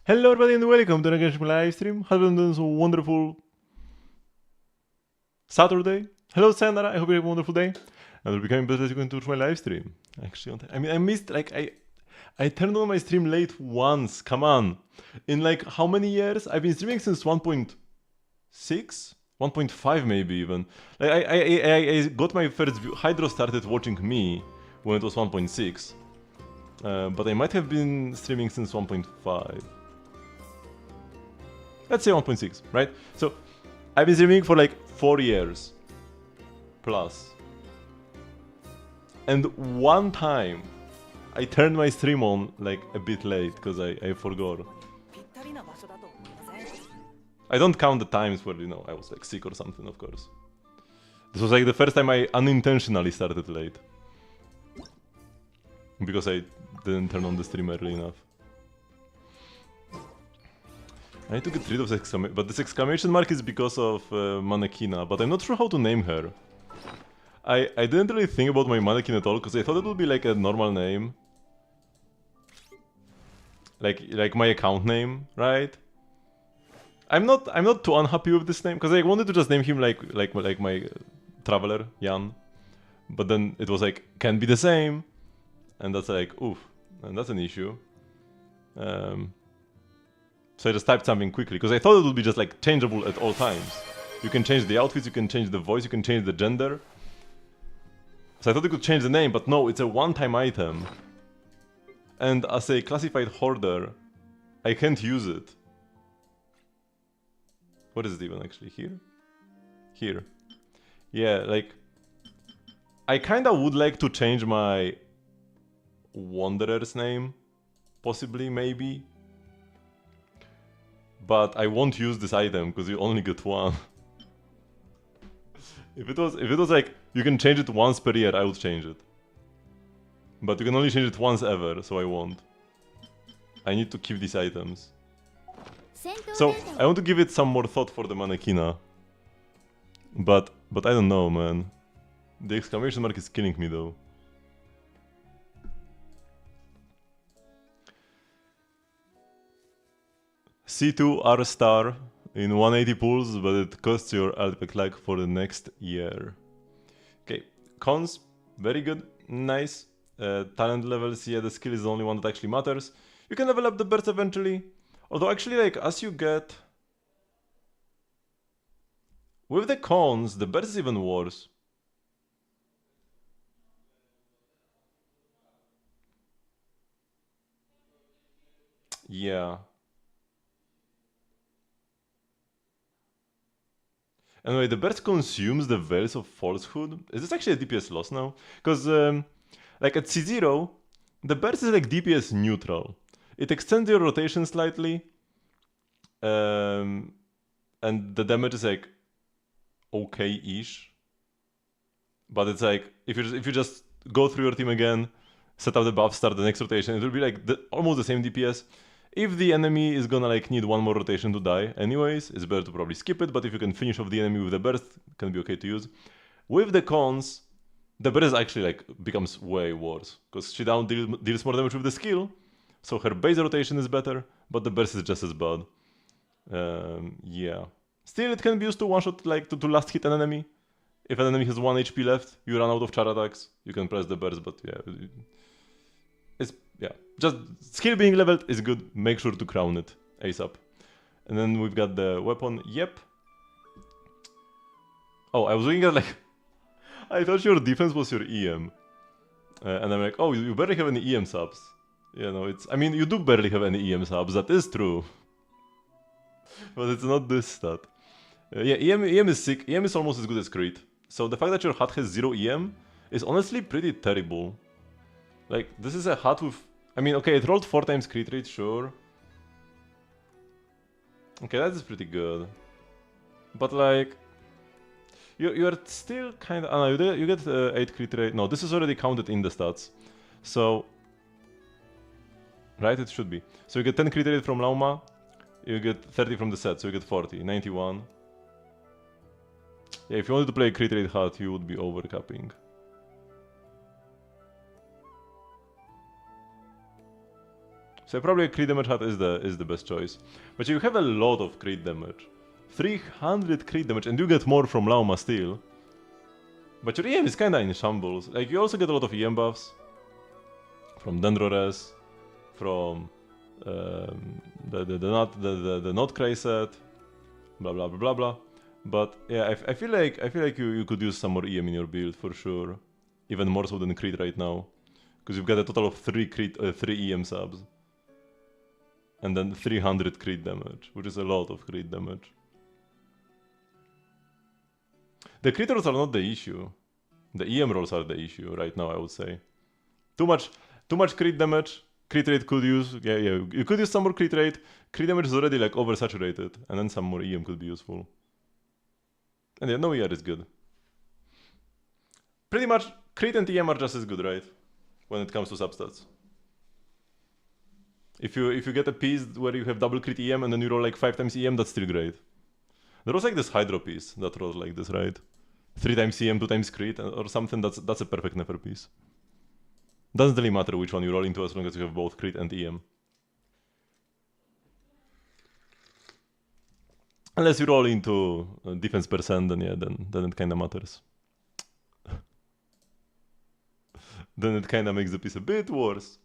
Hello everybody and welcome to the Genshin live stream. Hope you're doing so wonderful Saturday. Hello Sandra, I hope you have a wonderful day. And we'll be coming back to my live stream. Actually, I missed, I turned on my stream late once, come on. In like how many years? I've been streaming since 1.6? 1.5 maybe even. Like I got my first view. Hydro started watching me when it was 1.6. But I might have been streaming since 1.5. Let's say 1.6, right? So I've been streaming for like 4 years plus. And one time I turned my stream on like a bit late because I forgot. I don't count the times where, you know, I was like sick or something, of course. This was like the first time I unintentionally started late. Because I didn't turn on the stream early enough. I need to get rid of this exclamation, but this exclamation mark is because of Manekina, but I'm not sure how to name her. I didn't really think about my mannequin at all, because I thought it would be like a normal name. Like my account name, right? I'm not too unhappy with this name, because I wanted to just name him like my traveler, Jan. But then it was like, can be the same. And that's like, oof, and that's an issue. So I just typed something quickly, because I thought it would be just like changeable at all times. You can change the outfits, you can change the voice, you can change the gender. So I thought you could change the name, but no, it's a one-time item. And as a classified hoarder, I can't use it. What is it even actually? Here? Here. Yeah, like... I kinda would like to change my... Wanderer's name. Possibly, maybe. But I won't use this item because you only get one. If it was like you can change it once per year, I would change it. But you can only change it once ever, so I won't. I need to keep these items. So I want to give it some more thought for the Manekina. But I don't know, man. The exclamation mark is killing me though. C2 R star in 180 pulls, but it costs your artifact lag for the next year. Okay, cons, very good, nice. Talent levels, yeah, the skill is the only one that actually matters. You can level up the burst eventually. Although actually, like, as you get... With the cons, the burst is even worse. Yeah. Anyway, the burst consumes the Veils of Falsehood. Is this actually a DPS loss now? Because, like at C0, the burst is like DPS neutral. It extends your rotation slightly. And the damage is like okay-ish. But it's like, if you just go through your team again, set up the buff, start the next rotation, it will be like almost the same DPS. If the enemy is gonna like need one more rotation to die anyways, it's better to probably skip it, but if you can finish off the enemy with the burst, it can be okay to use. With the cons, the burst actually like becomes way worse, because she down deals more damage with the skill, so her base rotation is better, but the burst is just as bad. Yeah. Still, it can be used to one-shot, like to last hit an enemy. If an enemy has 1 HP left, you run out of char attacks, you can press the burst, but yeah. Yeah, just skill being leveled is good, make sure to crown it ASAP. And then we've got the weapon, yep. Oh, I was looking at like... I thought your defense was your EM. And I'm like, oh, you barely have any EM subs. You know, I mean, you do barely have any EM subs, that is true. But it's not this stat. Yeah, EM is sick, EM is almost as good as crit. So the fact that your HUD has 0 EM is honestly pretty terrible. Like, this is a HUD with... I mean, okay, it rolled 4 times crit rate, sure. Okay, that is pretty good. But like... You are still kind of... no, you get 8 crit rate... No, this is already counted in the stats. So... Right, it should be. So you get 10 crit rate from Lauma. You get 30 from the set, so you get 40. 91. Yeah, if you wanted to play a crit rate HUD, you would be overcapping. So probably a crit damage hat is the best choice. But you have a lot of crit damage. 300 crit damage, and you get more from Lauma still. But your EM is kinda in shambles. Like, you also get a lot of EM buffs. From Dendrores, from the Notcray set, blah blah blah blah blah. But yeah, I feel like you could use some more EM in your build for sure. Even more so than crit right now. Because you've got a total of 3 EM subs. And then 300 crit damage, which is a lot of crit damage. The crit rolls are not the issue. The EM rolls are the issue right now, I would say. Too much crit damage. Crit rate could use, yeah, you could use some more crit rate. Crit damage is already like oversaturated, and then some more EM could be useful. And yeah, no ER is good. Pretty much, crit and EM are just as good, right? When it comes to substats. If you get a piece where you have double crit EM and then you roll like 5 times EM, that's still great. There was like this Hydro piece that rolls like this, right? 3 times EM, 2 times crit, or something. That's a perfect Nefer piece. Doesn't really matter which one you roll into as long as you have both crit and EM. Unless you roll into defense percent, then yeah, then it kinda matters. Then it kinda makes the piece a bit worse.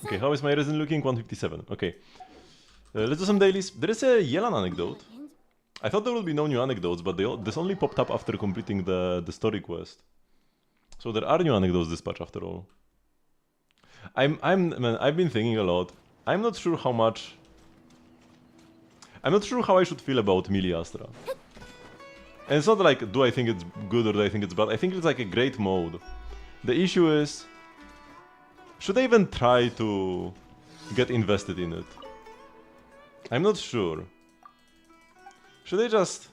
Okay, how is my resin looking? 157. Okay. Let's do some dailies. There is a Yelan anecdote. I thought there would be no new anecdotes, but this only popped up after completing the story quest. So there are new anecdotes this patch after all. Man, I've been thinking a lot. I'm not sure how I should feel about Miliastra. And it's not like, do I think it's good or do I think it's bad? I think it's like a great mode. The issue is, should I even try to get invested in it? I'm not sure. Should I just...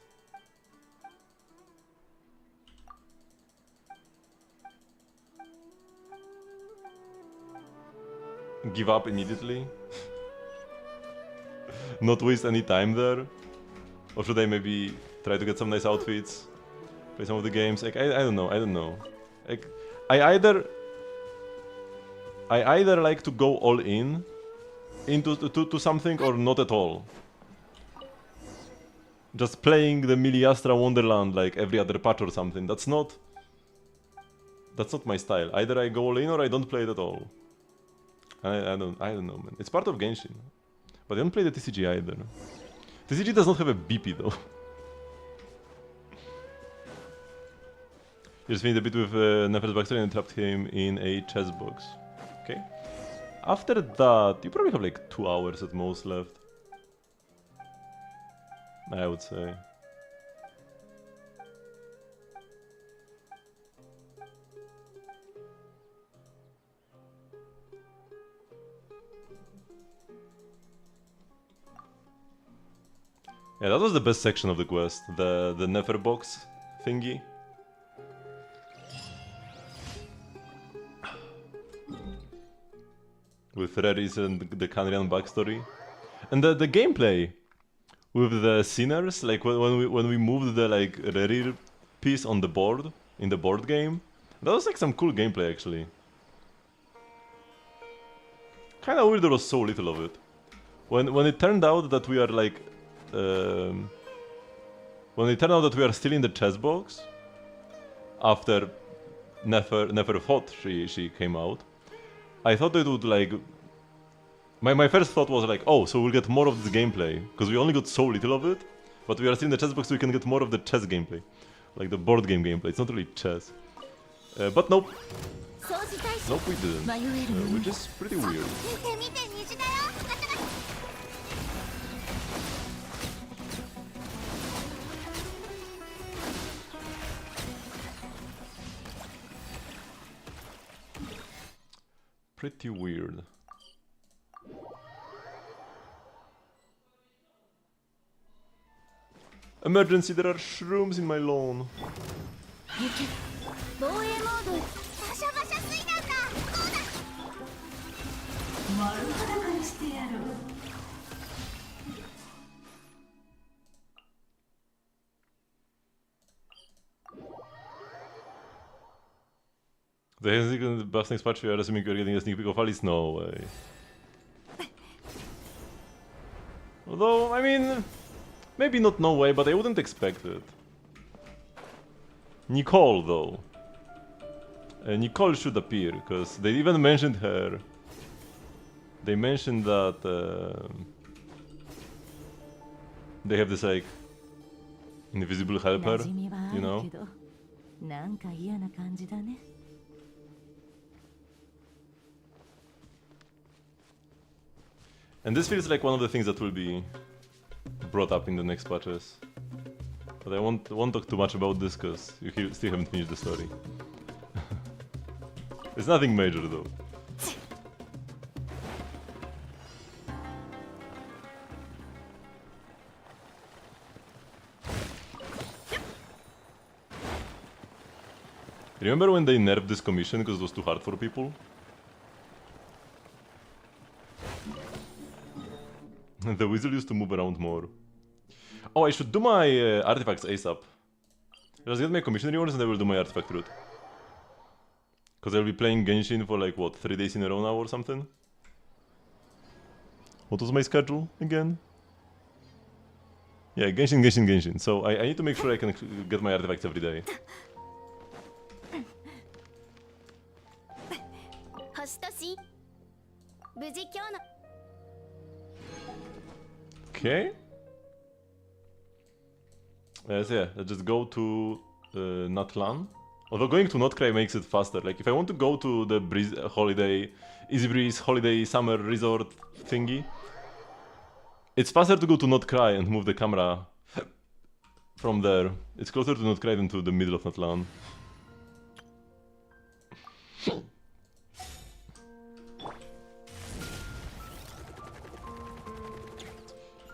give up immediately? Not waste any time there? Or should I maybe try to get some nice outfits? Play some of the games? Like, I don't know. Like, I either like to go all in into something or not at all. Just playing the Miliastra Wonderland like every other patch or something. That's not my style. Either I go all in or I don't play it at all. I don't know, man. It's part of Genshin. But I don't play the TCG either. TCG does not have a BP though. You just finished a bit with Nefer's backstory and trapped him in a chess box. Okay. After that, you probably have like 2 hours at most left. I would say. Yeah, that was the best section of the quest, the Nefer box thingy. With Reris and the Kanrian backstory. And the gameplay with the sinners, like when we moved the like Rerir piece on the board in the board game, that was like some cool gameplay actually. Kinda weird there was so little of it. When it turned out that we are like when it turned out that we are still in the chess box after Nefer thought she came out, I thought it would like... My first thought was like, oh, so we'll get more of this gameplay, because we only got so little of it, but we are still in the chess box so we can get more of the chess gameplay. Like the board game gameplay, it's not really chess. But nope. Nope, we didn't. Which is pretty weird. Pretty weird. Emergency, there are shrooms in my lawn. The Hexen buffs next patch, we are assuming you're getting a sneak peek of Alice? No way. Although, I mean, maybe not no way, but I wouldn't expect it. Nicole, though. Nicole should appear, because they even mentioned her. They mentioned that they have this, like, invisible helper, you know? And this feels like one of the things that will be brought up in the next patches. But I won't talk too much about this because you still haven't finished the story. It's nothing major though. Remember when they nerfed this commission because it was too hard for people? The whistle used to move around more. Oh, I should do my artifacts ASAP. Just get my commission rewards and I will do my artifact route. Because I'll be playing Genshin for like, what, 3 days in a row now or something? What was my schedule again? Yeah, Genshin. So I need to make sure I can get my artifacts every day. Okay. So yeah, let's just go to Natlan. Although going to Notcry makes it faster. Like if I want to go to the Easy Breeze holiday summer resort thingy, it's faster to go to Notcry and move the camera from there. It's closer to Notcry than to the middle of Natlan.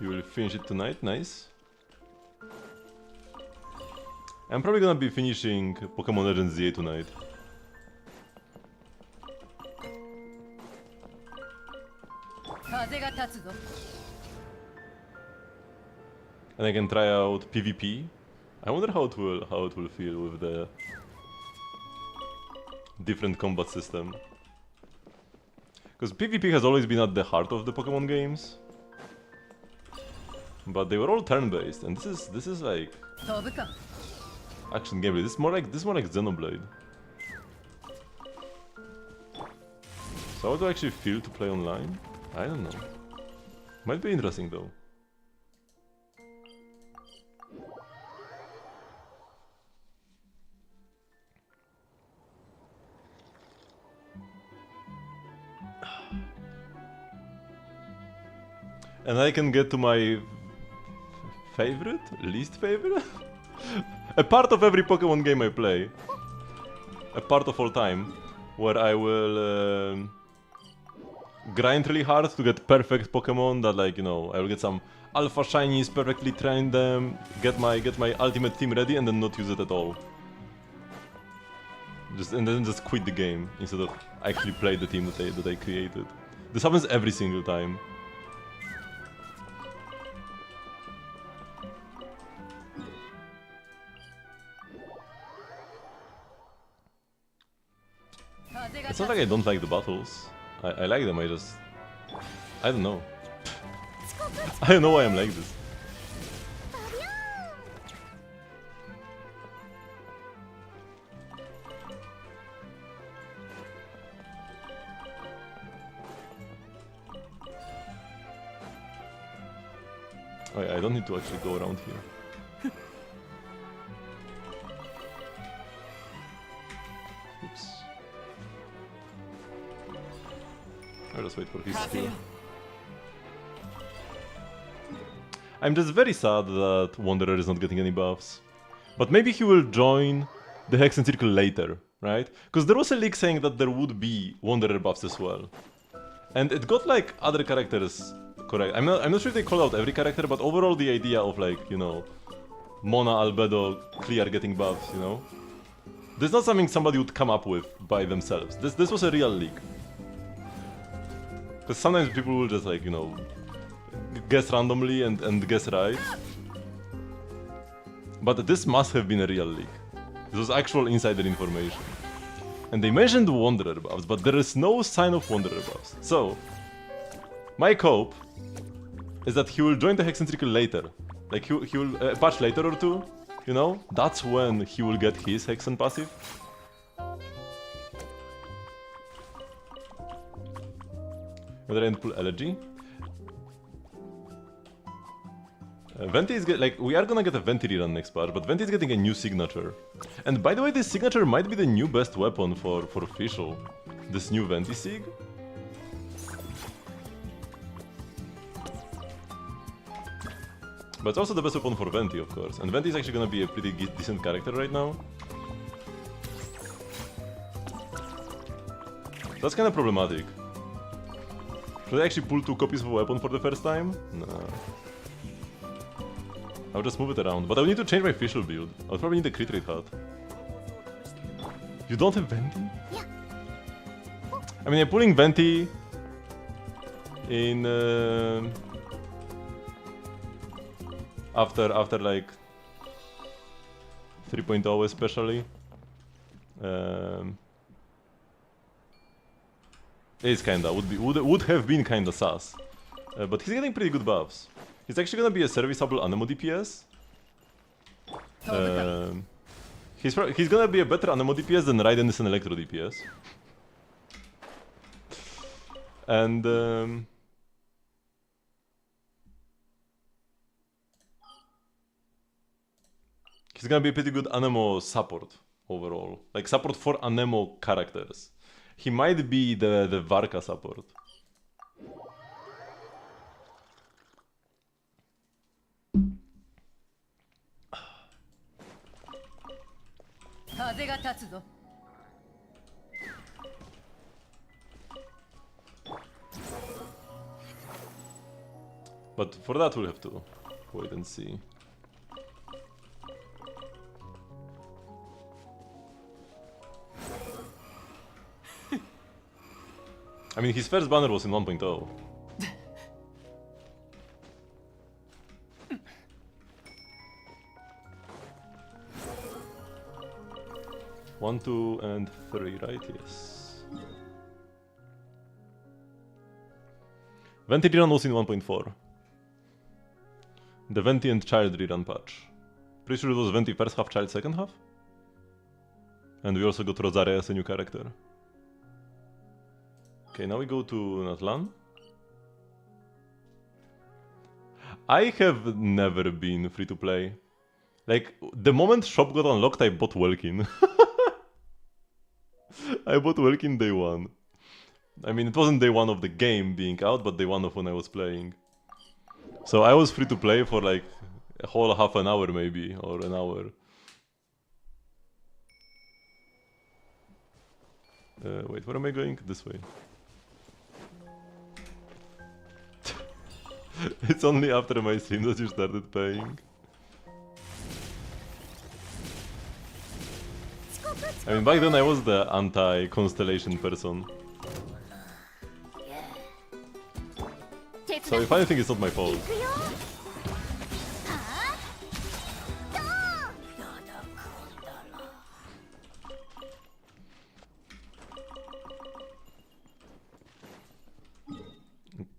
You will finish it tonight, nice. I'm probably gonna be finishing Pokemon Legends ZA tonight. And I can try out PvP. I wonder how it will feel with the different combat system. Because PvP has always been at the heart of the Pokemon games. But they were all turn-based, and this is like action gameplay. This is more like Xenoblade. So how do I actually feel to play online? I don't know. Might be interesting though. And I can get to my favorite? Least favorite? A part of every Pokemon game I play. A part of all time. Where I will grind really hard to get perfect Pokemon that, like, you know, I will get some alpha shinies, perfectly train them, get my ultimate team ready and then not use it at all. And then just quit the game instead of actually play the team that I created. This happens every single time. It's not like I don't like the battles. I like them, I don't know. I don't know why I'm like this. I don't need to actually go around here. Oops. I'll just wait for his skill. I'm just very sad that Wanderer is not getting any buffs. But maybe he will join the Hexen Circle later, right? Because there was a leak saying that there would be Wanderer buffs as well. And it got like other characters correct. I'm not sure if they call out every character, but overall the idea of, like, you know, Mona, Albedo, Clear getting buffs, you know? This is not something somebody would come up with by themselves. This was a real leak. Because sometimes people will just, like, you know, guess randomly and guess right. But this must have been a real leak. This was actual insider information. And they mentioned Wanderer buffs, but there is no sign of Wanderer buffs. So, my hope is that he will join the Hexentricle later. Like, he will patch later or two, you know? That's when he will get his Hexen passive. Whether I pull Elegy. Venti is like, we are gonna get a Venti rerun next patch, but Venti is getting a new signature. And by the way, this signature might be the new best weapon for official. This new Venti sig. But it's also the best weapon for Venti, of course. And Venti is actually gonna be a pretty decent character right now. That's kind of problematic. Should I actually pull 2 copies of a weapon for the first time? Nah. I'll just move it around. But I need to change my official build. I'll probably need a crit rate hat. You don't have Venti? I mean, I'm pulling Venti in after like 3.0 especially. It's kinda would have been kinda sus, but he's getting pretty good buffs. He's actually gonna be a serviceable Anemo DPS. He's gonna be a better Anemo DPS than Raiden is an Electro DPS. And he's gonna be a pretty good Anemo support overall. Like support for Anemo characters. He might be the Varka support. But for that we'll have to wait and see. I mean, his first banner was in 1.0. One, 2, and 3, right? Yes. Venti rerun was in 1.4. The Venti and Child rerun patch. Pretty sure it was Venti first half, Child second half. And we also got Rosaria as a new character. Okay, now we go to Natlan. I have never been free to play. Like, the moment shop got unlocked, I bought Welkin. I bought Welkin day 1. I mean, it wasn't day 1 of the game being out, but day 1 of when I was playing. So I was free to play for like a whole half an hour maybe, or an hour. Wait, where am I going? This way. It's only after my stream that you started paying. I mean, back then I was the anti-constellation person. So if anything, it's not my fault.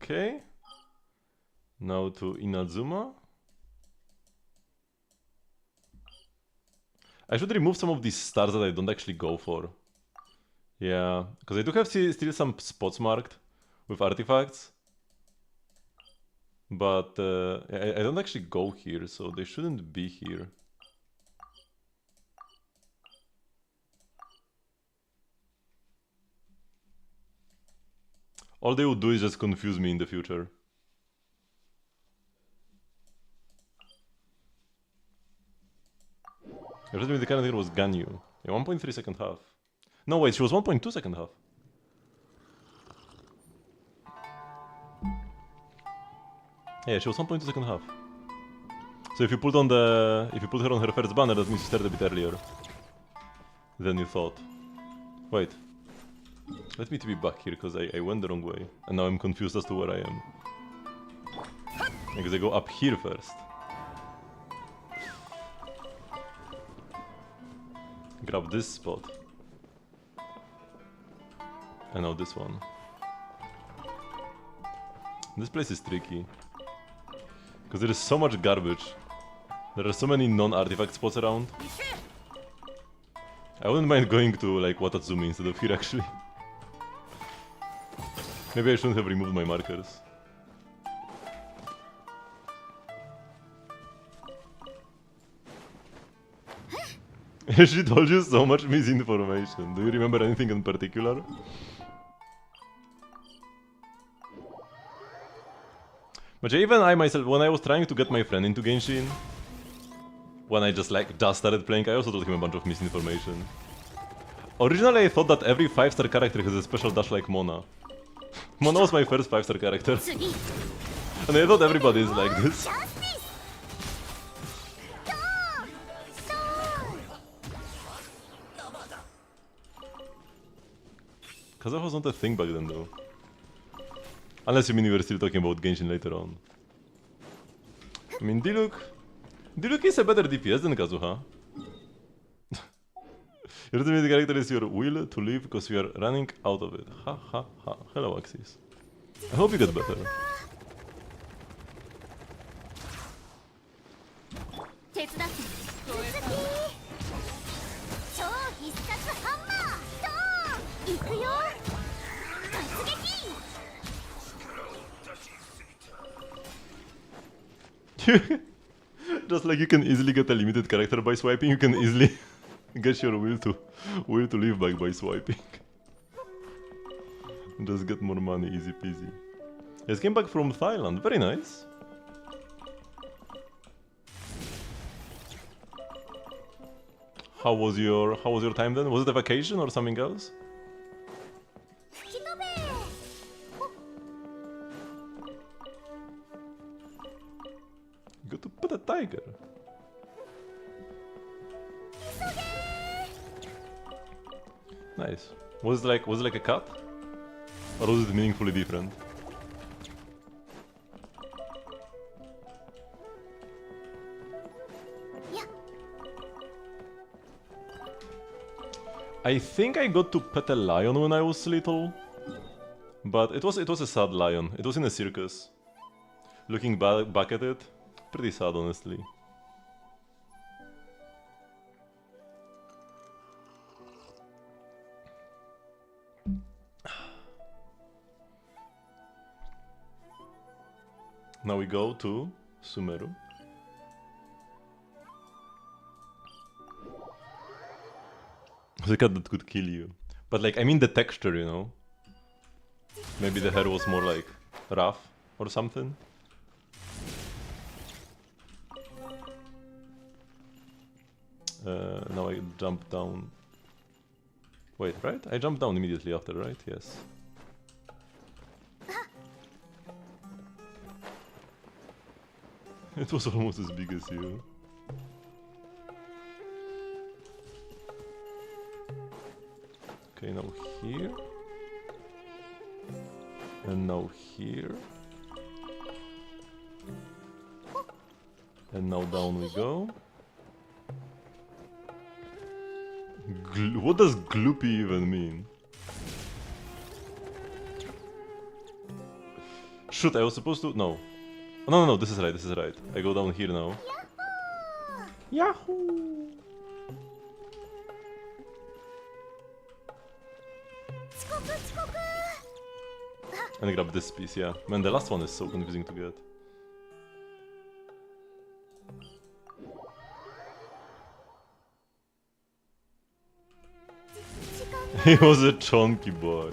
Okay. Now to Inazuma. I should remove some of these stars that I don't actually go for. Yeah, because I do have still some spots marked with artifacts. But I don't actually go here, so they shouldn't be here. All they would do is just confuse me in the future. Originally the character was Ganyu. Yeah, 1.3 second half. No wait, she was 1.2 second half. Yeah, she was 1.2 second half. So if you put her on her first banner, that means you started a bit earlier than you thought. Wait. Let me to be back here, because I went the wrong way. And now I'm confused as to where I am. Because I go up here first. Grab this spot. I know this one. This place is tricky. Because there is so much garbage. There are so many non-artifact spots around. I wouldn't mind going to like Watatsumi instead of here actually. Maybe I shouldn't have removed my markers. She told you so much misinformation. Do you remember anything in particular? But yeah, even I myself, when I was trying to get my friend into Genshin, when I just started playing, I also told him a bunch of misinformation. Originally I thought that every 5-star character has a special dash like Mona. Mona was my first 5-star character. And I thought everybody is like this. Kazuha was not a thing back then though. Unless you mean we were still talking about Genshin later on. I mean, Diluc is a better DPS than Kazuha. Your ultimate character is your will to live because we are running out of it. Ha ha ha. Hello Axis. I hope you get better. Just like you can easily get a limited character by swiping, you can easily get your will to live back by swiping. Just get more money, easy peasy. Yes, came back from Thailand, very nice. How was your time then? Was it a vacation or something else? Got to put a tiger. Nice. Was it like a cut? Or was it meaningfully different? I think I got to pet a lion when I was little. But it was a sad lion. It was in a circus. Looking back at it, pretty sad honestly. Now we go to Sumeru. The cat that could kill you. But like, I mean the texture, you know? Maybe the hair was more like rough or something. Now I jump down. Wait, right? I jumped down immediately after, right? Yes. It was almost as big as you. Okay, now here. And now here. And now down we go. What does gloopy even mean? Shoot, I was supposed to... No. No, this is right. I go down here now. Yahoo! And grab this piece, yeah. Man, the last one is so confusing to get. He was a chunky boy.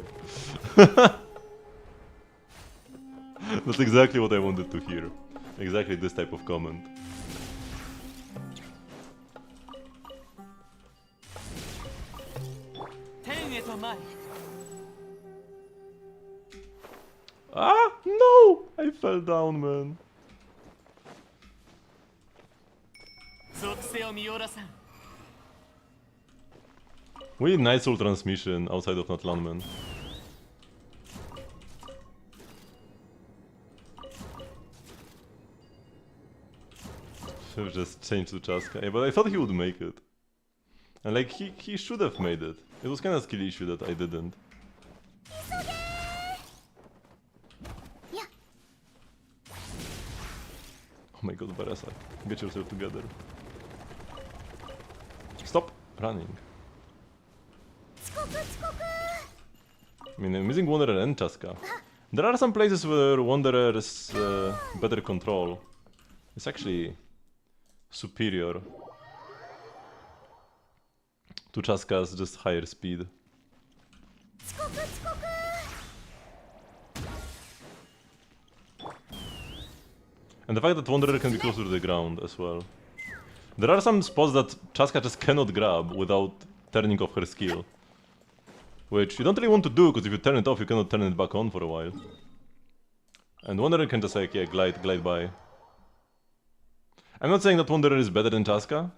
That's exactly what I wanted to hear. Exactly this type of comment. Ah, no! I fell down, man. We need nice soul transmission outside of Natlan, man. Should just change to Chaska. Yeah, but I thought he would make it. And like, he should have made it. It was kind of skill issue that I didn't. Oh my god, Varesa, get yourself together. Stop running. I mean, I'm missing Wanderer and Chaska. There are some places where Wanderer is better control. It's actually superior to Chaska's just higher speed. And the fact that Wanderer can be closer to the ground as well. There are some spots that Chaska just cannot grab without turning off her skill. Which you don't really want to do, because if you turn it off, you cannot turn it back on for a while. And Wanderer can just like, yeah, glide by. I'm not saying that Wanderer is better than Chaska,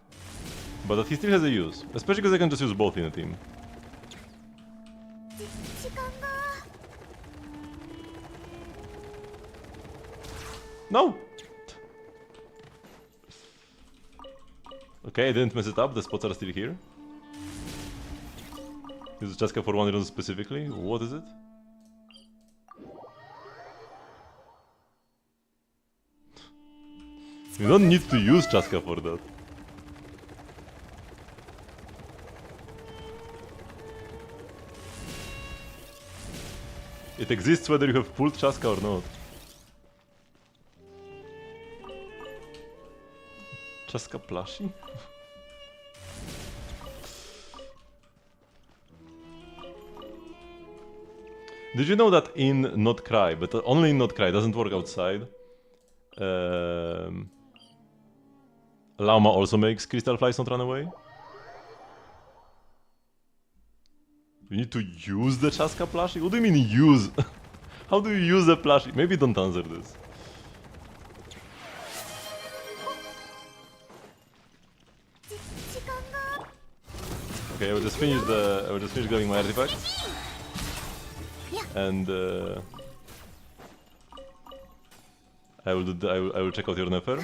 but that he still has a use. Especially because I can just use both in a team. No! Okay, I didn't mess it up, the spots are still here. Use Chaska for one reason specifically. What is it? You don't need to use Chaska for that. It exists whether you have pulled Chaska or not. Chaska plushie? Did you know that in Not Cry, but only in Not Cry, doesn't work outside, Llama also makes crystal flies not run away? You need to use the Chaska plushie? What do you mean use? How do you use a plushie? Maybe don't answer this. Okay, I will just finish grabbing my artifacts. And I will check out your Nefer.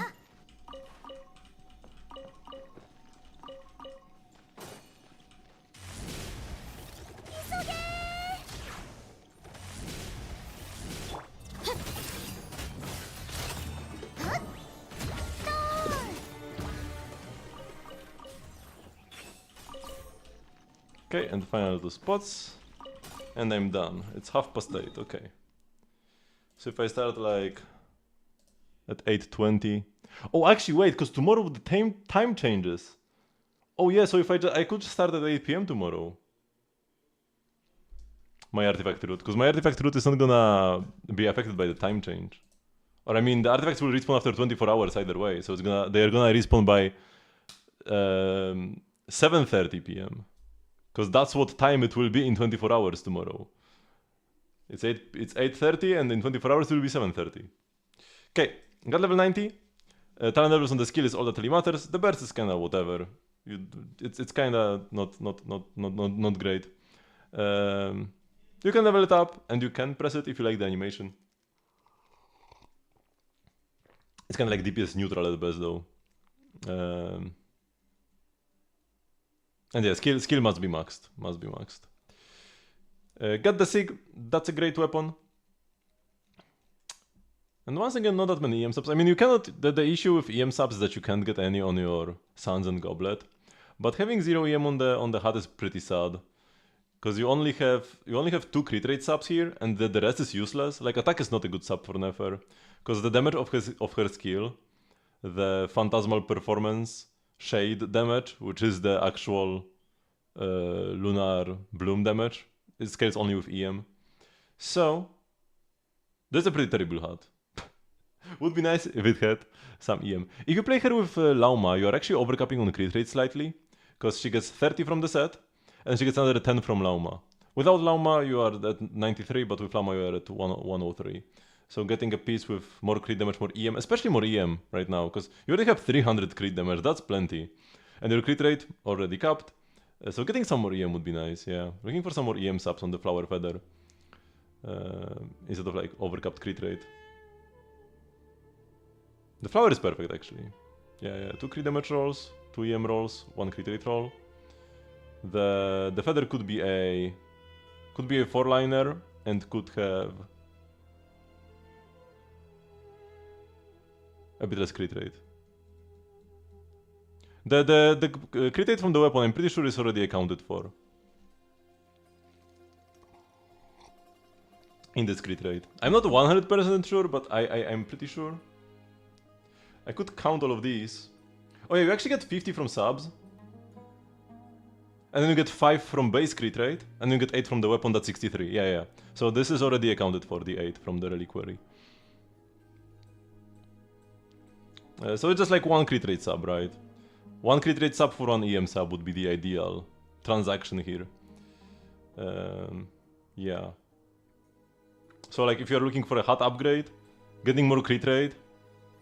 Okay, and final two spots. And I'm done. It's 8:30, okay. So if I start like at 8:20. Oh, actually wait, because tomorrow the time changes. Oh yeah, so if I could start at 8 PM tomorrow. My artifact route, because my artifact route is not gonna be affected by the time change. Or I mean, the artifacts will respawn after 24 hours either way, so they're gonna respawn by 7:30 PM. Because that's what time it will be in 24 hours tomorrow. It's 8:30 and in 24 hours it will be 7:30. Okay, got level 90. Talent levels on the skill is all that really matters. The burst is kinda whatever. It's kinda not great. You can level it up and you can press it if you like the animation. It's kinda like DPS neutral at best though. And yeah, skill must be maxed. Got the Sig, that's a great weapon. And once again, not that many EM subs. I mean, you cannot. The issue with EM subs is that you can't get any on your Suns and Goblet. But having 0 EM on the hat is pretty sad. Because you only have 2 crit rate subs here, and the rest is useless. Like, attack is not a good sub for Nefer. Because the damage of her skill, the Phantasmal Performance Shade damage, which is the actual Lunar Bloom damage, it scales only with EM. So, that's a pretty terrible hat. Would be nice if it had some EM. If you play her with Lauma, you are actually overcapping on crit rate slightly, because she gets 30 from the set, and she gets another 10 from Lauma. Without Lauma, you are at 93, but with Lauma, you are at 103. So getting a piece with more crit damage, more EM, especially more EM right now, because you already have 300 crit damage, that's plenty. And your crit rate already capped, so getting some more EM would be nice, yeah. Looking for some more EM subs on the Flower Feather, instead of like overcapped crit rate. The flower is perfect actually. Yeah, 2 crit damage rolls, 2 EM rolls, 1 crit rate roll. The feather could be a 4-liner and could have A bit less crit rate. The crit rate from the weapon, I'm pretty sure is already accounted for. In this crit rate. I'm not 100% sure, but I'm pretty sure. I could count all of these. Oh yeah, you actually get 50 from subs. And then you get 5 from base crit rate. And then you get 8 from the weapon, that's 63. Yeah. So this is already accounted for, the 8 from the reliquary. So it's just like 1 crit rate sub, right? 1 crit rate sub for 1 EM sub would be the ideal transaction here. Yeah. So like if you're looking for a HUT upgrade, getting more crit rate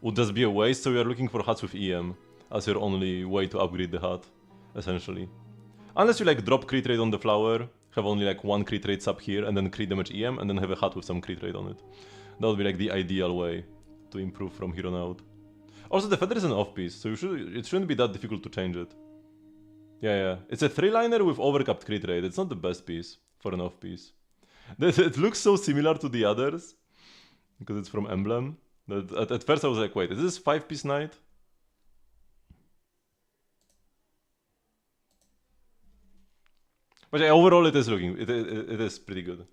would just be a waste, so you're looking for HUTs with EM as your only way to upgrade the HUT, essentially. Unless you like drop crit rate on the flower, have only like 1 crit rate sub here, and then crit damage EM, and then have a HUT with some crit rate on it. That would be like the ideal way to improve from here on out. Also, the feather is an off-piece, so it shouldn't be that difficult to change it. Yeah. It's a 3-liner with overcapped crit rate. It's not the best piece for an off-piece. It looks so similar to the others, because it's from Emblem. That at first I was like, wait, is this 5-piece knight? But yeah, overall it is pretty good.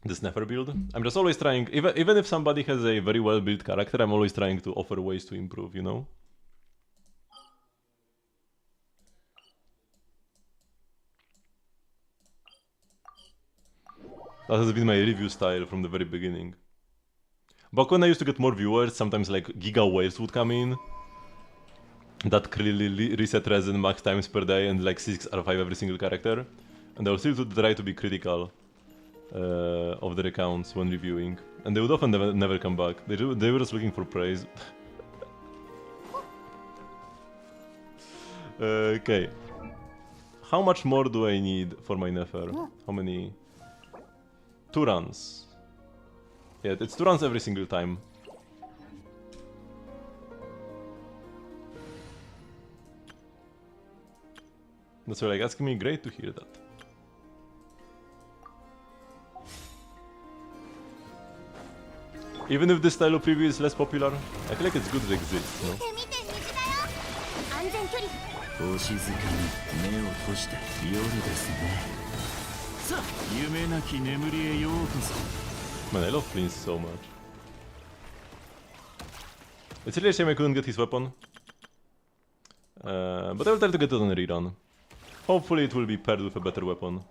This Nefer build. I'm just always trying, even if somebody has a very well built character, I'm always trying to offer ways to improve, you know? That has been my review style from the very beginning. Back when I used to get more viewers, sometimes like giga waves would come in. That clearly reset resin max times per day and like 6 R5 every single character. And I would still try to be critical of their accounts when reviewing. And they would often never come back. They were just looking for praise. Okay. How much more do I need for my Nefer? How many? 2 runs. Yeah, it's 2 runs every single time. That's why like asking me, great to hear that. Even if this style of preview is less popular, I feel like it's good it exists, you know? Man, I love Flint so much. It's really a shame I couldn't get his weapon. But I will try to get it on a rerun. Hopefully it will be paired with a better weapon.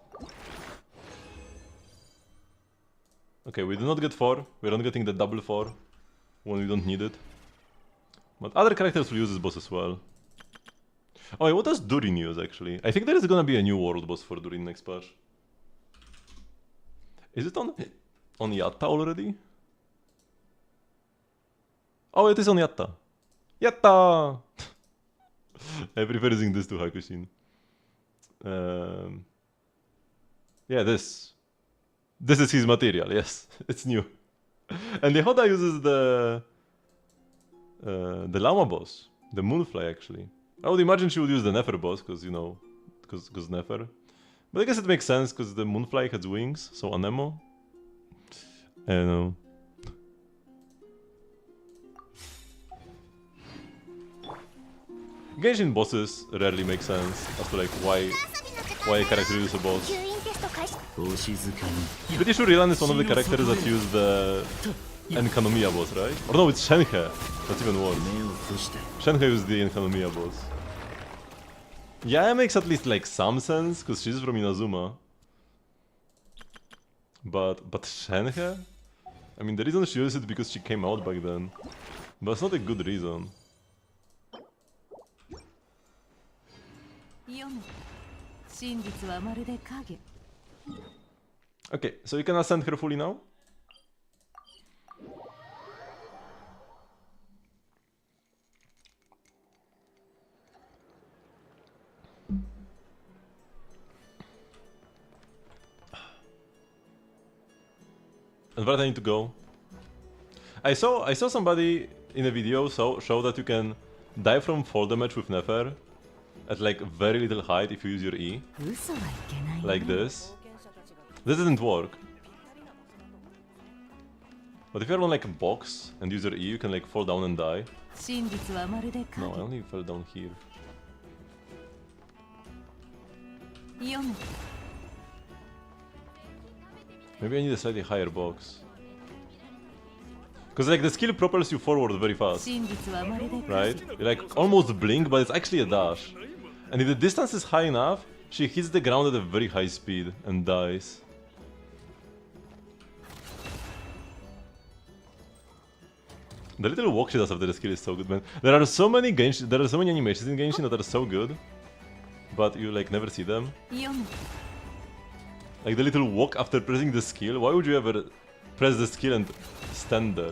Okay, we do not get 4. We're not getting the double 4 when we don't need it. But other characters will use this boss as well. Oh, wait, what does Durin use actually? I think there is gonna be a new world boss for Durin next patch. Is it on Yatta already? Oh, it is on Yatta. Yatta! I prefer using this to Hakushin. Yeah, this. This is his material, yes. It's new. And the Hoda uses the Llama boss. The Moonfly, actually. I would imagine she would use the Nefer boss, because, you know, because Nefer. But I guess it makes sense, because the Moonfly has wings, so Anemo. I don't know. Genshin bosses rarely make sense as to like why a character uses a boss. Pretty sure Rilan is one of the characters that use the Enkanomiya boss, right? Or no, it's Shenhe. That's even worse. Shenhe used the Enkanomiya boss. Yeah, it makes at least like some sense, because she's from Inazuma. But Shenhe? I mean, the reason she uses it because she came out back then. But it's not a good reason. Okay, so you can ascend her fully now? And where do I need to go? I saw somebody in a video show that you can die from fall damage with Nefer at like very little height if you use your E. Like this. This didn't work. But if you're on like a box and use your E, you can like fall down and die. 真実はまるで No, I only fell down here. 読む Maybe I need a slightly higher box. Because like the skill propels you forward very fast, 真実はまるで right? You like almost blink, but it's actually a dash. And if the distance is high enough, she hits the ground at a very high speed and dies. The little walk she does after the skill is so good, man. There are so many animations in Genshin that are so good, but you like never see them. 読む Like the little walk after pressing the skill. Why would you ever press the skill and stand there?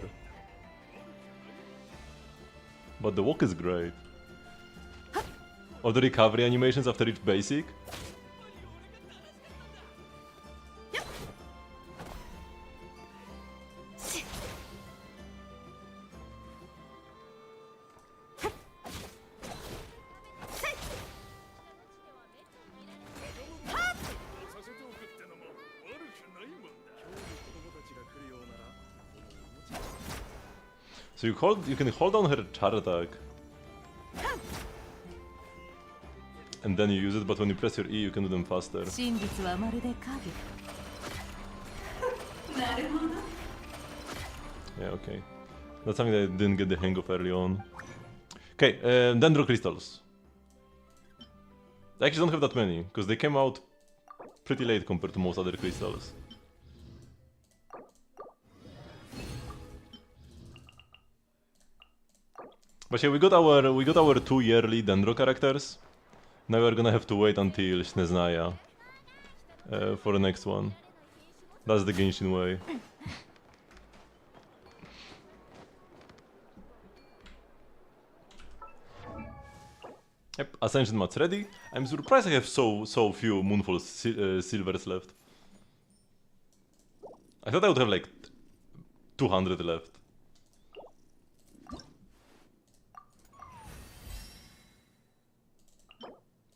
But the walk is great. Or the recovery animations after each basic. So you can hold down her char attack. And then you use it, but when you press your E, you can do them faster. 真実はまるで影なるほど Yeah, okay. That's something that I didn't get the hang of early on. Okay, Dendro Crystals. I actually don't have that many, because they came out pretty late compared to most other crystals. But yeah, we got our 2 yearly Dendro characters. Now we're gonna have to wait until Shneznaya for the next one. That's the Genshin way. Yep, Ascension mats ready. I'm surprised I have so few Moonfall silvers left. I thought I would have like 200 left.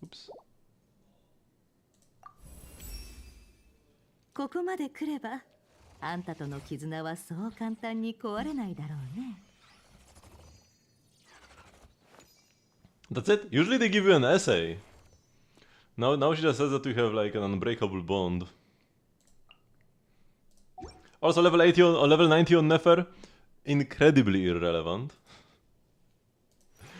Oops. ここまで来ればあんたとの絆はそう簡単に壊れないだろうね That's it. Usually they give you an essay. Now she just says that you have like an unbreakable bond. Also level 80 or level 90 on Nefer, incredibly irrelevant.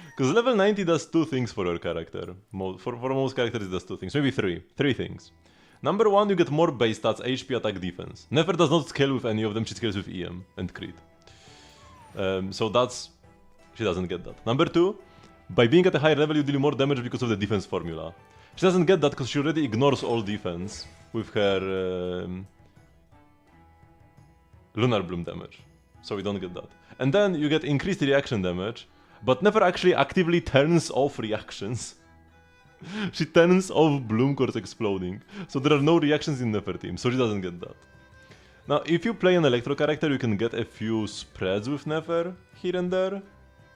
Because level 90 does 2 things for your character. For most characters it does 2 things, maybe 3. 3 things. Number 1, you get more base stats, HP, attack, defense. Nefer does not scale with any of them, she scales with EM and crit. So that's... she doesn't get that. Number 2, by being at a higher level you deal more damage because of the defense formula. She doesn't get that because she already ignores all defense with her Lunar Bloom damage. So we don't get that. And then you get increased reaction damage, but never actually actively turns off reactions. She turns off Bloom Course exploding, so there are no reactions in Nefer team, so she doesn't get that. Now, if you play an Electro character, you can get a few spreads with Nefer here and there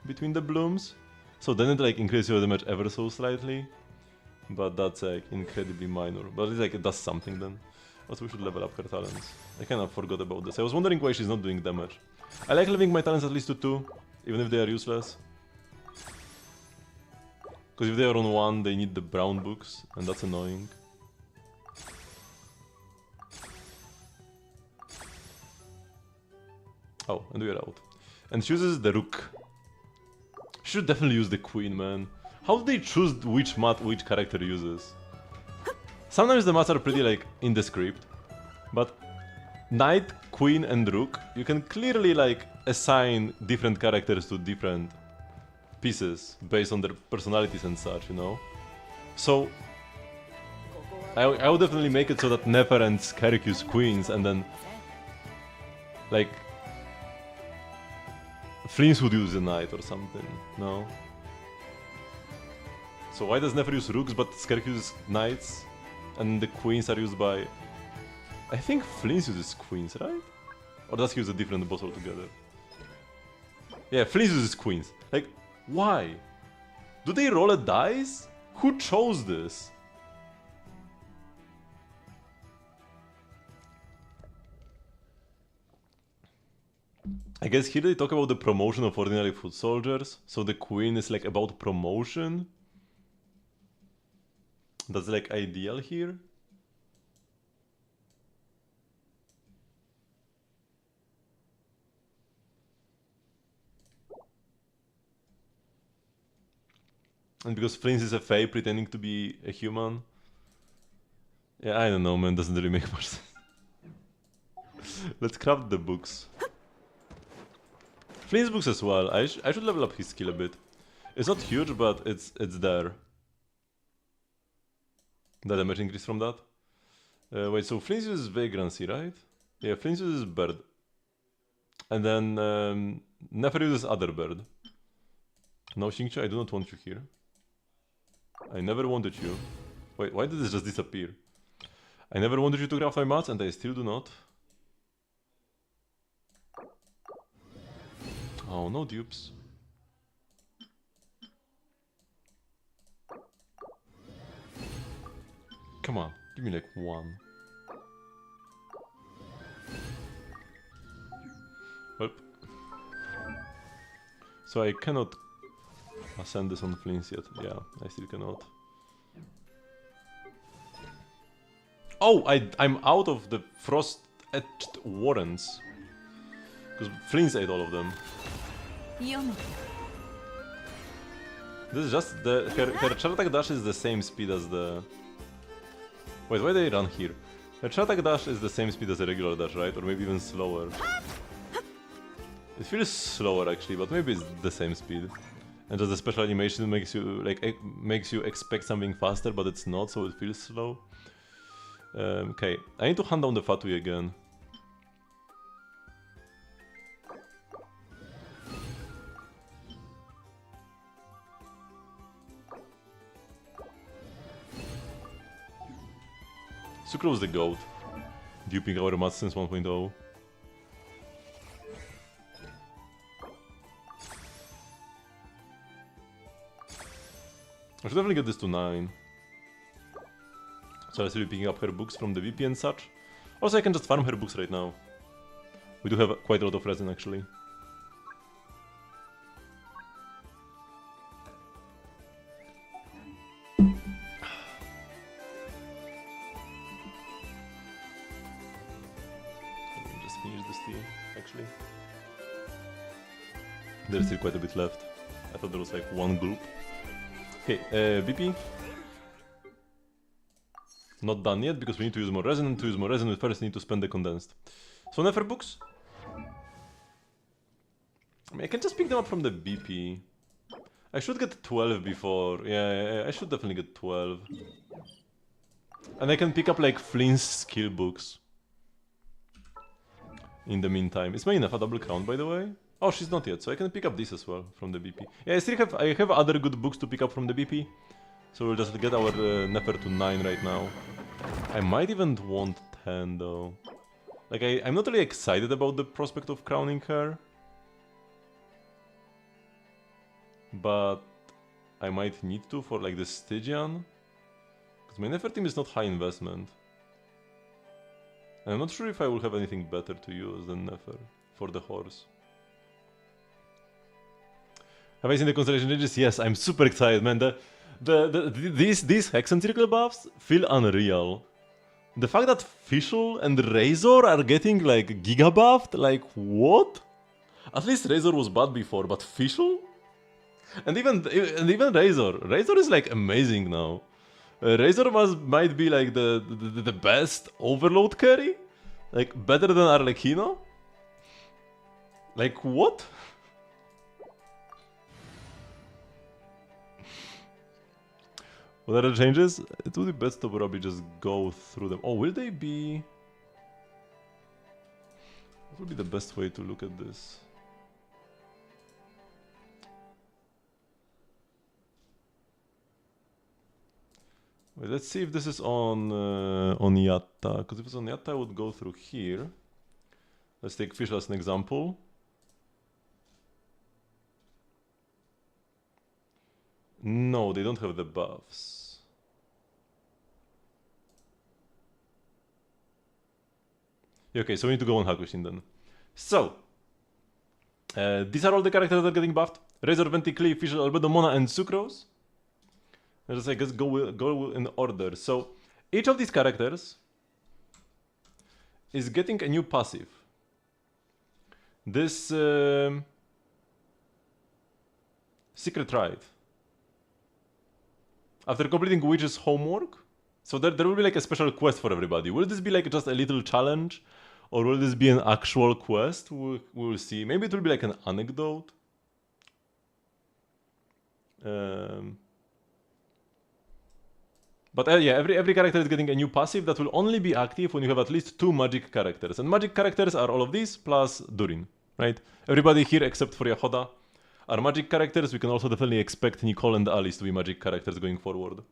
between the blooms, so then it like increases your damage ever so slightly, but that's like incredibly minor. But it's like it does something then. Also, we should level up her talents. I kind of forgot about this. I was wondering why she's not doing damage. I like leveling my talents at least to 2, even if they are useless. Because if they are on 1, they need the brown books, and that's annoying. Oh, and we are out. And she uses the Rook. Should definitely use the Queen, man. How do they choose which mat which character uses? Sometimes the mats are pretty like in the script, but Knight, Queen, and Rook, you can clearly like assign different characters to different pieces based on their personalities and such, you know? So I would definitely make it so that Nefer and Scarrick use queens, and then like Fleens would use a knight or something, no? So why does Nefer use rooks but Scarrick uses knights and the queens are used by... I think Fleens uses queens, right? Or does he use a different boss altogether? Yeah, Fleens uses queens. Like, why? Do they roll a dice? Who chose this? I guess here they talk about the promotion of ordinary foot soldiers. So the queen is like about promotion. That's like ideal here. And because Flint is a fae pretending to be a human. Yeah, I don't know, man. Doesn't really make much sense. Let's craft the books. Flint's books as well. I should level up his skill a bit. It's not huge, but it's there. The damage increase from that. Wait, so Flint uses vagrancy, right? Yeah, Flint uses bird. And then Nefer uses other bird. No, Xingqiu, I do not want you here. I never wanted you. Wait, why did this just disappear? I never wanted you to craft my mats, and I still do not. Oh, no dupes. Come on, give me like one. Well, so I cannot ascend this on Flints yet. Yeah, I still cannot. Oh, I'm out of the frost-etched warrens. Because Flints ate all of them. This is just her char attack dash is the same speed as the... Wait, why do they run here? Her char attack dash is the same speed as a regular dash, right? Or maybe even slower. It feels slower actually, but maybe it's the same speed. And just the special animation makes you makes you expect something faster, but it's not, so it feels slow. Okay, I need to hunt down the Fatui again. Sucrose the goat, duping our mats since 1.0. I should definitely get this to 9. So I'll still be picking up her books from the VP and such. Also, I can just farm her books right now. We do have quite a lot of resin actually. Actually, there's still quite a bit left. I thought there was like one group. Okay, BP. Not done yet because we need to use more resin. And to use more resin, we first need to spend the condensed. So Nefer books. I mean, I can just pick them up from the BP. I should get 12 before. Yeah, I should definitely get 12. And I can pick up like Flint's skill books. In the meantime, is my enough a double crown, by the way? Oh, she's not yet, so I can pick up this as well from the BP. Yeah, I have other good books to pick up from the BP, so we'll just get our Nefer to 9 right now. I might even want 10 though. Like I'm not really excited about the prospect of crowning her, but I might need to for like the Stygian, because my Nefer team is not high investment. I'm not sure if I will have anything better to use than Nefer for the horse. Have I seen the Constellation Ages? Yes, I'm super excited, man. These Hex and Circle buffs feel unreal. The fact that Fischl and Razor are getting like giga buffed, like what? At least Razor was bad before, but Fischl? And even Razor is like amazing now. Razor might be like the best overload carry? Like better than Arlecchino? Like what? What are the changes? It would be best to probably just go through them. Oh, will they be... What would be the best way to look at this? Wait, let's see if this is on Yatta, because if it's on Yatta I would go through here. Let's take Fish as an example. No, they don't have the buffs. Okay, so we need to go on Hakushin then. So, These are all the characters that are getting buffed. Razor, Venticlee, Fischl, Albedo, Mona, and Sucrose. Let's I guess go in order. So each of these characters is getting a new passive. This Secret Rite. After completing Witch's homework, so there will be like a special quest for everybody. Will this be like just a little challenge? Or will this be an actual quest? We'll see. Maybe it will be like an anecdote. But yeah, every character is getting a new passive that will only be active when you have at least 2 magic characters. And magic characters are all of these plus Durin, right? Everybody here except for Yahoda are magic characters. We can also definitely expect Nicole and Alice to be magic characters going forward.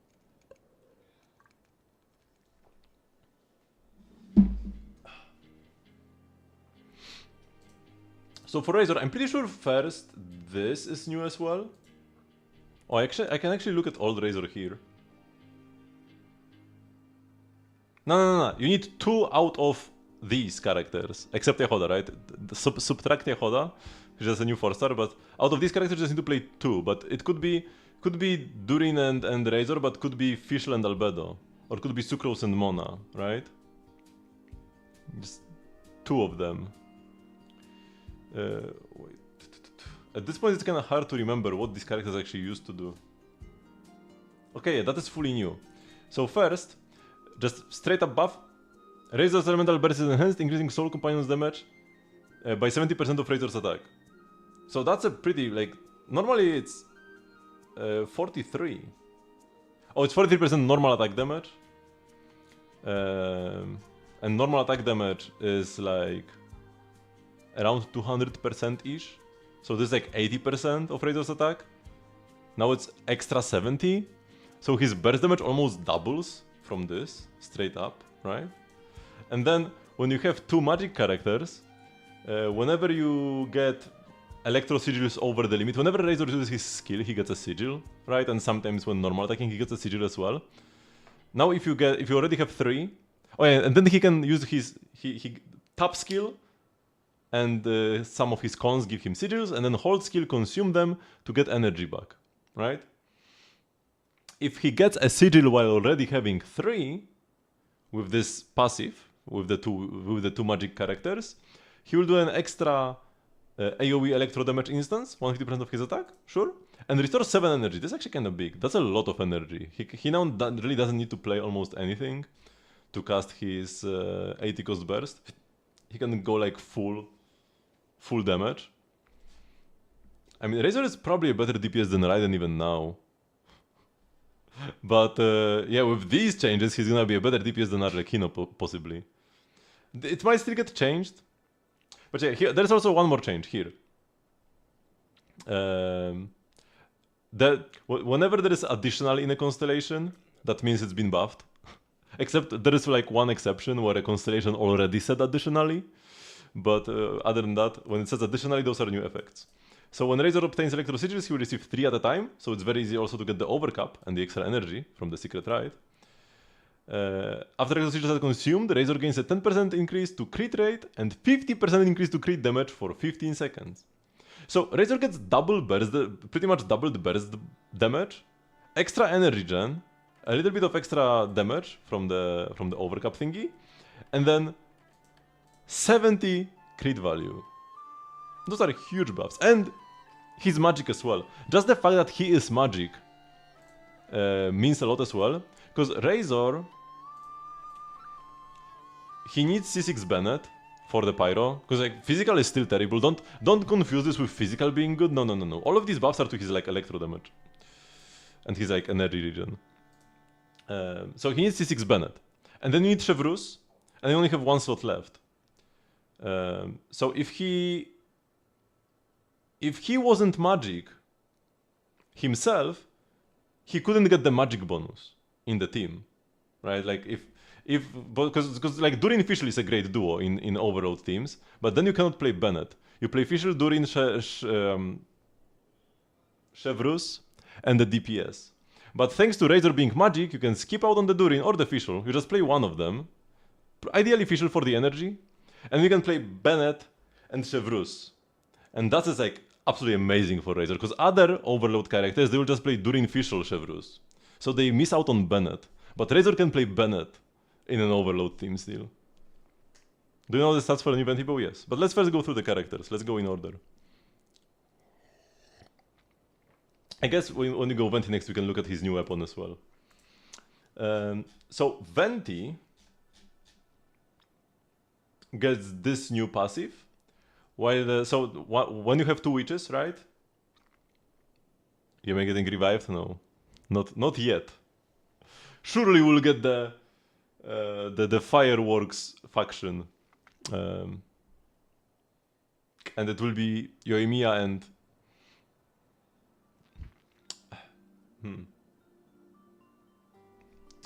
So for Razor, I'm pretty sure first this is new as well. Oh, I can actually look at old Razor here. No. You need 2 out of these characters, except Yahoda, right? Subtract Yahoda, which is a new 4-star, but out of these characters you just need to play 2. But it could be Durin and Razor, but could be Fischl and Albedo. Or could be Sucrose and Mona, right? Just 2 of them. Wait. At this point it's kinda hard to remember what these characters actually used to do. Okay, yeah, that is fully new. So first, just straight up buff. Razor's elemental burst is enhanced, increasing Soul Companion's damage by 70% of Razor's attack. So that's a pretty, like, normally it's 43. Oh, it's 43% normal attack damage. And normal attack damage is like around 200%-ish. So this is like 80% of Razor's attack. Now it's extra 70. So his burst damage almost doubles from this, straight up, right? And then when you have 2 magic characters, whenever you get Electro Sigils over the limit, whenever Razor uses his skill, he gets a sigil, right? And sometimes when normal attacking, he gets a sigil as well. Now if you already have 3, oh yeah, and then he can use his tap skill, and some of his cons give him sigils, and then hold skill consume them to get energy back, right? If he gets a sigil while already having 3, with this passive, with the two magic characters, he will do an extra AoE electro damage instance, 150% of his attack, sure, and restore 7 energy. This is actually kind of big. That's a lot of energy. He now really doesn't need to play almost anything to cast his 80 cost burst. He can go like full damage. I mean, Razor is probably a better DPS than Raiden even now. But yeah, with these changes, he's gonna be a better DPS than Arlecchino, possibly. It might still get changed. But yeah, here, there's also one more change here. Whenever there is additional in a constellation, that means it's been buffed. Except there is like one exception where a constellation already said additionally. But other than that, when it says additionally, those are new effects. So when Razor obtains Electro Sigils, he will receive 3 at a time. So it's very easy also to get the overcap and the extra energy from the Secret Rite. After Electro Sigils are consumed, Razor gains a 10% increase to crit rate and 50% increase to crit damage for 15 seconds. So Razor gets double burst, pretty much double the burst damage, extra energy gen, a little bit of extra damage from the overcap thingy, and then 70 crit value. Those are huge buffs. And he's magic as well. Just the fact that he is magic means a lot as well. Because Razor, he needs C6 Bennett for the Pyro. Because like physical is still terrible. Don't confuse this with physical being good. No. All of these buffs are to his like electro damage. And his like energy regen. So he needs C6 Bennett. And then you need Chevrus. And you only have 1 slot left. So if he wasn't magic himself, he couldn't get the magic bonus in the team, right? Like because like Durin Fischl is a great duo in overload teams, but then you cannot play Bennett. You play Fischl, Durin, Chevrus, and the DPS. But thanks to Razor being magic, you can skip out on the Durin or the Fischl. You just play one of them. Ideally Fischl for the energy, and you can play Bennett and Chevrus. And that is like absolutely amazing for Razor, because other Overload characters, they will just play during Fischl Chevrus. So they miss out on Bennett. But Razor can play Bennett in an Overload team still. Do you know the stats for an event hippo? Yes. But let's first go through the characters. Let's go in order. I guess when you go Venti next, we can look at his new weapon as well. So Venti gets this new passive. While when you have two witches, right? Am I getting revived? No, not yet. Surely we'll get the fireworks faction, and it will be Yoimiya and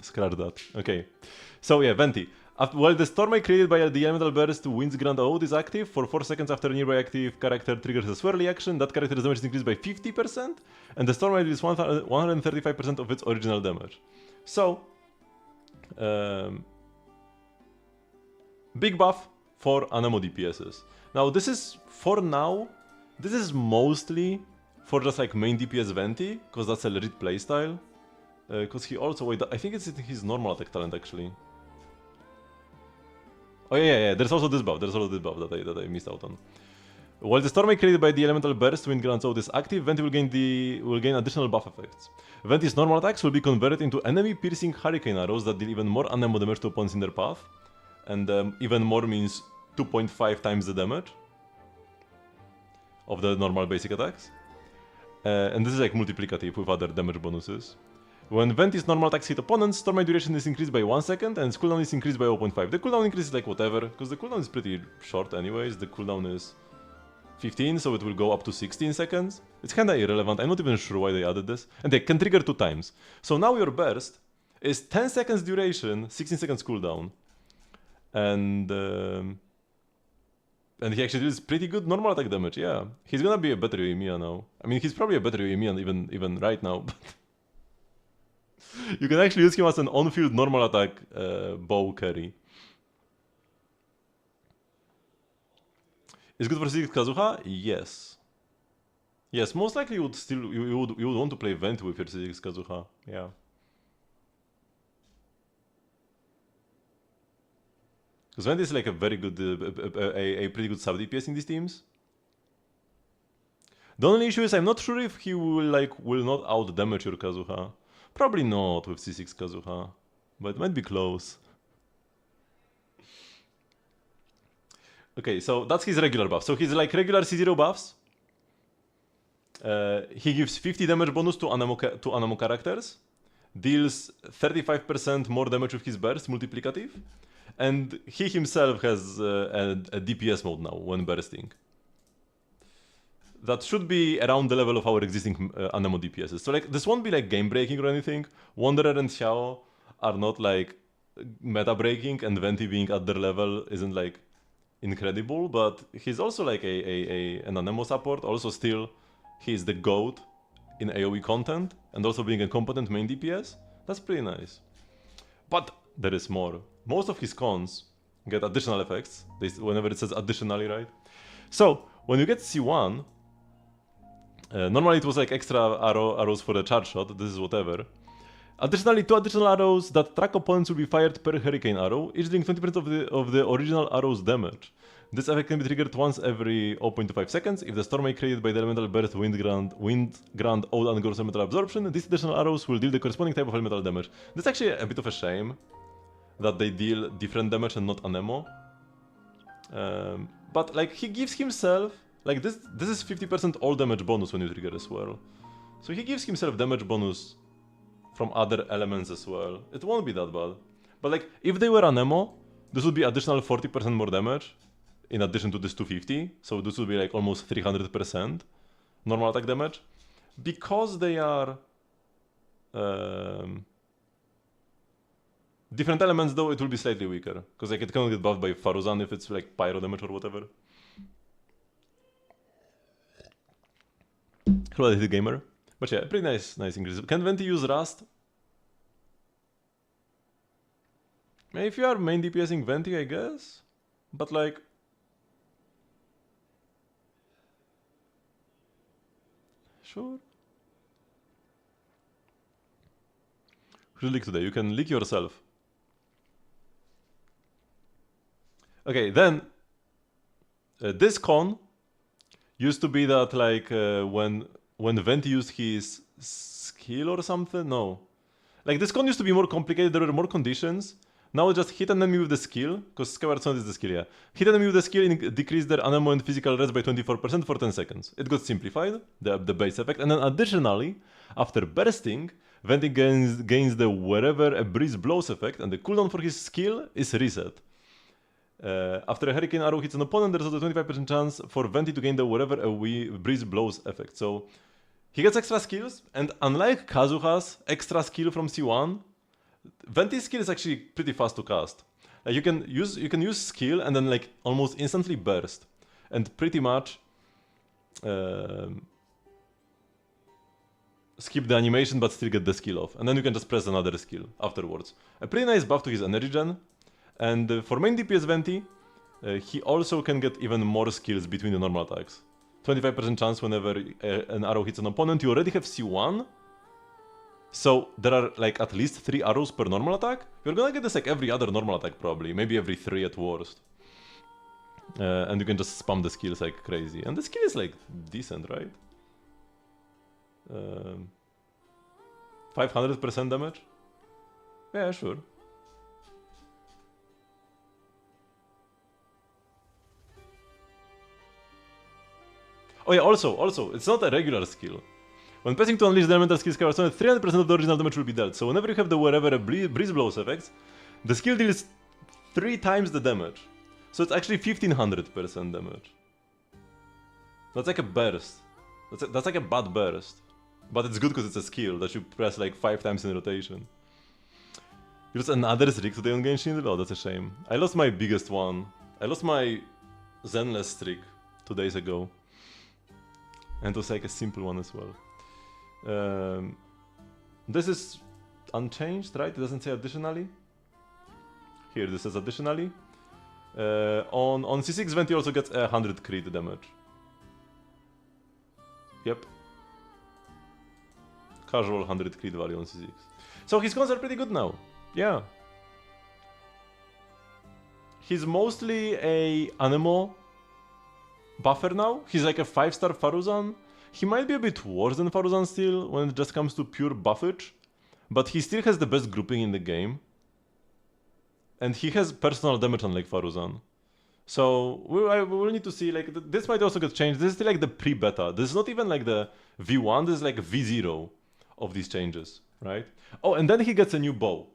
scratch that. Okay, so yeah, Venti. While the Stormite created by the Elemental Burst Wind's Grand Ode is active, for 4 seconds after a nearby active character triggers a swirly action, that character's damage is increased by 50%, and the Stormite is 135% of its original damage. So, big buff for Anemo DPSs. Now, this is mostly for just like main DPS Venti, because that's a legit playstyle. Because he also, wait, I think it's his normal attack talent actually. Oh yeah, there's also this buff that I missed out on. While the Stormite created by the Elemental Burst Wind Grand Ode is active, Venti will gain additional buff effects. Venti's normal attacks will be converted into enemy piercing hurricane arrows that deal even more Anemo damage to opponents in their path. And even more means 2.5 times the damage of the normal basic attacks. And this is like multiplicative with other damage bonuses. When Venti's normal attacks hit opponents, Stormite duration is increased by 1 second and its cooldown is increased by 0.5. The cooldown increase is like whatever, because the cooldown is pretty short anyways. The cooldown is 15, so it will go up to 16 seconds. It's kinda irrelevant, I'm not even sure why they added this. And they can trigger 2 times. So now your burst is 10 seconds duration, 16 seconds cooldown. And he actually deals pretty good normal attack damage, yeah. He's gonna be a better Yoimiya now. I mean, he's probably a better Yoimiya even right now, but... You can actually use him as an on-field normal attack bow carry. Is good for C6 Kazuha? Yes. Yes, most likely you would want to play Venti with your C6 Kazuha. Yeah. Because Venti is like a very good, a pretty good sub DPS in these teams. The only issue is I'm not sure if he will not out damage your Kazuha. Probably not with C6 Kazuha, but it might be close. Okay, so that's his regular buff. So his like regular C0 buffs. He gives 50 damage bonus to Anemo characters, deals 35% more damage with his burst, multiplicative, and he himself has a DPS mode now when bursting. That should be around the level of our existing Anemo DPSs. So like this won't be like game breaking or anything. Wanderer and Xiao are not like meta breaking, and Venti being at their level isn't like incredible, but he's also like an Anemo support. Also still, he's the GOAT in AoE content, and also being a competent main DPS. That's pretty nice. But there is more. Most of his cons get additional effects, whenever it says additionally, right? So when you get C1, normally it was like extra arrows for the charge shot, this is whatever. Additionally, 2 additional arrows that track opponents will be fired per hurricane arrow, each doing 20% of the original arrow's damage. This effect can be triggered once every 0.25 seconds. If the Stormite created by the Elemental Burst Wind Grand Ode undergoes elemental absorption, these additional arrows will deal the corresponding type of elemental damage. That's actually a bit of a shame that they deal different damage and not Anemo. But like he gives himself, like this is 50% all damage bonus when you trigger as well. So he gives himself damage bonus from other elements as well. It won't be that bad. But like if they were Anemo, this would be additional 40% more damage in addition to this 250. So this would be like almost 300% normal attack damage. Because they are different elements though, it will be slightly weaker. Because like it cannot get buffed by Faruzan if it's like pyro damage or whatever. Hello, the gamer. But yeah, pretty nice increase. Can Venti use Rust? If you are main DPSing Venti, I guess. But like... Sure. Who should leak today? You can leak yourself. Okay, then this con used to be that like when Venti used his skill or something. No, like this con used to be more complicated. There were more conditions. Now just hit an enemy with the skill, because Skyward Sword is the skill, yeah. Hit an enemy with the skill and decrease their anemo and physical res by 24% for 10 seconds. It got simplified, the base effect, and then additionally, after bursting, Venti gains the wherever a breeze blows effect, and the cooldown for his skill is reset. After a hurricane arrow hits an opponent, there's a 25% chance for Venti to gain the wherever a breeze blows effect. So he gets extra skills, and unlike Kazuha's extra skill from C1, Venti's skill is actually pretty fast to cast. Like you can use skill and then like almost instantly burst, and pretty much skip the animation but still get the skill off, and then you can just press another skill afterwards. A pretty nice buff to his energy gen, and for main DPS Venti, he also can get even more skills between the normal attacks. 25% chance whenever an arrow hits an opponent. You already have C1. So there are like at least 3 arrows per normal attack. You're gonna get this like every other normal attack probably, maybe every 3 at worst. And you can just spam the skills like crazy. And the skill is like decent, right? 500% damage? Yeah, sure. Oh yeah, also, it's not a regular skill. When pressing to unleash the elemental skill Skyward Sword, 300% of the original damage will be dealt. So whenever you have the wherever a breeze blows effects, the skill deals 3 times the damage. So it's actually 1500% damage. That's like a burst. That's like a bad burst. But it's good because it's a skill that you press like 5 times in rotation. You lost another streak today on Genshin? Oh, that's a shame. I lost my biggest one. I lost my Zenless streak 2 days ago. And it was like a simple one as well. This is unchanged, right? It doesn't say additionally. Here, this says additionally. On C6, Venti also gets 100 crit damage. Yep. Casual 100 crit value on C6. So his cons are pretty good now. Yeah. He's mostly a Anemo buffer now. He's like a 5-star Faruzan. He might be a bit worse than Faruzan still when it just comes to pure buffage, but he still has the best grouping in the game. And he has personal damage unlike Faruzan. So we'll need to see, like, this might also get changed. This is still like the pre-beta. This is not even like the V1, this is like V0 of these changes, right? Oh, and then he gets a new bow.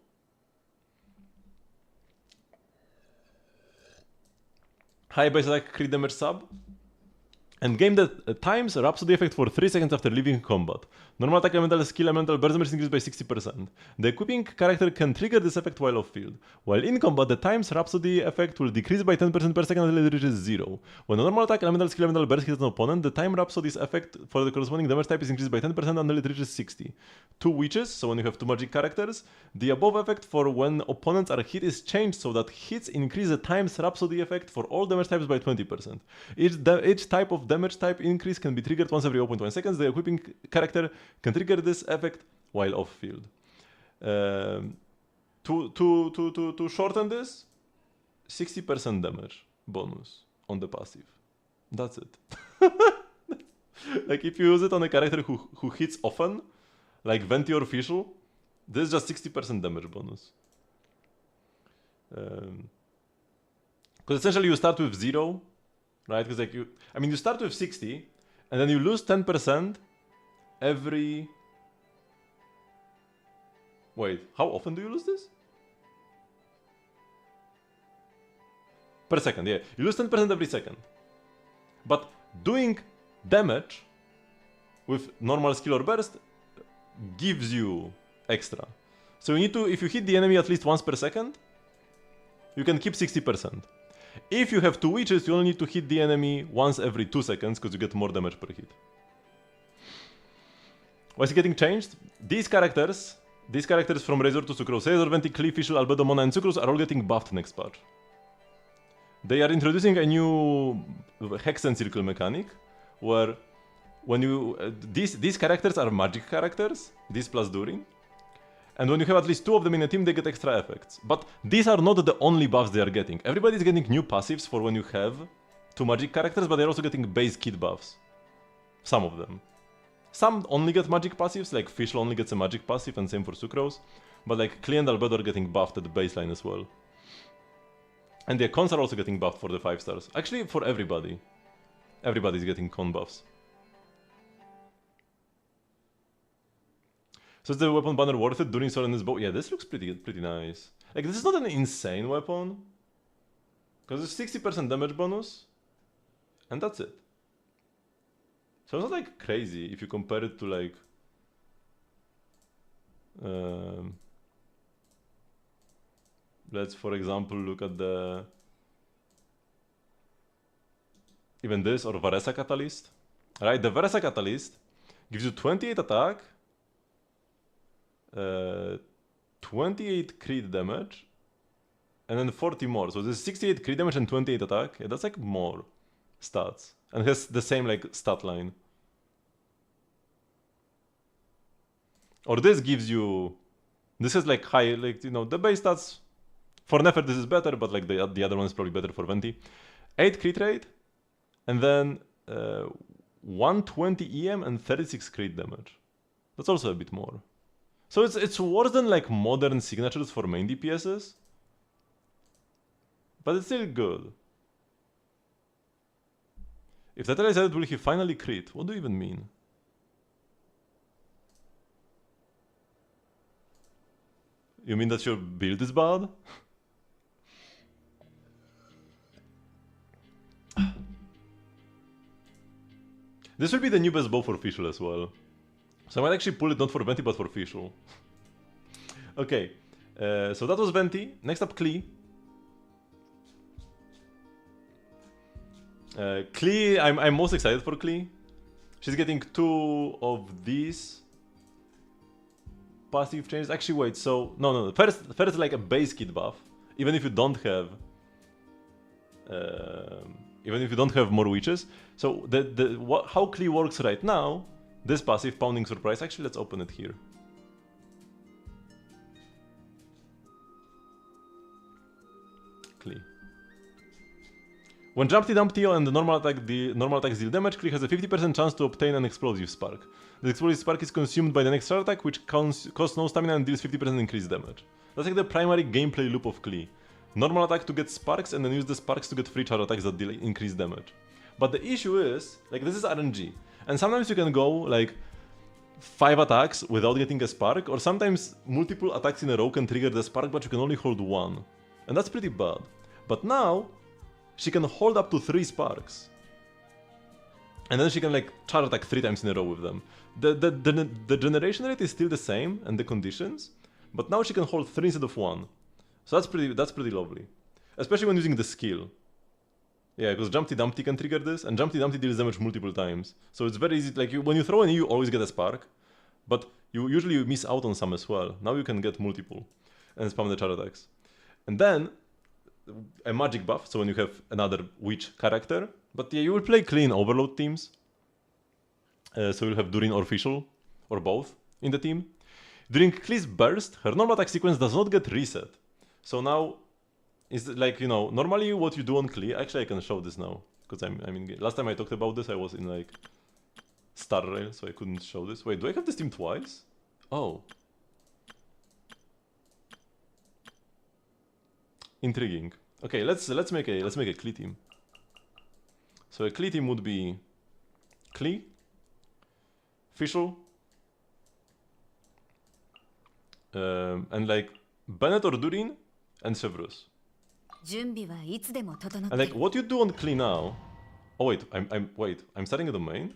High base attack crit damage sub. And game that times Rhapsody effect for 3 seconds after leaving combat. Normal attack elemental skill elemental burst damage increased by 60%. The equipping character can trigger this effect while off field. While in combat, the times Rhapsody effect will decrease by 10% per second until it reaches 0. When a normal attack elemental skill elemental burst hits an opponent, the time Rhapsody's effect for the corresponding damage type is increased by 10% until it reaches 60. 2 witches, so when you have 2 magic characters, the above effect for when opponents are hit is changed so that hits increase the times Rhapsody effect for all damage types by 20%. Each type of damage type increase can be triggered once every 0.1 seconds. The equipping character can trigger this effect while off field. To shorten this, 60% damage bonus on the passive. That's it. Like if you use it on a character who hits often, like Venti or Fischl, this is just 60% damage bonus. Because essentially you start with 0, right? Because like you start with 60, and then you lose 10% every... Wait, how often do you lose this? Per second, yeah. You lose 10% every second. But doing damage with normal skill or burst gives you extra. So you need to, if you hit the enemy at least once per second, you can keep 60%. If you have 2 witches, you only need to hit the enemy once every 2 seconds because you get more damage per hit. What's getting changed? These characters from Razor to Sucrose, Razor, Venti, Cliff, Fischl, Albedo, Mona, and Sucrose are all getting buffed next patch. They are introducing a new Hex and Circle mechanic, where when you these characters are magic characters, this plus Durin, and when you have at least 2 of them in a team, they get extra effects. But these are not the only buffs they are getting. Everybody's getting new passives for when you have 2 magic characters, but they're also getting base kit buffs. Some of them. Some only get magic passives, like Fischl only gets a magic passive, and same for Sucrose. But like Klee and Albedo are getting buffed at the baseline as well. And the cons are also getting buffed for the 5 stars. Actually, for everybody. Everybody's getting con buffs. So is the weapon banner worth it? Durin Sword and his bow? Yeah, this looks pretty nice. Like, this is not an insane weapon. Because it's 60% damage bonus. And that's it. So it's not like crazy if you compare it to like... let's, for example, look at the... even this, or Varesa Catalyst. Right, the Varesa Catalyst gives you 28 attack, 28 crit damage, and then 40 more. So there's 68 crit damage and 28 attack. Yeah, that's like more stats. And has the same like stat line. Or this gives you... this is like high, like, you know, the base stats. For Nefer this is better, but like the other one is probably better for Venti. 8 crit rate, and then 120 EM and 36 crit damage. That's also a bit more. So it's worse than like modern signatures for main DPSs. But it's still good. If Tetra is added, will he finally crit? What do you even mean? You mean that your build is bad? This will be the new best bow for Fischl as well. So I might actually pull it not for Venti but for Fischl. Okay, so that was Venti. Next up, Klee. Klee, I'm most excited for Klee. She's getting 2 of these passive changes. Actually, wait, so... No. First like a base kit buff. Even if you don't have... even if you don't have more witches. So how Klee works right now, this passive, Pounding Surprise, actually let's open it here. Klee. When Jumpty Dumpty and the normal attacks deal damage, Klee has a 50% chance to obtain an Explosive Spark. The Explosive Spark is consumed by the next charge attack, which costs no stamina and deals 50% increased damage. That's like the primary gameplay loop of Klee. Normal attack to get sparks, and then use the sparks to get free charge attacks that deal increased damage. But the issue is, like, this is RNG. And sometimes you can go, like, 5 attacks without getting a spark, or sometimes multiple attacks in a row can trigger the spark, but you can only hold 1. And that's pretty bad. But now, she can hold up to 3 sparks. And then she can, like, charge attack 3 times in a row with them. The generation rate is still the same, and the conditions, but now she can hold 3 instead of 1. So that's pretty lovely. Especially when using the skill. Yeah, because Jumpty Dumpty can trigger this, and Jumpty Dumpty deals damage multiple times. So it's very easy, like, when you throw an E, you always get a spark, but you usually miss out on some as well. Now you can get multiple, and spam the charge attacks. And then, a magic buff, so when you have another witch character, but yeah, you will play clean overload teams. So you'll have Durin or Fischl, or both, in the team. During Klee's burst, her normal attack sequence does not get reset. So now, it's like, you know, normally what you do on Klee, actually I can show this now, because I'm in, last time I talked about this I was in like Star Rail, so I couldn't show this. Wait, do I have this team twice? Oh. Intriguing. Okay, let's make a Klee team. So a Klee team would be Klee, Fischl, and like Bennett or Durin, and Severus. And like, what you do on Klee now... Oh wait, I'm starting at the main?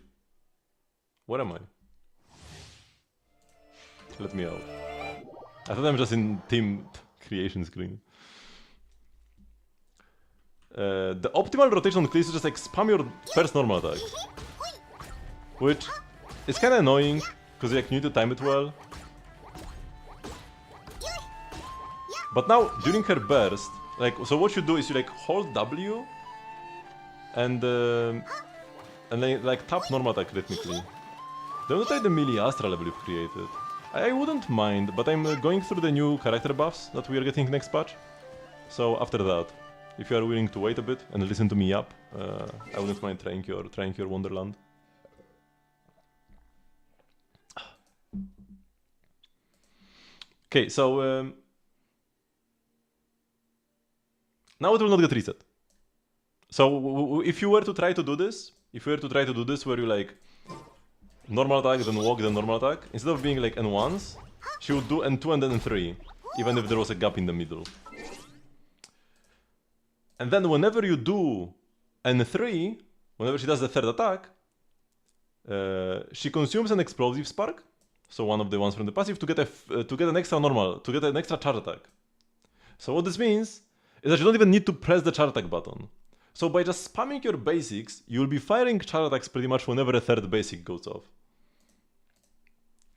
Where am I? Let me out. I thought I'm just in team creation screen. The optimal rotation on Klee is just like spam your first normal attack. Which is kinda annoying, because like, you need to time it well. But now, during her burst, like, so what you do is you like hold W and and like tap normal attack rhythmically. Then we'll try the melee Astra level you've created. I wouldn't mind, but I'm going through the new character buffs that we are getting next patch. So after that, if you are willing to wait a bit and listen to me up, I wouldn't mind trying your Wonderland. Okay, so now it will not get reset. So if you were to try to do this, where you like normal attack, then walk, then normal attack, instead of being like N1s, she would do N2 and then N3, even if there was a gap in the middle. And then whenever you do N3, whenever she does the third attack, she consumes an explosive spark, so one of the ones from the passive, to get an extra charge attack. So what this means is that you don't even need to press the charge attack button. So by just spamming your basics, you'll be firing charge attacks pretty much whenever a third basic goes off.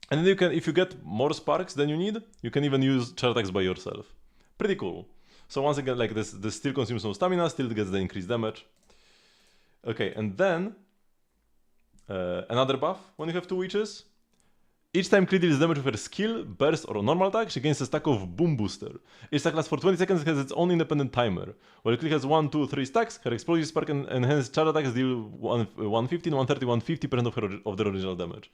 And then you can, if you get more sparks than you need, you can even use charge attacks by yourself. Pretty cool. So once again, like this still consumes no stamina, still gets the increased damage. Okay, and then another buff when you have 2 witches. Each time Klee deals damage with her skill, burst, or normal attack, she gains a stack of Boom Booster. Each stack lasts for 20 seconds and has its own independent timer. While Klee has 1, 2, 3 stacks, her explosive spark and enhanced charge attacks deal 115, 130, 150% of the original damage.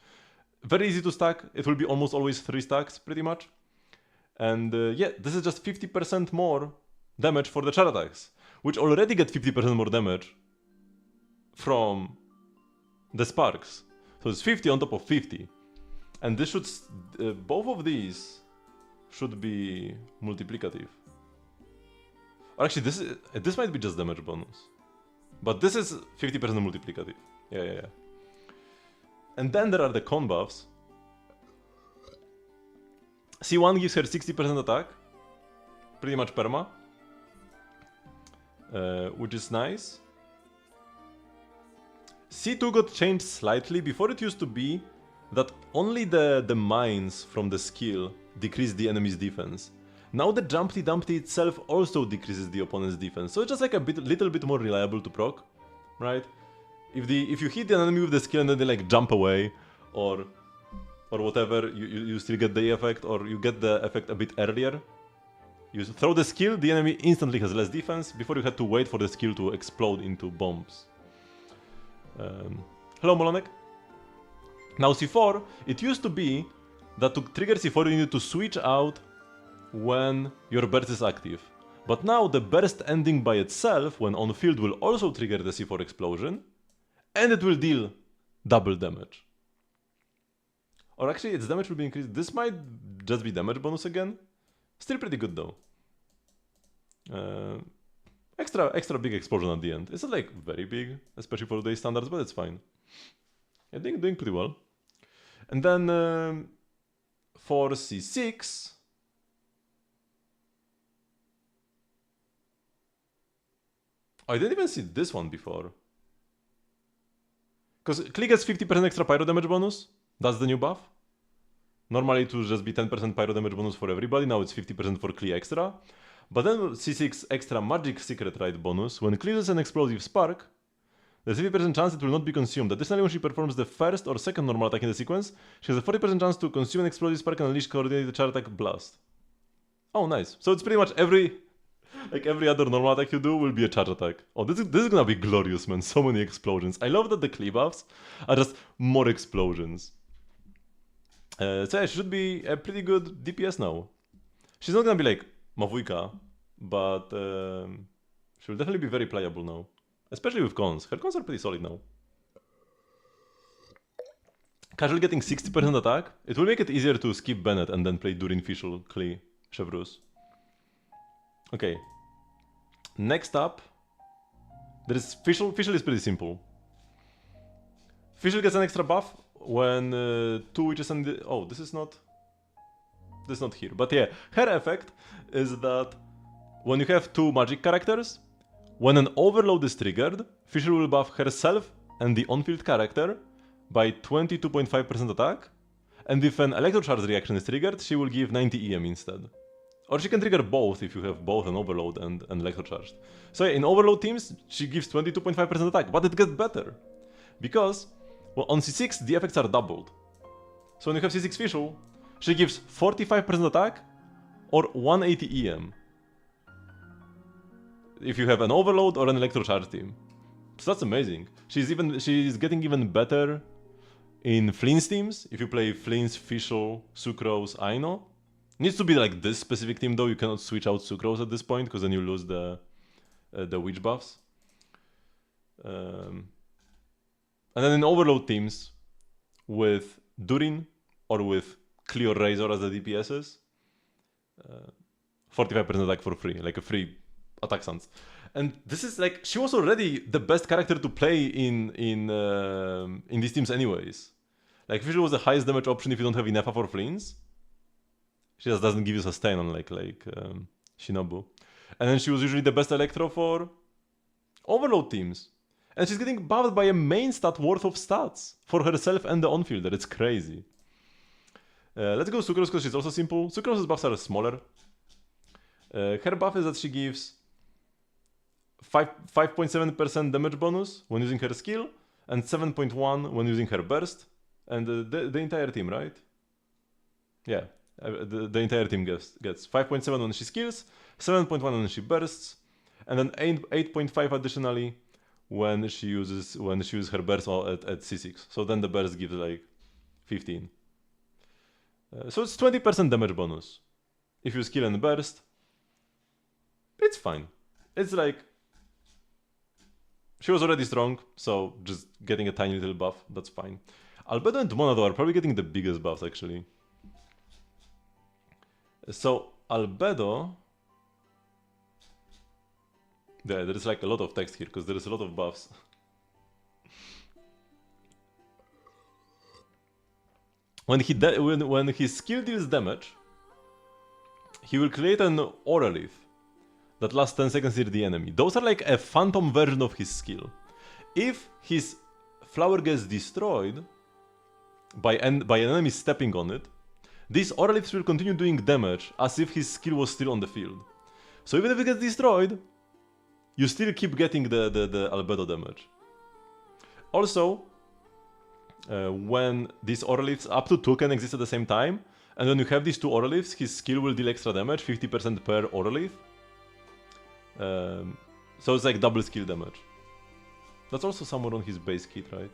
Very easy to stack, it will be almost always 3 stacks, pretty much. And yeah, this is just 50% more damage for the charge attacks, which already get 50% more damage from the sparks. So it's 50 on top of 50. And this should, both of these should be multiplicative. Or actually, this might be just damage bonus. But this is 50% multiplicative. Yeah. And then there are the con buffs. C1 gives her 60% attack. Pretty much perma. Which is nice. C2 got changed slightly. Before it used to be that only the mines from the skill decrease the enemy's defense. Now the Jumpty Dumpty itself also decreases the opponent's defense, so it's just like little bit more reliable to proc, right? If you hit the enemy with the skill and then they like jump away, or whatever, you still get the effect, or you get the effect a bit earlier. You throw the skill, the enemy instantly has less defense, before you had to wait for the skill to explode into bombs. Hello Molonek. Now C4, it used to be that to trigger C4 you needed to switch out when your burst is active. But now the burst ending by itself when on field will also trigger the C4 explosion, and it will deal double damage. Or actually its damage will be increased. This might just be damage bonus again. Still pretty good though. Extra big explosion at the end. It's not like very big, especially for today's standards, but it's fine. I think doing pretty well. And then for C6, I didn't even see this one before. Because Klee gets 50% extra pyro damage bonus. That's the new buff. Normally it would just be 10% pyro damage bonus for everybody. Now it's 50% for Klee extra. But then C6 extra magic secret rite bonus. When Klee uses an explosive spark, there's a 50% chance it will not be consumed. Additionally, when she performs the first or second normal attack in the sequence, she has a 40% chance to consume an explosive spark and unleash coordinated charge attack blast. Oh, nice. So it's pretty much every other normal attack you do will be a charge attack. Oh, this is gonna be glorious, man. So many explosions. I love that the Klee buffs are just more explosions. So yeah, she should be a pretty good DPS now. She's not gonna be like Mavujka, but she will definitely be very playable now. Especially with cons. Her cons are pretty solid now. Casual getting 60% attack. It will make it easier to skip Bennett and then play Durin, Fischl, Klee, Chevrus. Okay. Next up, there is Fischl. Fischl is pretty simple. Fischl gets an extra buff when 2 witches and... Oh, this is not here. But yeah, her effect is that when you have 2 magic characters, when an overload is triggered, Fischl will buff herself and the on-field character by 22.5% attack, and if an electrocharge reaction is triggered, she will give 90 EM instead. Or she can trigger both if you have both an overload and electrocharged. So yeah, in overload teams, she gives 22.5% attack, but it gets better. Because well, on C6 the effects are doubled. So when you have C6 Fischl, she gives 45% attack or 180 EM. If you have an Overload or an Electrocharge team. So that's amazing. She's getting even better in Flynn's teams. If you play Flynn's, Fischl, Sucrose, Aino. Needs to be like this specific team though, you cannot switch out Sucrose at this point, because then you lose the witch buffs. And then in Overload teams, with Durin or with Clear Razor as the DPSs, 45% attack for free, like a free attack stance. And this is like, she was already the best character to play in these teams anyways. Like Fischl was the highest damage option if you don't have enough for Flynn's. She just doesn't give you sustain on like Shinobu. And then she was usually the best Electro for Overload teams. And she's getting buffed by a main stat worth of stats for herself and the on-fielder. It's crazy. Let's go Sucrose because she's also simple. Sucrose's buffs are smaller. Her buff is that she gives 5.7% damage bonus when using her skill and 7.1 when using her burst. And the entire team, right? Yeah, the entire team gets 5.7 when she skills, 7.1 when she bursts, and then 8.5 additionally when she uses her burst at C6. So then the burst gives like 15. So it's 20% damage bonus. If you skill and burst, it's fine. It's like, she was already strong, so just getting a tiny little buff, that's fine. Albedo and Monado are probably getting the biggest buffs actually. So Albedo, there is like a lot of text here because there is a lot of buffs. When his skill deals damage, he will create an Auralith that lasts 10 seconds near the enemy. Those are like a phantom version of his skill. If his flower gets destroyed by an enemy stepping on it, these Auraliths will continue doing damage as if his skill was still on the field. So even if it gets destroyed, you still keep getting the Albedo damage. Also, when these Auraliths, up to 2 can exist at the same time, and when you have these 2 Auraliths, his skill will deal extra damage, 50% per Auralith. So it's like double skill damage. That's also somewhere on his base kit, right?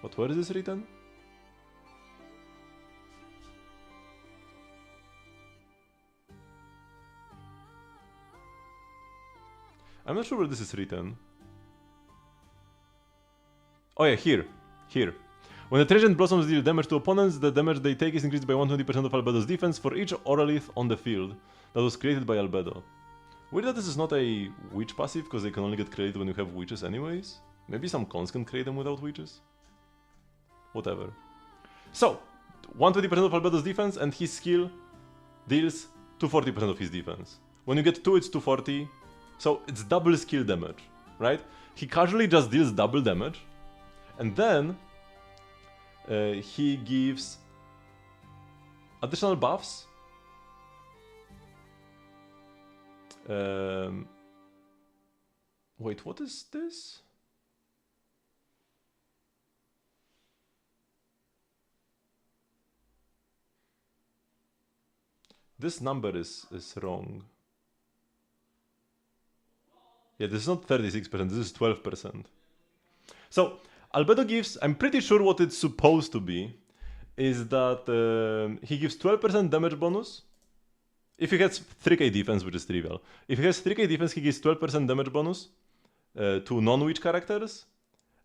But where is this written? I'm not sure where this is written. Oh yeah, here. When the Treasant Blossoms deal damage to opponents, the damage they take is increased by 120% of Albedo's defense for each Auralith on the field that was created by Albedo. Weird that this is not a witch passive, because they can only get created when you have witches anyways. Maybe some cons can create them without witches? Whatever. So, 120% of Albedo's defense, and his skill deals 240% of his defense. When you get 2, it's 240. So it's double skill damage, right? He casually just deals double damage, and then he gives additional buffs. Wait, what is this? This number is wrong. Yeah, this is not 36%, this is 12%. So, Albedo gives, I'm pretty sure what it's supposed to be, is that he gives 12% damage bonus. If he has 3k defense, which is trivial. If he has 3k defense, he gives 12% damage bonus to non-witch characters,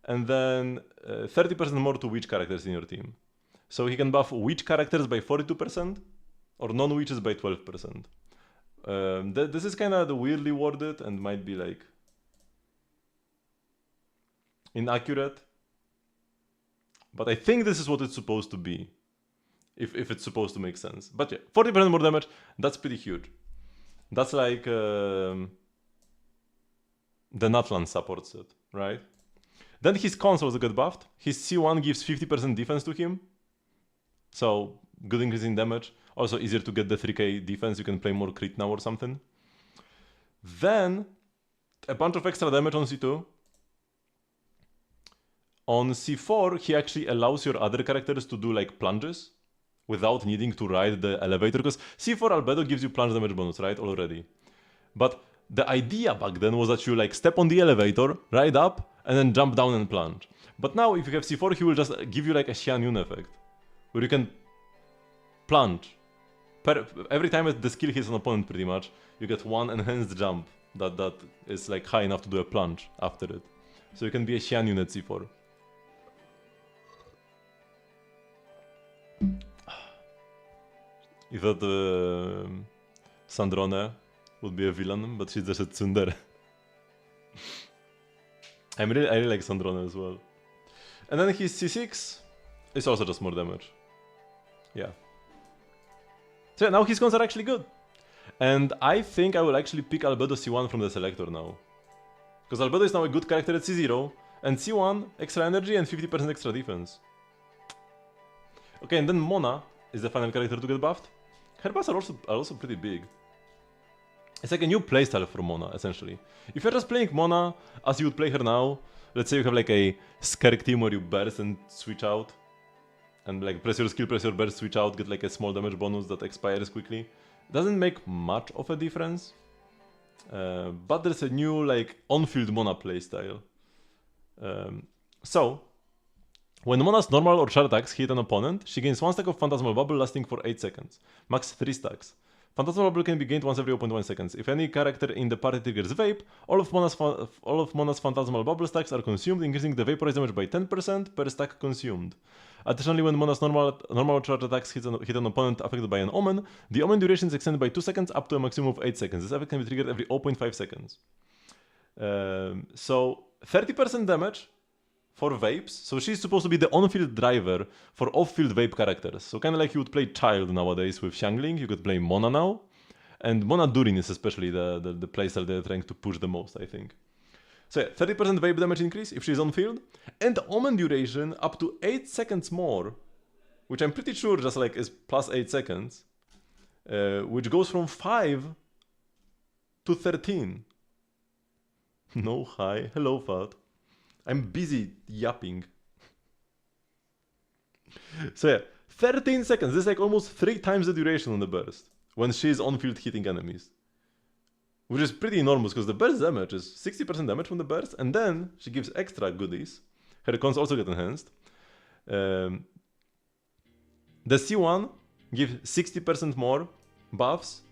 and then 30% more to witch characters in your team. So he can buff witch characters by 42%, or non-witches by 12%. This is kind of weirdly worded and might be like inaccurate, but I think this is what it's supposed to be, if it's supposed to make sense. But yeah, 40% more damage, that's pretty huge. That's like the Natlan supports it, right? Then his cons also get buffed. His C1 gives 50% defense to him, so good increase in damage. Also easier to get the 3k defense, you can play more crit now or something. Then, a bunch of extra damage on C2. On C4, he actually allows your other characters to do like plunges without needing to ride the elevator, because C4 albedo gives you plunge damage bonus, right, already. But the idea back then was that you like step on the elevator, ride up, and then jump down and plunge. But now if you have C4, he will just give you like a Xian Yun effect, where you can plunge. Every time the skill hits an opponent pretty much, you get one enhanced jump that is like high enough to do a plunge after it. So you can be a Xian Yun at C4. You thought Sandrone would be a villain, but she's just a tsundere. I really like Sandrone as well. And then his C6 is also just more damage. Yeah. So yeah, now his cons are actually good. And I think I will actually pick Albedo C1 from the selector now. Because Albedo is now a good character at C0, and C1, extra energy and 50% extra defense. Okay, and then Mona is the final character to get buffed. Her buffs are also pretty big. It's like a new playstyle for Mona, essentially. If you're just playing Mona as you would play her now, let's say you have like a Skerk team where you burst and switch out, and like press your skill, press your burst, switch out, get like a small damage bonus that expires quickly. It doesn't make much of a difference, but there's a new like on-field Mona playstyle. So, when Mona's normal or char attacks hit an opponent, she gains 1 stack of Phantasmal Bubble lasting for 8 seconds, max 3 stacks. Phantasmal Bubble can be gained once every 0.1 seconds. If any character in the party triggers Vape, all of Mona's Phantasmal Bubble stacks are consumed, increasing the Vaporize damage by 10% per stack consumed. Additionally, when Mona's normal charge attacks hit an opponent affected by an Omen, the Omen duration is extended by 2 seconds up to a maximum of 8 seconds. This effect can be triggered every 0.5 seconds. So, 30% damage for vapes. So she's supposed to be the on-field driver for off-field vape characters. So kind of like you would play Child nowadays with Xiangling, you could play Mona now. And Mona Durin is especially the playstyle they're trying to push the most, I think. So yeah, 30% vape damage increase if she's on-field. And Omen duration up to 8 seconds more, which I'm pretty sure just like is plus 8 seconds, which goes from 5 to 13. No, hi. Hello, Fat. I'm busy yapping. So yeah, 13 seconds. This is like almost 3 times the duration on the burst when she's on-field hitting enemies. Which is pretty enormous because the burst damage is 60% damage from the burst, and then she gives extra goodies. Her cons also get enhanced. The C1 gives 60% more buffs.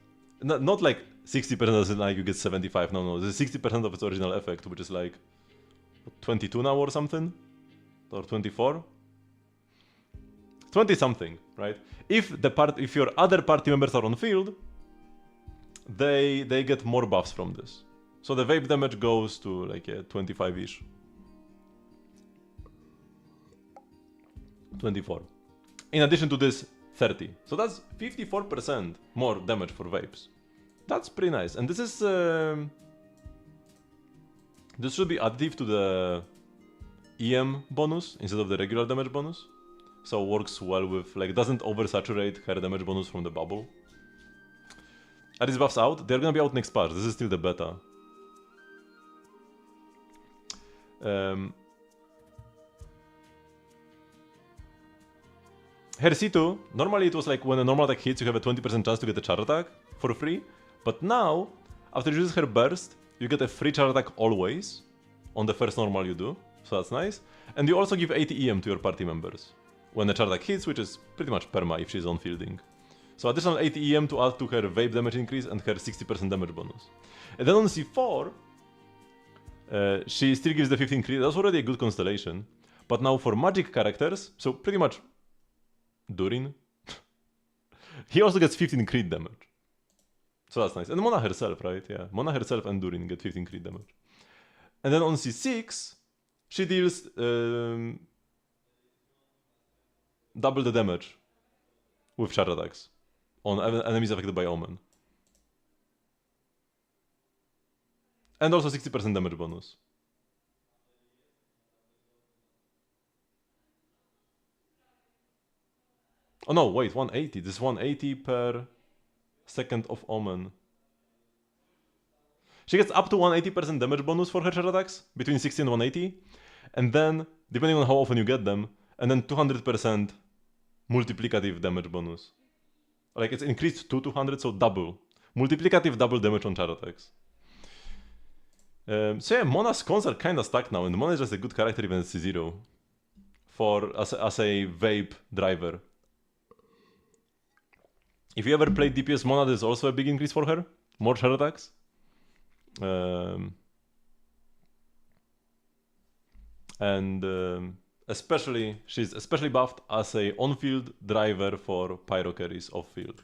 Not like 60% as in like you get 75. No, this is 60% of its original effect, which is like 22 now or something, or 24, 20 something, right? If your other party members are on field, they get more buffs from this. So the vape damage goes to like 25-ish, 24. In addition to this 30, so that's 54% more damage for vapes. That's pretty nice, and this is. This should be additive to the EM bonus instead of the regular damage bonus. So works well with, like, doesn't oversaturate her damage bonus from the bubble. Are these buffs out? They're gonna be out next patch. This is still the beta. Her C2, normally it was like when a normal attack hits, you have a 20% chance to get a charge attack for free. But now, after you use her burst, you get a free charge attack always on the first normal you do, so that's nice. And you also give 80 EM to your party members when the charge attack hits, which is pretty much perma if she's on fielding. So additional 80 EM to add to her vape damage increase and her 60% damage bonus. And then on C4, she still gives the 15 crit. That's already a good constellation. But now for magic characters, so pretty much Durin, he also gets 15 crit damage. So that's nice. And Mona herself, right? Yeah. Mona herself and Durin get 15 crit damage. And then on C6, she deals double the damage with charge attacks on enemies affected by Omen. And also 60% damage bonus. Oh no, wait, 180. This is 180 per second of Omen. She gets up to 180% damage bonus for her charge attacks, between 60 and 180. and then, depending on how often you get them, and then 200% multiplicative damage bonus. Like, it's increased to 200, so double. Multiplicative double damage on char attacks. So yeah, Mona's cons are kinda stuck now, and Mona is just a good character even at C0. As a vape driver. If you ever played DPS Mona, there's also a big increase for her. More char attacks. Especially, she's especially buffed as a on-field driver for pyro carries off-field,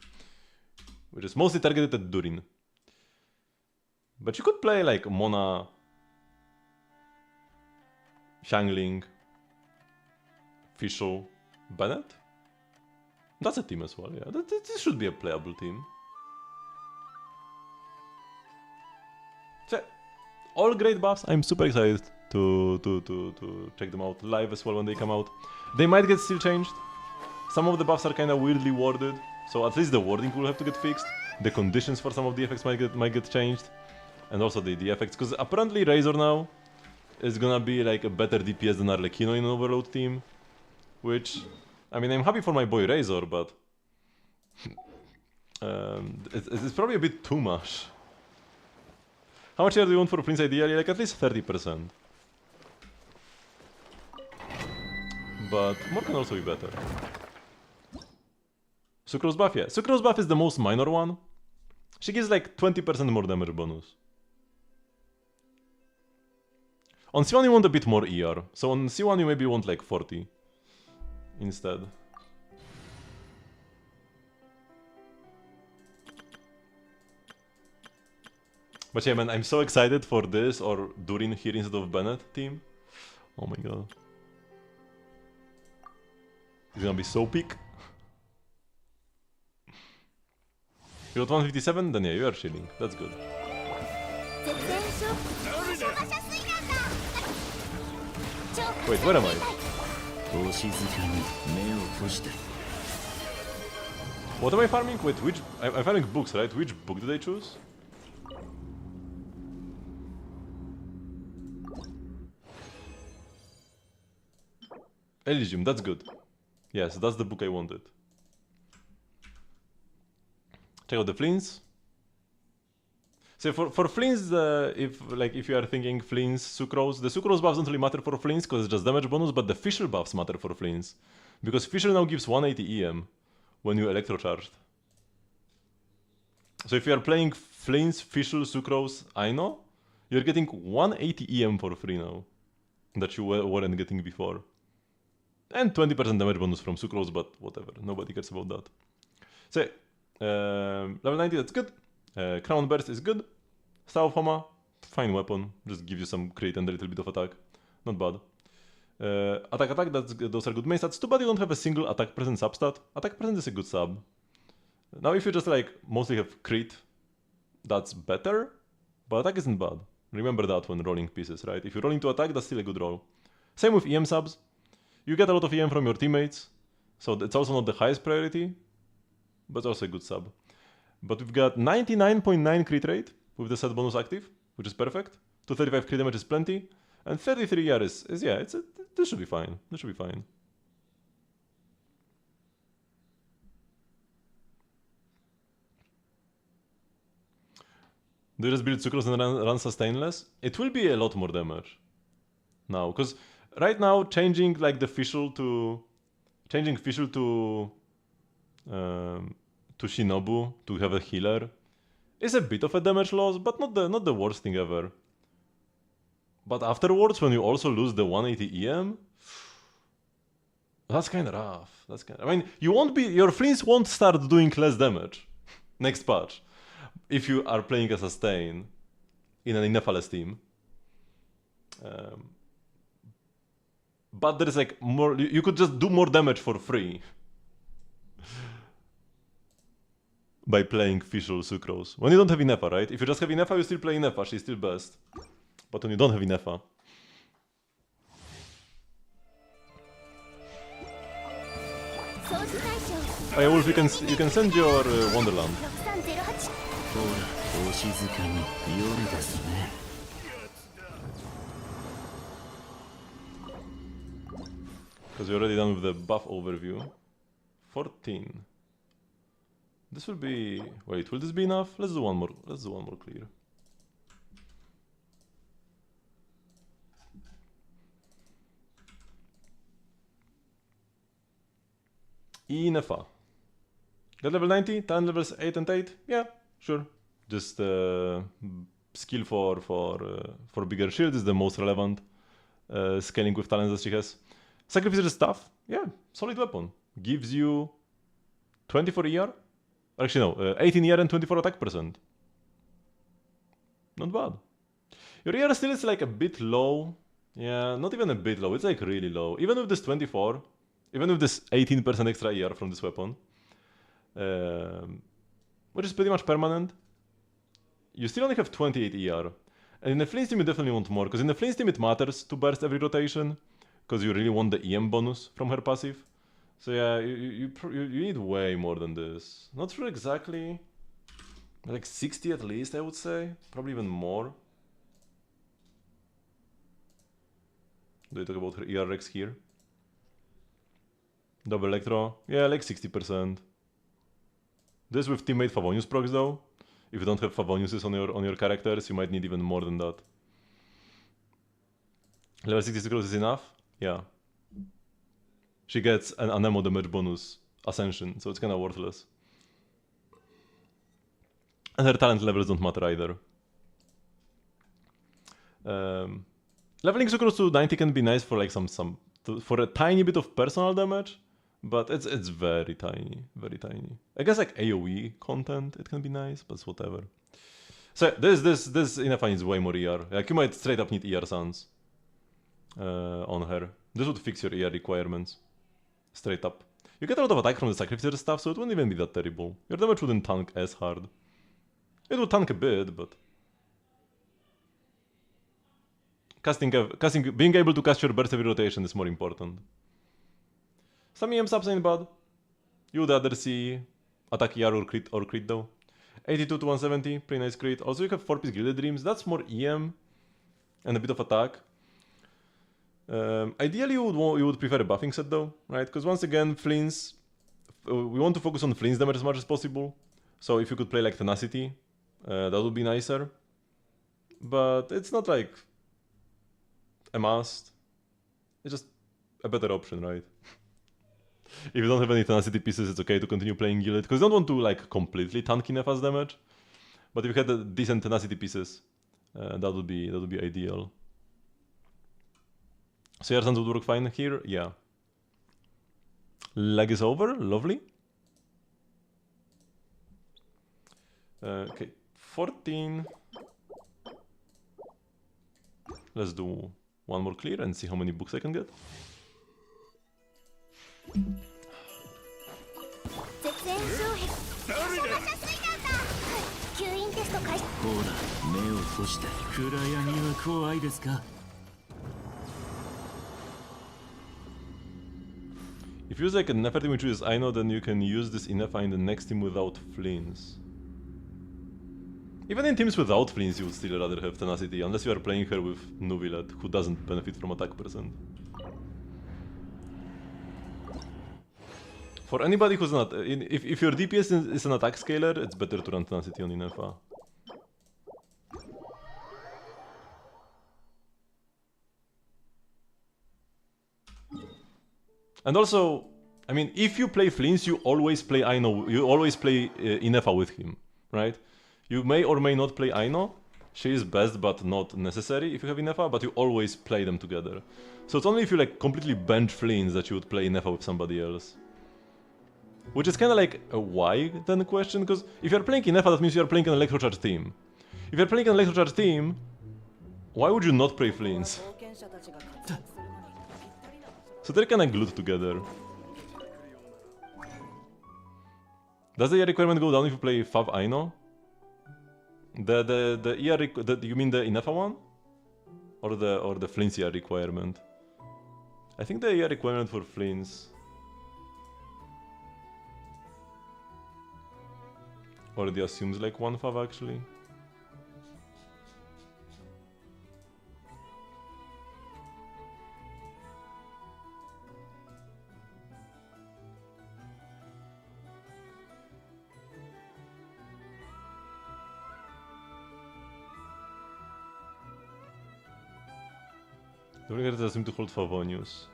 which is mostly targeted at Durin. But you could play like Mona, Xiangling, Fischl, Bennett. That's a team as well, yeah. This should be a playable team. So, all great buffs. I'm super excited to check them out live as well when they come out. They might get still changed. Some of the buffs are kind of weirdly worded, so at least the wording will have to get fixed. The conditions for some of the effects might get changed, and also the effects, because apparently Razor now is gonna be like a better DPS than Arlecchino in an Overload team, which, I mean, I'm happy for my boy Razor, but it's probably a bit too much. How much do you want for Prince ideally? Like at least 30%. But more can also be better. Sucrose buff, yeah. Sucrose buff is the most minor one. She gives like 20% more damage bonus. On C1 you want a bit more ER. So on C1 you maybe want like 40 instead. But yeah, man, I'm so excited for this or Durin here instead of Bennett team. Oh my god. It's gonna be so peak. You got 157? Then yeah, you are chilling. That's good. Wait, where am I? What am I farming? Wait, which... I'm farming books, right? Which book did I choose? Elysium, that's good. Yes, that's the book I wanted. Check out the fleens. So for fleens, if you are thinking fleens, sucrose, the sucrose buffs don't really matter for fleens because it's just damage bonus, but the Fischl buffs matter for fleens. Because Fischl now gives 180 EM when you electrocharged. So if you are playing fleens, Fischl, sucrose, Aino, you're getting 180 EM for free now. That you weren't getting before. And 20% damage bonus from sucrose, but whatever, nobody cares about that. So, level 90, that's good. Crown Burst is good. Star of Homa, fine weapon, just gives you some crit and a little bit of attack. Not bad. Attack, those are good main stats. Too bad you don't have a single attack present substat. Attack present is a good sub. Now if you just like mostly have crit, that's better, but attack isn't bad. Remember that when rolling pieces, right? If you roll into attack, that's still a good roll. Same with EM subs. You get a lot of EM from your teammates, so it's also not the highest priority, but also a good sub. But we've got 99.9 crit rate with the set bonus active, which is perfect. 235 crit damage is plenty, and 33 ER is yeah, this should be fine. This should be fine. Do you just build sucrose and run sustainless? It will be a lot more damage now, because right now changing like the Fischl to Shinobu to have a healer is a bit of a damage loss, but not the worst thing ever. But afterwards, when you also lose the 180 EM, that's kind of rough. I mean, your fleens won't start doing less damage next patch if you are playing a sustain in an Inefales team. But there is like more. You could just do more damage for free by playing Fischl sucrose. When you don't have Inefa, right? If you just have Inefa, you still play Inefa. She's still best. But when you don't have Inefa, oh yeah, Wolf, you can send your Wonderland. Because we're already done with the buff overview. 14. This will be... Wait, will this be enough? Let's do one more. Let's do one more clear. Inefa. Get level 90, 10 levels 8 and 8? Yeah, sure. Just skill for bigger shield is the most relevant. Scaling with talents that she has. Sacrificer stuff? Yeah, solid weapon. Gives you 24 ER? Actually no, 18 ER and 24 attack percent. Not bad. Your ER still is like a bit low. Yeah, not even a bit low, it's like really low. Even with this 24, even with this 18% extra ER from this weapon, which is pretty much permanent, you still only have 28 ER. And in the Flames team you definitely want more, because in the Flames team it matters to burst every rotation, because you really want the EM bonus from her passive. So yeah, you need way more than this. Not sure exactly, like 60 at least I would say, probably even more. Do you talk about her ERX here? Double Electro, yeah, like 60%. This with teammate Favonius procs though. If you don't have Favoniuses on your characters, you might need even more than that. Level 66 is enough? Yeah. She gets an Anemo damage bonus Ascension, so it's kinda worthless. And her talent levels don't matter either. Leveling Sucrose to 90 can be nice for like for a tiny bit of personal damage, but it's very tiny, very tiny. I guess like AoE content, it can be nice, but it's whatever. So this Inefa needs way more ER. Like you might straight up need ER Sans on her. This would fix your ER requirements. Straight up. You get a lot of attack from the Sacrificer stuff, so it wouldn't even be that terrible. Your damage wouldn't tank as hard. It would tank a bit, but... Being able to cast your burst every rotation is more important. Some EM subs ain't bad. You would rather see attack ER or crit though. 82 to 170, pretty nice crit. Also you have 4-piece Gilded Dreams, that's more EM and a bit of attack. Ideally you would prefer a buffing set though, right? Because once again, Fleens, we want to focus on Fleens damage as much as possible. So if you could play like Tenacity, that would be nicer. But it's not like a must. It's just a better option, right? If you don't have any Tenacity pieces, it's okay to continue playing Gilded, because you don't want to like completely tank Inefa's damage. But if you had decent Tenacity pieces, that would be ideal. So Yarsans would work fine here? Yeah. Lag is over, lovely. Okay, 14. Let's do one more clear and see how many books I can get. If you use like an Nefer team which uses Aino, then you can use this Inefa in the next team without Fleens. Even in teams without Fleens, you would still rather have Tenacity, unless you are playing her with Nuvilet, who doesn't benefit from attack percent. For anybody who's not... If your DPS is an attack scaler, it's better to run Tenacity on Inefa. And also, I mean, if you play Fleens, you always play Aino, you always play Inefa with him, right? You may or may not play Aino. She is best, but not necessary if you have Inefa, but you always play them together. So it's only if you like completely bench Fleens that you would play Inefa with somebody else. Which is kind of like a why then question, because if you're playing Inefa, that means you're playing an Electrocharge team. If you're playing an Electrocharge team, why would you not play Fleens? So they're kinda glued together. Does the ER requirement go down if you play Fav Aino? The ER you mean the Inefa one? Or the Fleens ER requirement? I think the ER requirement for Fleens. Or the assumes like one Fav actually. During it seem to hold Favonius.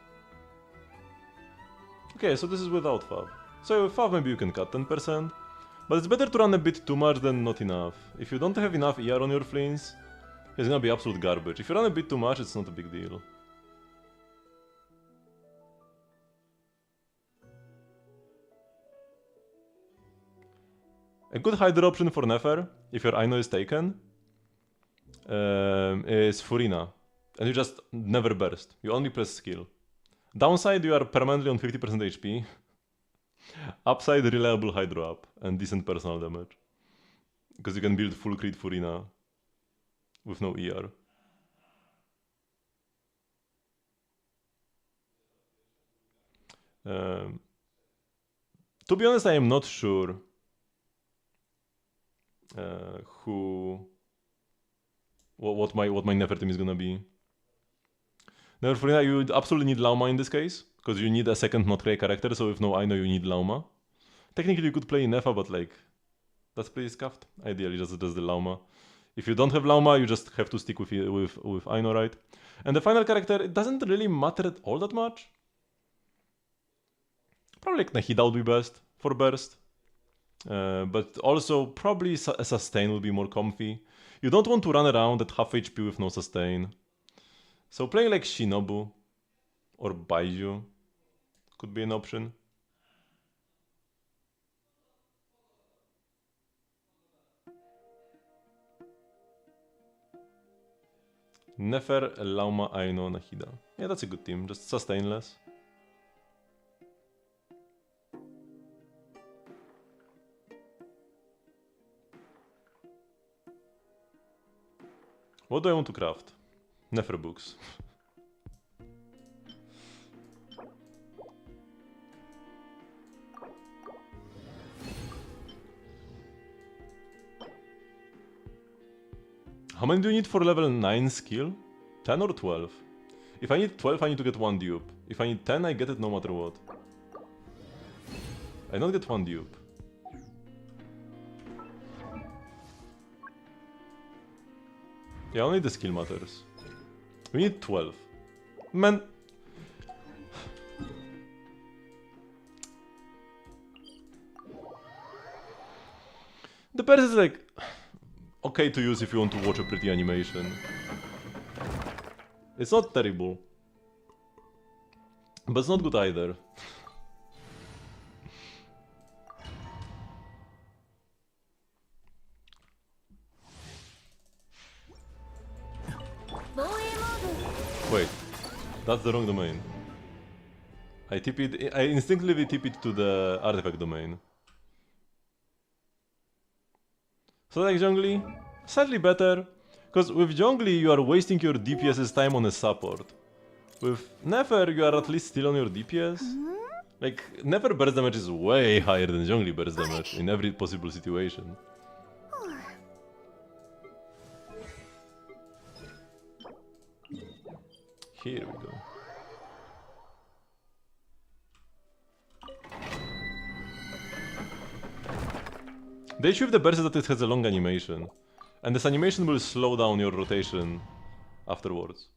Okay, so this is without Fav. So with Fav maybe you can cut 10%. But it's better to run a bit too much than not enough. If you don't have enough ER on your fleens, it's gonna be absolute garbage. If you run a bit too much, it's not a big deal. A good Hydra option for Nefer, if your Aino is taken, is Furina. And you just never burst. You only press skill. Downside, you are permanently on 50% HP. Upside, reliable Hydro up and decent personal damage. Because you can build full crit Furina with no ER. To be honest, I am not sure what my Nefer team is gonna be. Never Furina, you absolutely need Lauma in this case, because you need a second not Cray character, so if no Aino, you need Lauma. Technically, you could play Nefa, but like, that's pretty scuffed. Ideally, just the Lauma. If you don't have Lauma, you just have to stick with Aino, right? And the final character, it doesn't really matter all that much. Probably like Nahida would be best for burst. But also, probably a sustain will be more comfy. You don't want to run around at half HP with no sustain. So playing like Shinobu or Baiju could be an option. Nefer, Lauma, Aino, Nahida. Yeah, that's a good team, just sustainless. What do I want to craft? Nefer books. How many do you need for level 9 skill? 10 or 12? If I need 12, I need to get 1 dupe. If I need 10, I get it no matter what. I don't get 1 dupe. Yeah, only the skill matters. We need 12. Man. The Paris is like okay to use if you want to watch a pretty animation. It's not terrible. But it's not good either. Wait, that's the wrong domain. I instinctively tip it to the artifact domain. So like Zhongli, slightly better, because with Zhongli you are wasting your DPS's time on a support. With Nefer you are at least still on your DPS. Like, Nefer burst damage is way higher than Zhongli burst damage in every possible situation. Here we go. The issue with the burst is that it has a long animation. And this animation will slow down your rotation afterwards.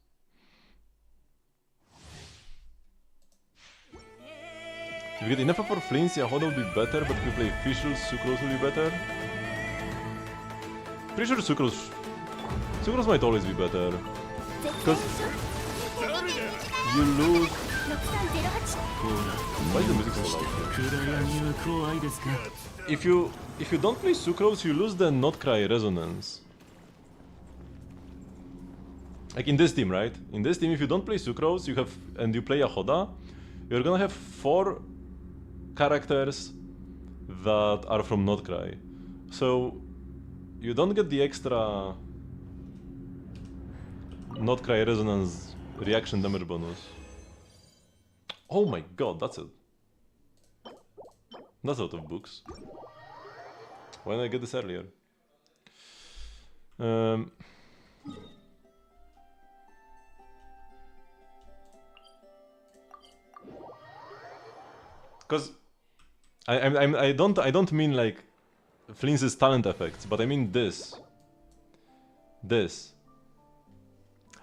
If you get enough for Fleens, Yahoda will be better, but if you play Fischl, Sucrose will be better. Pretty sure Sucrose might always be better. Because you lose... Why is the music so loud? If you don't play Sucrose, you lose the Not Cry resonance. Like in this team, right? In this team, if you don't play Sucrose, and you play Yahoda, you're gonna have 4 characters that are from Not Cry. So you don't get the extra Not Cry resonance reaction damage bonus. Oh my god, that's out of books. Why didn't I get this earlier? Because I don't mean like Fleens' talent effects, but I mean this.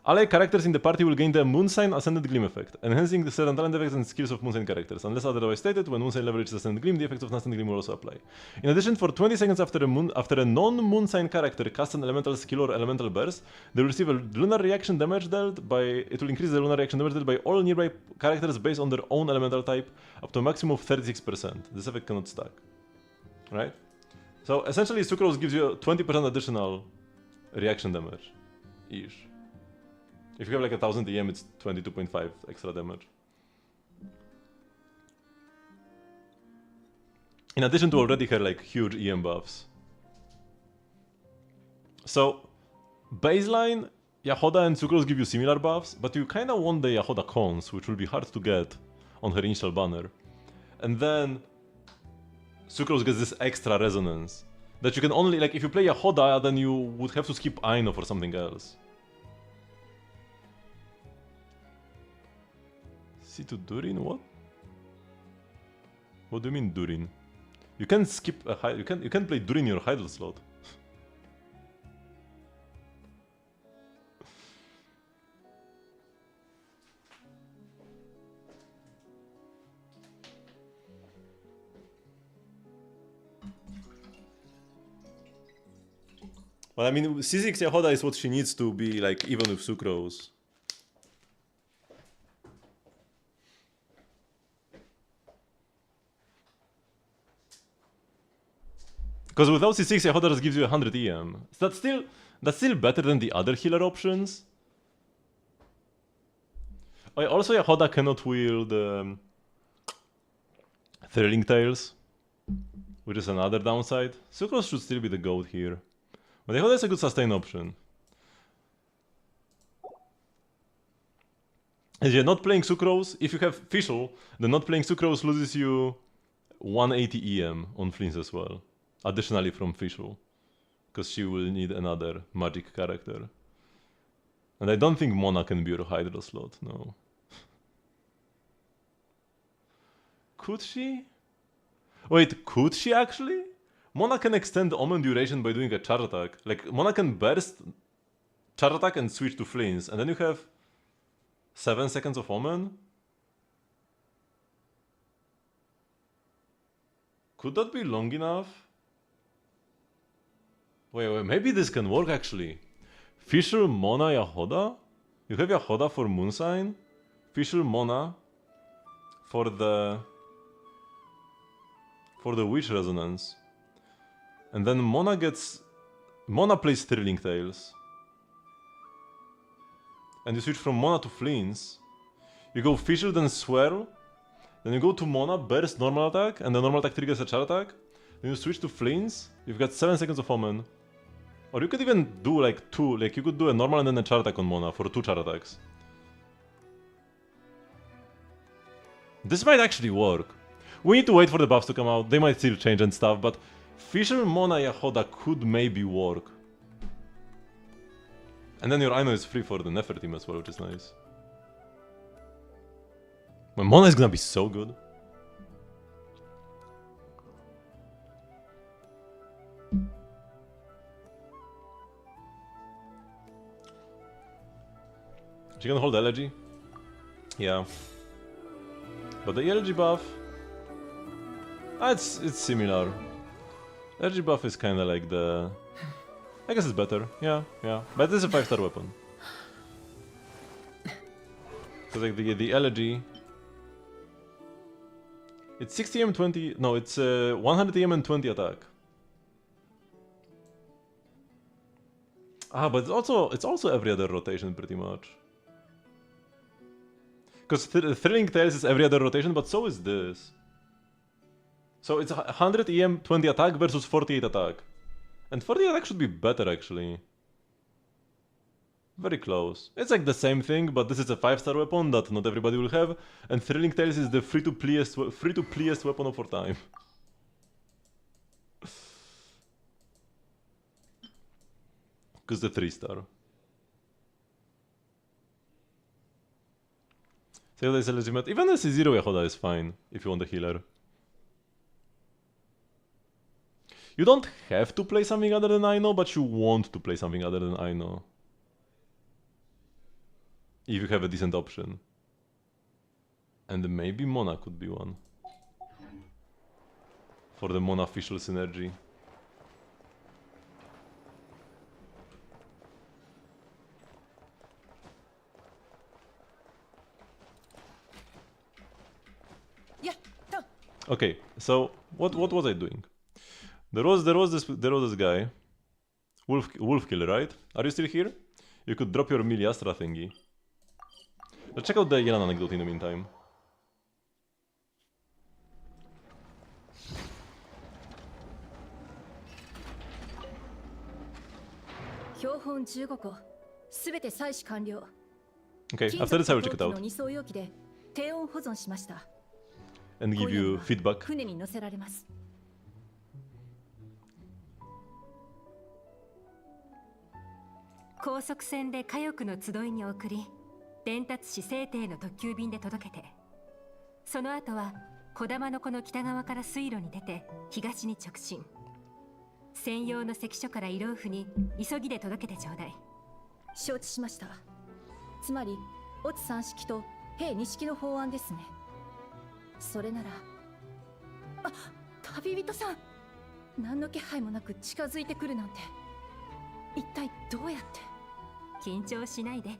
Ally characters in the party will gain the Moonsign Ascended Gleam effect, enhancing the certain talent effects and skills of Moonsign characters. Unless otherwise stated, when Moonsign level reaches Ascended Gleam, the effects of Ascended Gleam will also apply. In addition, for 20 seconds after a non-Moonsign character casts an elemental skill or elemental burst, they will receive a lunar reaction damage dealt by... It will increase the lunar reaction damage dealt by all nearby characters based on their own elemental type, up to a maximum of 36%. This effect cannot stack. Right? So essentially, Sucrose gives you 20% additional reaction damage. Ish. If you have like 1000 EM, it's 22.5 extra damage. In addition to already her like huge EM buffs. So, baseline, Yahoda and Sucrose give you similar buffs, but you kinda want the Yahoda cons, which will be hard to get on her initial banner. And then Sucrose gets this extra resonance that you can only, like, if you play Yahoda, then you would have to skip Aino for something else. C2 Durin? What? What do you mean Durin? You can skip a you can play Durin your Hydel slot. Well, I mean, C6 Yahoda is what she needs to be, like, even with Sucrose. Because without C6, Yahoda just gives you 100 EM. So that's still better than the other healer options. Oh, also, Yahoda cannot wield Thrilling Tales, which is another downside. Sucrose should still be the GOAT here. But Yahoda is a good sustain option. As you're not playing Sucrose, if you have Fischl, then not playing Sucrose loses you 180 EM on Flints as well. Additionally from Fischl, because she will need another magic character. And I don't think Mona can be your Hydro slot, no. Could she? Wait, could she actually? Mona can extend Omen duration by doing a charge attack. Like, Mona can burst, charge attack and switch to Flints, and then you have 7 seconds of Omen? Could that be long enough? Wait, maybe this can work actually. Fischl, Mona, Yahoda? You have Yahoda for Moonsign, Fischl, Mona for the Witch Resonance. And then Mona plays Thrilling Tales. And you switch from Mona to Flints. You go Fischl, then Swirl. Then you go to Mona, burst normal attack, and the normal attack triggers a charge attack. Then you switch to Flints, you've got 7 seconds of Omen. Or you could even do like 2, like you could do a normal and then a charge attack on Mona for 2 charge attacks. This might actually work. We need to wait for the buffs to come out, they might still change and stuff, but Fischl, Mona, Yahoda could maybe work. And then your Aino is free for the Nefer team as well, which is nice. But Mona is gonna be so good. She can hold Elegy? Yeah. But the Elegy buff... it's similar. Elegy buff is kinda like the... I guess it's better, yeah. But it's a 5-star weapon. Cause like the Elegy... It's 60 EM 20... No, it's 100 EM and 20 attack. Ah, but it's also every other rotation pretty much. Because Thrilling Tales is every other rotation, but so is this. So it's 100 EM 20 attack versus 48 attack. And 40 attack should be better actually. Very close. It's like the same thing, but this is a 5-star weapon that not everybody will have. And Thrilling Tales is the free-to-playest weapon of our time. Because the 3-star. Yahoda is legitimate. Even a C0 Yahoda is fine, if you want a healer. You don't have to play something other than Aino, but you want to play something other than Aino. if you have a decent option. And maybe Mona could be one. For the Mona official synergy. Okay, so what was I doing? There was this guy, Wolf Killer, right? Are you still here? You could drop your Miliastra thingy. Let's check out the Yelan anecdote in the meantime. Okay, after this I will check it out and give you feedback. 高速船で火翼の集いに送り、伝達士聖帝の特急便で届けて、その後は小玉の湖の北側から水路に出て東に直進。専用の関所からイローフに急ぎで届けてちょうだい。承知しました。つまりオツ三式と兵二式の法案ですね。それなら、あ、旅人さん、何の気配もなく近づいてくるなんて、一体どうやって？緊張しないで、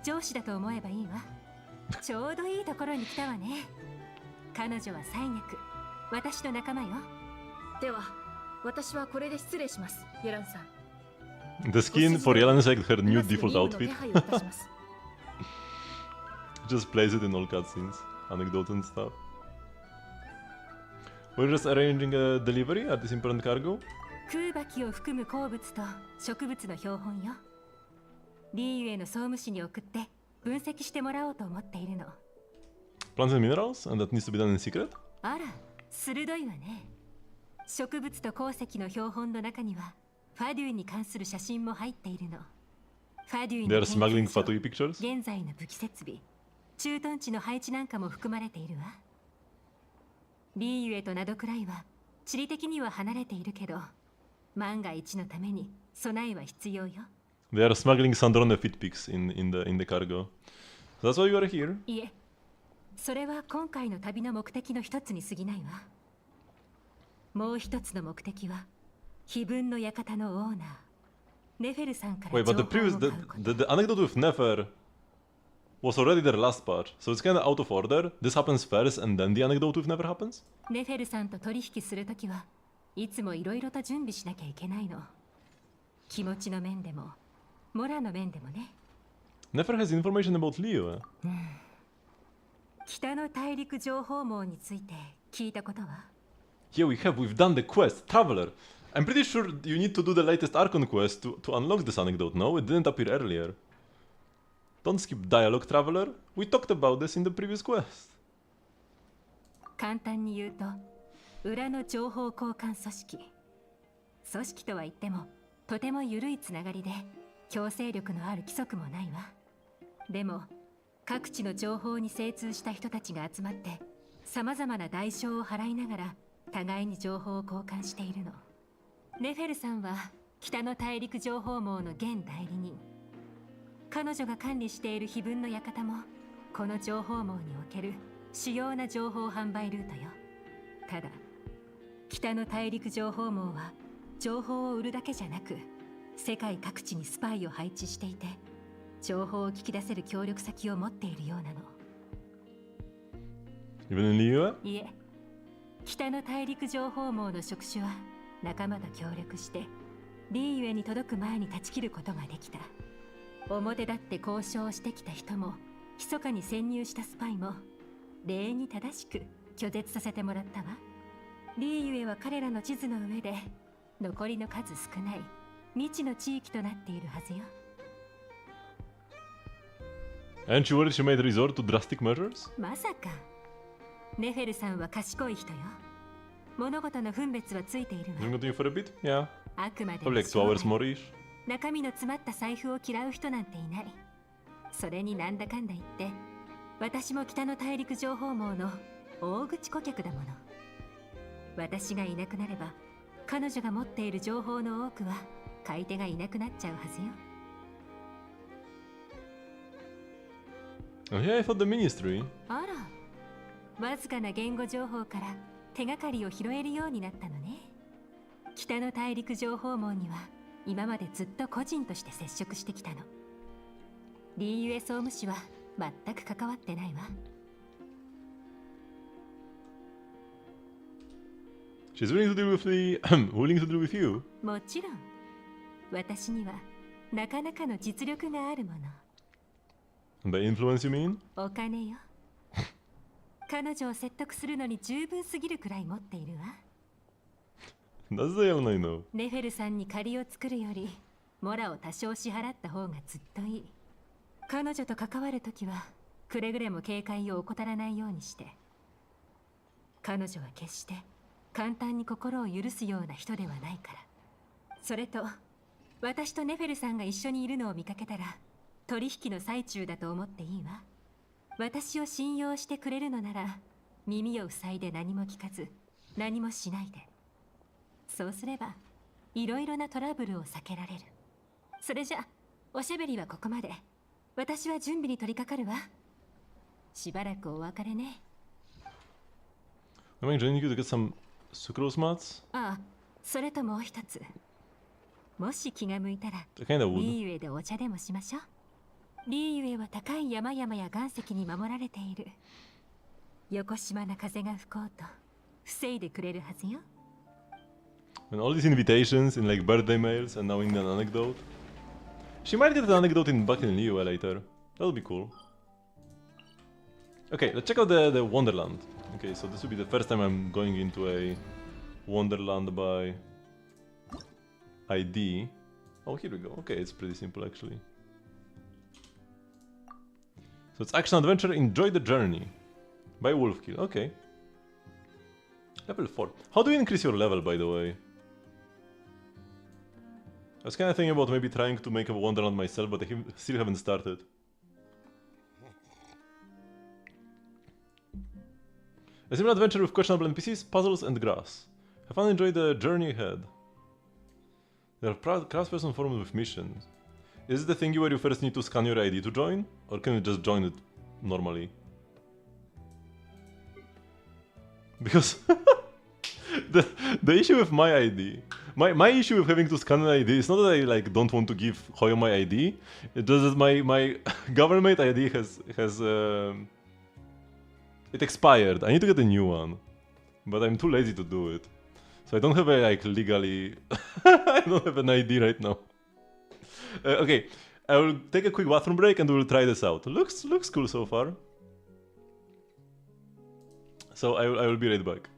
上司だと思えばいいわ。ちょうどいいところに来たわね。彼女は西脈、私の仲間よ。では、私はこれで失礼します、ユランさん。The skin for Yelan is like her new default outfit. Just plays it in all cutscenes, anecdotes and stuff. We're just arranging a delivery at this important cargo. 空箔を含む鉱物と植物の標本よ。リーユへの総務士に送って分析してもらおうと思っているの。Plants and minerals, and that needs to be done in secret? あら、鋭いわね。植物と鉱石の標本の中にはファデューに関する写真も入っているの。ファデュー They are の smuggling Fatui pictures? 現在の武器設備、駐屯地の配置なんかも含まれているわ。リーユへとナドくらいは地理的には離れているけど、万が一のために備えは必要よ。They are smuggling Sandrone fit pics in the cargo. So that's why you are here? いえ、それは今回の旅の目的の一つに過ぎないわ。もう一つの目的は、非分の館のオーナー、ネフェルさんから Wait, 情 but 報を買うこと。the anecdote with Nefer was already their last part, so it's kind of out of order. This happens first, and then the anecdote with Nefer happens? ネフェルさんと取引するときはいつもいろいろと準備しなきゃいけないの。気持ちの面でも、モラの面でもね。Nefer has information about Leo. 北の大陸情報網について聞いたことは？ Yeah, we've done the quest, Traveler. I'm pretty sure you need to do the latest Archon quest to unlock this anecdote, no? It didn't appear earlier. Don't skip dialogue, Traveler. We talked about this in the previous quest. 簡単に言うと、裏の情報交換組織。組織とは言っても、とても緩いつながりで、強制力のある規則もないわ。でも、各地の情報に精通した人たちが集まって、様々な代償を払いながら、互いに情報を交換しているの。ネフェルさんは北の大陸情報網の現代理人。彼女が管理している非分の館もこの情報網における主要な情報販売ルートよ。ただ北の大陸情報網は情報を売るだけじゃなく、世界各地にスパイを配置していて、情報を聞き出せる協力先を持っているようなの。Even in Leo? いえ、北の大陸情報網の職種は仲間と協力してリーユエに届く前に断ち切ることができた。表立って交渉をしてきた人も密かに潜入したスパイも礼に正しく拒絶させてもらったわ。リーユエは彼らの地図の上で残りの数少ない未知の地域となっているはずよ。 And you worried she made resort to drastic measures? まさか。ネフェルさんは賢い人よ。物事の分別はついているわ。 You continue for a bit? Yeah. あくまで Probably like 2 hours more ish. 中身の詰まった財布を嫌う人なんていない。それになんだかんだ言って、私も北の大陸情報網の大口顧客だもの。私がいなくなれば、彼女が持っている情報の多くは買い手がいなくなっちゃうはずよ。Oh yeah, I thought the ministry. あら、わずかな言語情報から手がかりを拾えるようになったのね。北の大陸情報網には今までずっと個人として接触してきたの。リーユエ総務士は全く関わってないわ。She's willing to deal with the willing to deal with you. もちろん、私にはなかなかの実力があるもの。By influence, you mean? お金よ。彼女を説得するのに十分すぎるくらい持っているわ。That's the young I know. ネフェルさんに借りを作るよりモラを多少支払った方がずっといい。彼女と関わるときはくれぐれも警戒を怠らないようにして。彼女は決して簡単に心を許すような人ではないから。それと私とネフェルさんが一緒にいるのを見かけたら取引の最中だと思っていいわ。私を信用してくれるのなら耳を塞いで何も聞かず何もしないで。そうすればいろいろなトラブルを避けられる。それじゃおしゃべりはここまで。私は準備に取り掛かるわ。しばらくお別れね。Am I joining you to get some sucrose mats? ああ、それともう一つ。もし気が向いたら I kinda リ would. ーユエでお茶でもしましょう。リーユエは高い山々や岩石に守られている。横島な風が吹こうと防いでくれるはずよ。And all these invitations in like birthday mails and now in an anecdote. She might get an anecdote back in Liyue later. That would be cool. Okay, let's check out the Wonderland. Okay, so this will be the first time I'm going into a Wonderland by ID. Oh, here we go. Okay, it's pretty simple actually. So it's action adventure, enjoy the journey by Wolfkill. Okay. Level 4. How do you increase your level, by the way? I was kind of thinking about maybe trying to make a Wonderland myself, but I still haven't started. A simple adventure with questionable NPCs, puzzles, and grass. Have fun and enjoy the journey ahead. There are craftsperson forums with missions. Is it the thingy where you first need to scan your ID to join? Or can you just join it normally? Because the issue with my ID, my issue with having to scan an ID is not that I like don't want to give Hoyo my ID. It's just that my government ID has it expired. I need to get a new one, but I'm too lazy to do it. So I don't have a like legally. I don't have an ID right now. Okay, I will take a quick bathroom break and we'll try this out. Looks cool so far. So I will be right back.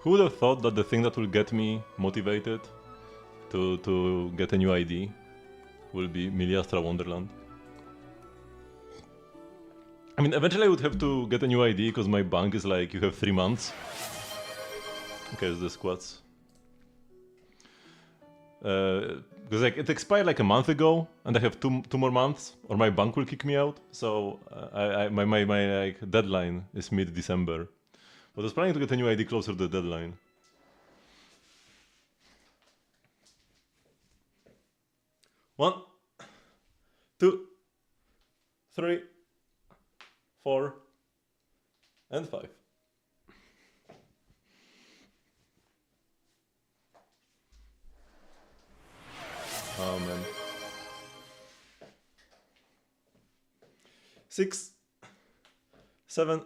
Who would have thought that the thing that will get me motivated to get a new ID will be Miliastra Wonderland? I mean, eventually I would have to get a new ID because my bank is like, you have 3 months. Okay, it's the squats. Because like it expired like a month ago, and I have two more months, or my bank will kick me out. So my like deadline is mid-December. But I was planning to get a new ID closer to the deadline. One, 2, 3, 4, and 5. Oh man. 6, 7,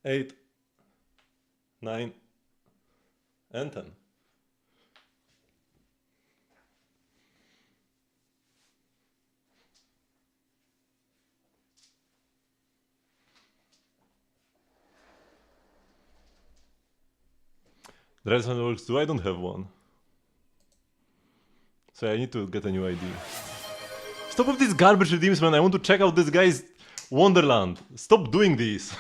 8, 9, and 10. The rest one works too. I don't have one. So I need to get a new ID. Stop with these garbage redeems, man. I want to check out this guy's Wonderland. Stop doing this.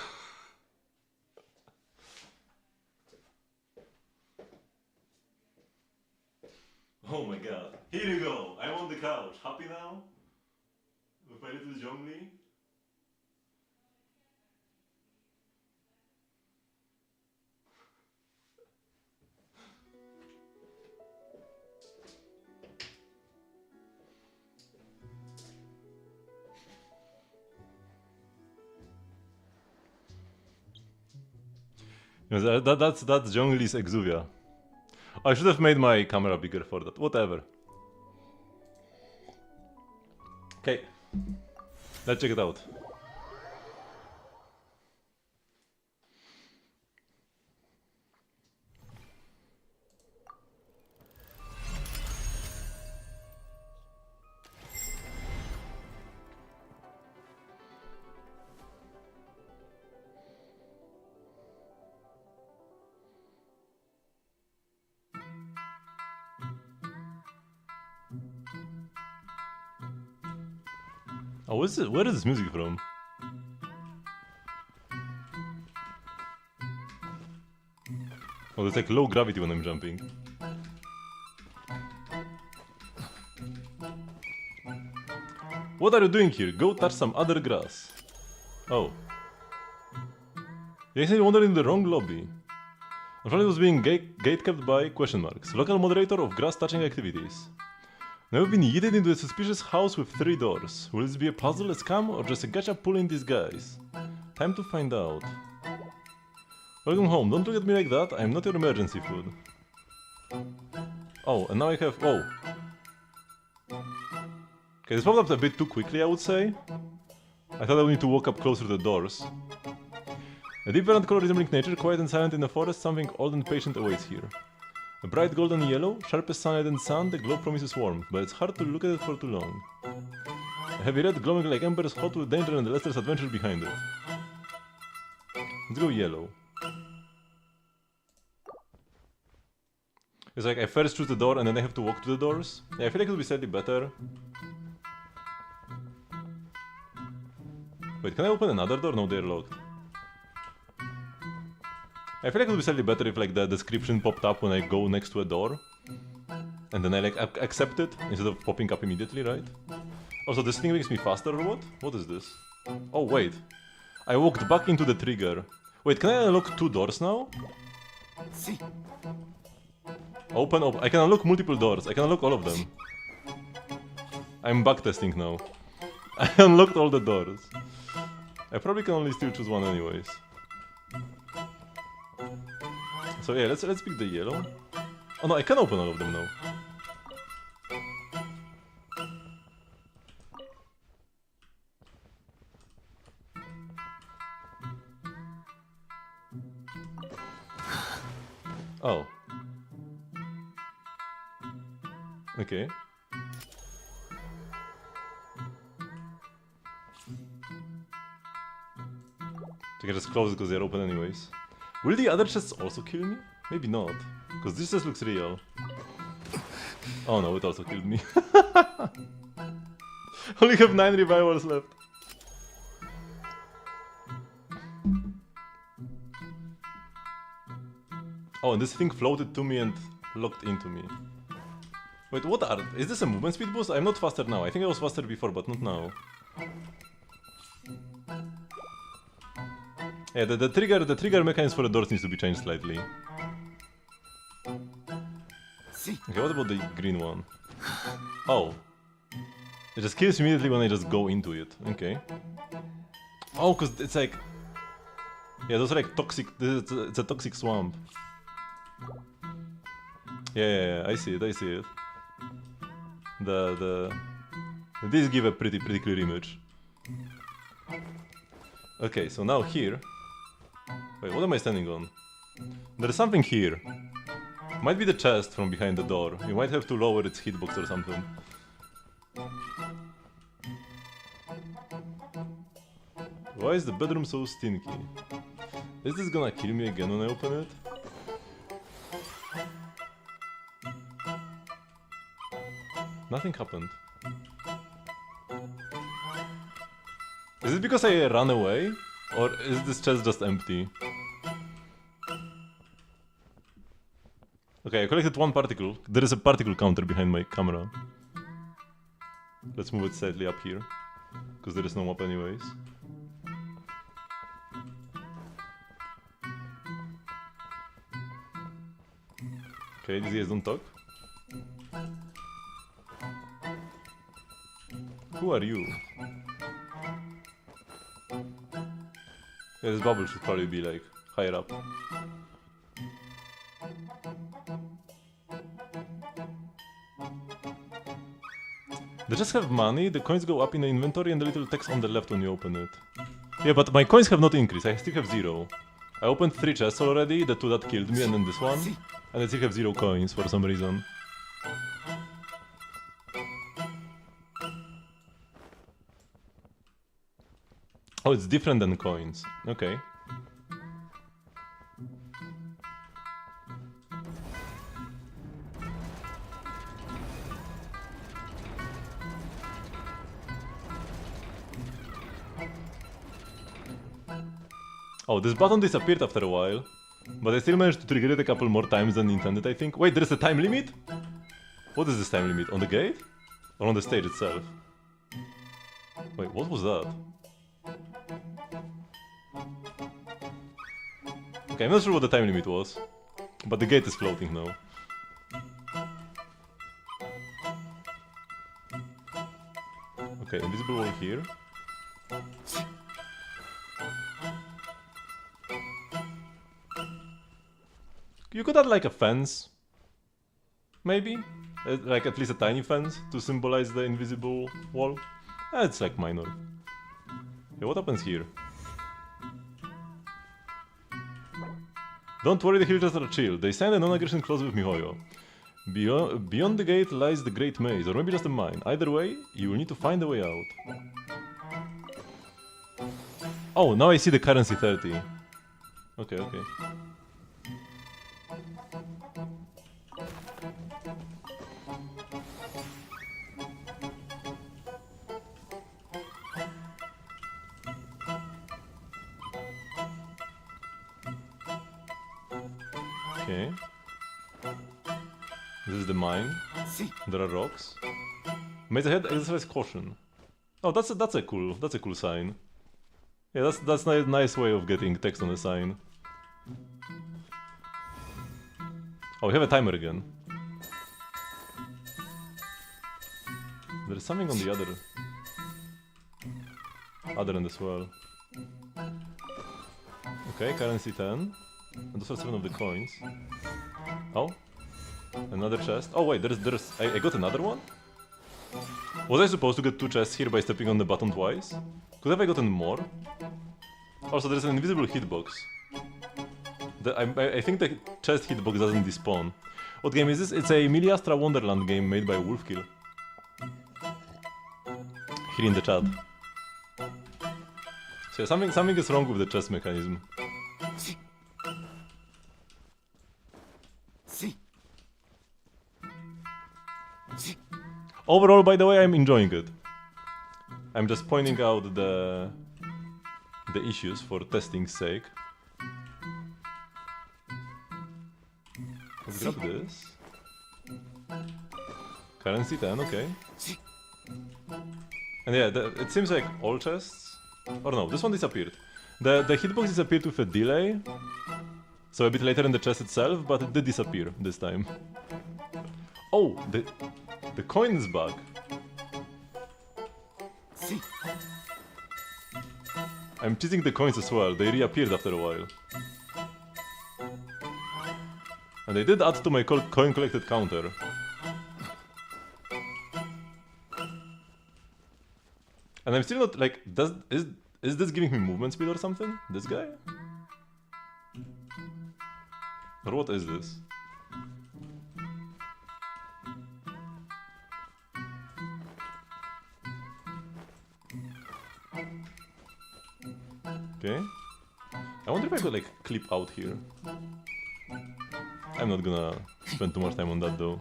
Oh my god. Here you go. I'm on the couch. Happy now? With my little Zhongli? That's Zhongli's Exuvia. I should have made my camera bigger for that. Whatever. Okay. Let's check it out. Oh, what's it? Where is this music from? Oh, it's like low gravity when I'm jumping. What are you doing here? Go touch some other grass. Oh. You actually wandered in the wrong lobby. Unfortunately, it was being gate-kept by question marks. Local moderator of grass-touching activities. Now we've been yeeted into a suspicious house with 3 doors. Will this be a puzzle, a scam, or just a gacha pull in disguise? Time to find out. Welcome home. Don't look at me like that. I am not your emergency food. Oh, and now I have... Oh. Okay, this popped up a bit too quickly, I would say. I thought I would need to walk up closer to the doors. A deep verdant color resembling nature, quiet and silent in the forest, something old and patient awaits here. A bright golden yellow, sharp as sunlight and sun, the glow promises warmth, but it's hard to look at it for too long. A heavy red, glowing like embers, hot with danger and the Lester's adventure behind it. Let's go yellow. It's like I first choose the door and then I have to walk to the doors. Yeah, I feel like it would be slightly better. Wait, can I open another door? No, they're locked. I feel like it would be slightly better if like the description popped up when I go next to a door. And then I like accept it instead of popping up immediately, right? Also, this thing makes me faster or what? What is this? Oh, wait. I walked back into the trigger. Wait, can I unlock 2 doors now? Open. I can unlock multiple doors. I can unlock all of them. I'm backtesting now. I unlocked all the doors. I probably can only still choose one anyways. So yeah, let's pick the yellow. Oh no, I can open all of them now. Oh. Okay. So I can just close it because they're open anyways. Will the other chests also kill me? Maybe not. Because this chest looks real. Oh no, it also killed me. Only have 9 revivals left. Oh, and this thing floated to me and locked into me. Wait, what are... Is this a movement speed boost? I'm not faster now. I think I was faster before, but not now. Yeah, the trigger mechanism for the doors needs to be changed slightly. Okay, what about the green one? Oh. It just kills immediately when I just go into it. Okay. Oh, cause it's like... Yeah, those are like toxic... It's a toxic swamp. Yeah, I see it. These give a pretty clear image. Okay, so now here... Wait, what am I standing on? There's something here. Might be the chest from behind the door. You might have to lower its hitbox or something. Why is the bedroom so stinky? Is this gonna kill me again when I open it? Nothing happened. Is it because I ran away? Or is this chest just empty? Okay, I collected 1 particle. There is a particle counter behind my camera. Let's move it slightly up here. Because there is no map anyways. Okay, these guys don't talk. Who are you? Yeah, this bubble should probably be like higher up. They just have money, the coins go up in the inventory and the little text on the left when you open it. Yeah, but my coins have not increased, I still have 0. I opened 3 chests already, the 2 that killed me and then this one. And I still have 0 coins for some reason. Oh, it's different than coins. Okay. Oh, this button disappeared after a while. But I still managed to trigger it a couple more times than intended, I think. Wait, there's a time limit? What is this time limit? On the gate? Or on the stage itself? Wait, what was that? Okay, I'm not sure what the time limit was. But the gate is floating now. Okay, invisible wall here. You could add like a fence. Maybe? Like at least a tiny fence to symbolize the invisible wall. It's like minor. Okay, what happens here? Don't worry, the healers are chill. They signed a non-aggression clause with Mihoyo. Beyond the gate lies the Great Maze, or maybe just a mine. Either way, you will need to find a way out. Oh, now I see the currency 30. Okay. Okay. This is the mine. There are rocks. Maze ahead, exercise caution. Oh, that's a cool sign. Yeah, that's a nice way of getting text on a sign. Oh, we have a timer again. There is something on the other end as well. Okay, currency 10. And those are 7 of the coins. Oh, another chest. Oh wait, I got another one? Was I supposed to get 2 chests here by stepping on the button twice? Could have I gotten more? Also, there's an invisible hitbox. I think the chest hitbox doesn't despawn. What game is this? It's a Miliastra Wonderland game made by Wolfkill. Here in the chat. So yeah, something is wrong with the chest mechanism. Overall, by the way, I'm enjoying it. I'm just pointing out the issues for testing's sake. Let's grab this. Currency 10, okay. And yeah, it seems like all chests... Or no, this one disappeared. The hitbox disappeared with a delay. So a bit later in the chest itself, but it did disappear this time. Oh, the coin is back. I'm cheating the coins as well, they reappeared after a while. And they did add to my coin collected counter. And I'm still not like, is this giving me movement speed or something? This guy? Or what is this? Okay. I wonder if I could like clip out here. I'm not gonna spend too much time on that though.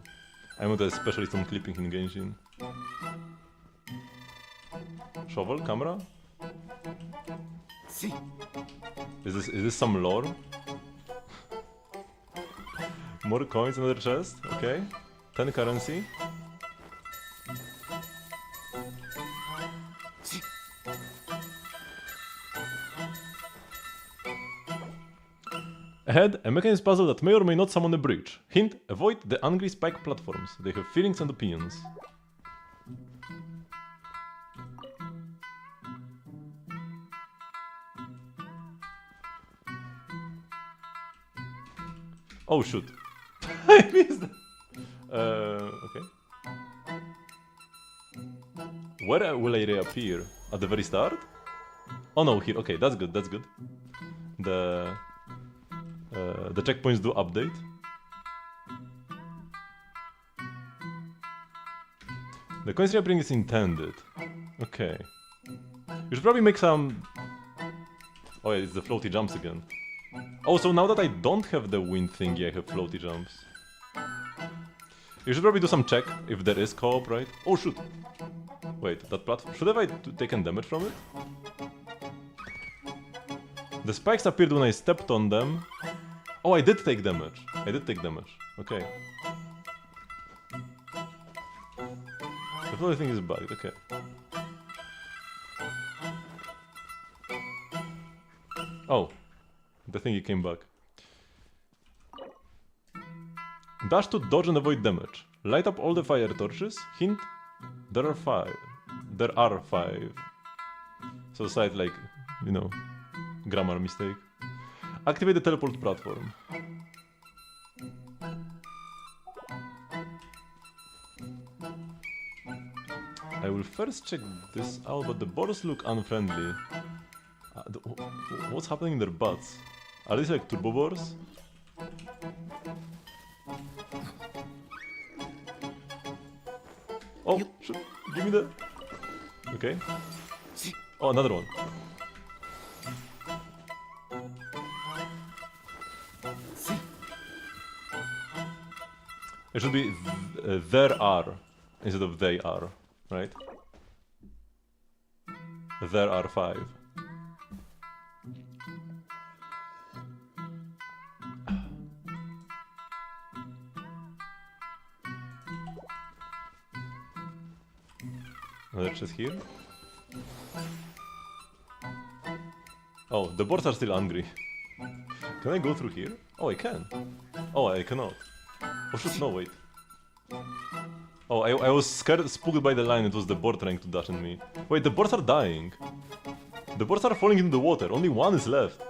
I'm not a specialist on clipping in Genshin. Shovel, camera? Is this some lore? More coins, another chest, okay. 10 currency. Ahead, a mechanism puzzle that may or may not summon a bridge. Hint, avoid the angry spike platforms. They have feelings and opinions. Oh shoot. I missed that. Okay. Where will I reappear? At the very start? Oh no, here. Okay, that's good, that's good. The checkpoints do update. The coins reappearing is intended. Okay. You should probably make some... Oh yeah, it's the floaty jumps again. Oh, so now that I don't have the wind thingy, I have floaty jumps. You should probably do some check if there is co-op, right? Oh shoot! Wait, that platform... Should have I taken damage from it? The spikes appeared when I stepped on them. Oh, I did take damage. I did take damage. Okay. The floaty thing is bugged, okay. Oh. The thingy came back. Dash to dodge and avoid damage. Light up all the fire torches. Hint, there are 5. There are 5. So slight like, you know, grammar mistake. Activate the teleport platform. I will first check this out, but the boars look unfriendly. What's happening in their butts? Are these like turbo boars? Oh, give me the... Okay. Oh, another one. It should be there are instead of they are, right? There are 5. Another chest here. Oh, the boards are still angry. Can I go through here? Oh, I can. Oh, I cannot. Oh shit, no, wait. Oh, I was scared, spooked by the line. It was the board trying to dash at me. Wait, the boards are dying. The boards are falling into the water. Only one is left.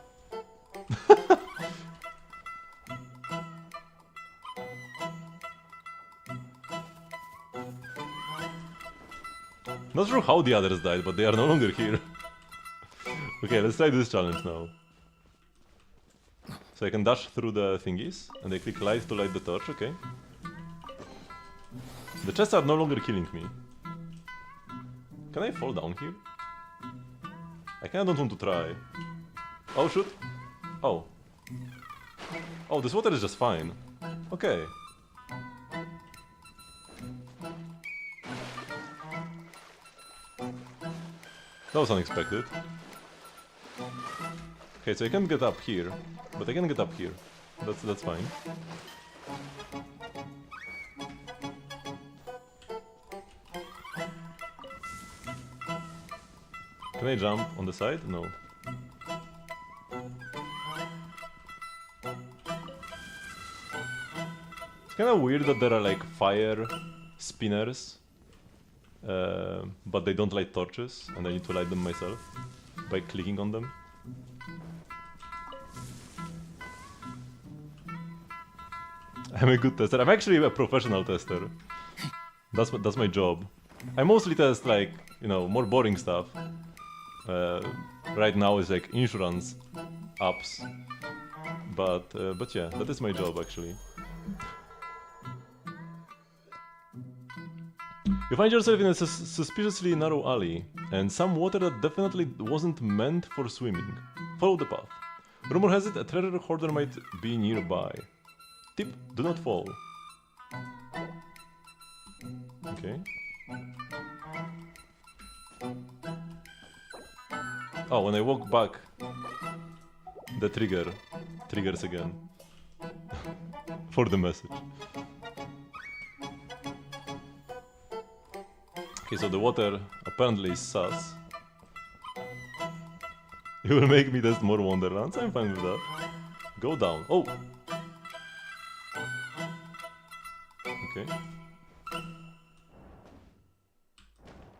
Not sure how the others died, but they are no longer here. Okay, let's try this challenge now. So I can dash through the thingies, and I click light to light the torch, okay. The chests are no longer killing me. Can I fall down here? I kinda don't want to try. Oh shoot! Oh. Oh, this water is just fine. Okay. That was unexpected. Okay, so I can't get up here, but I can get up here. That's fine. Can I jump on the side? No. It's kind of weird that there are like fire spinners, but they don't light torches, and I need to light them myself by clicking on them. I'm a good tester. I'm actually a professional tester. That's my job. I mostly test like, you know, more boring stuff. Right now is like insurance apps. But yeah, that is my job actually. You find yourself in a suspiciously narrow alley, and some water that definitely wasn't meant for swimming. Follow the path. Rumor has it a treasure hoarder might be nearby. Tip, do not fall. Okay. Oh, when I walk back, the triggers again. For the message. Okay, so the water apparently is sus. You will make me test more Wonderlands, I'm fine with that. Go down. Oh! Okay.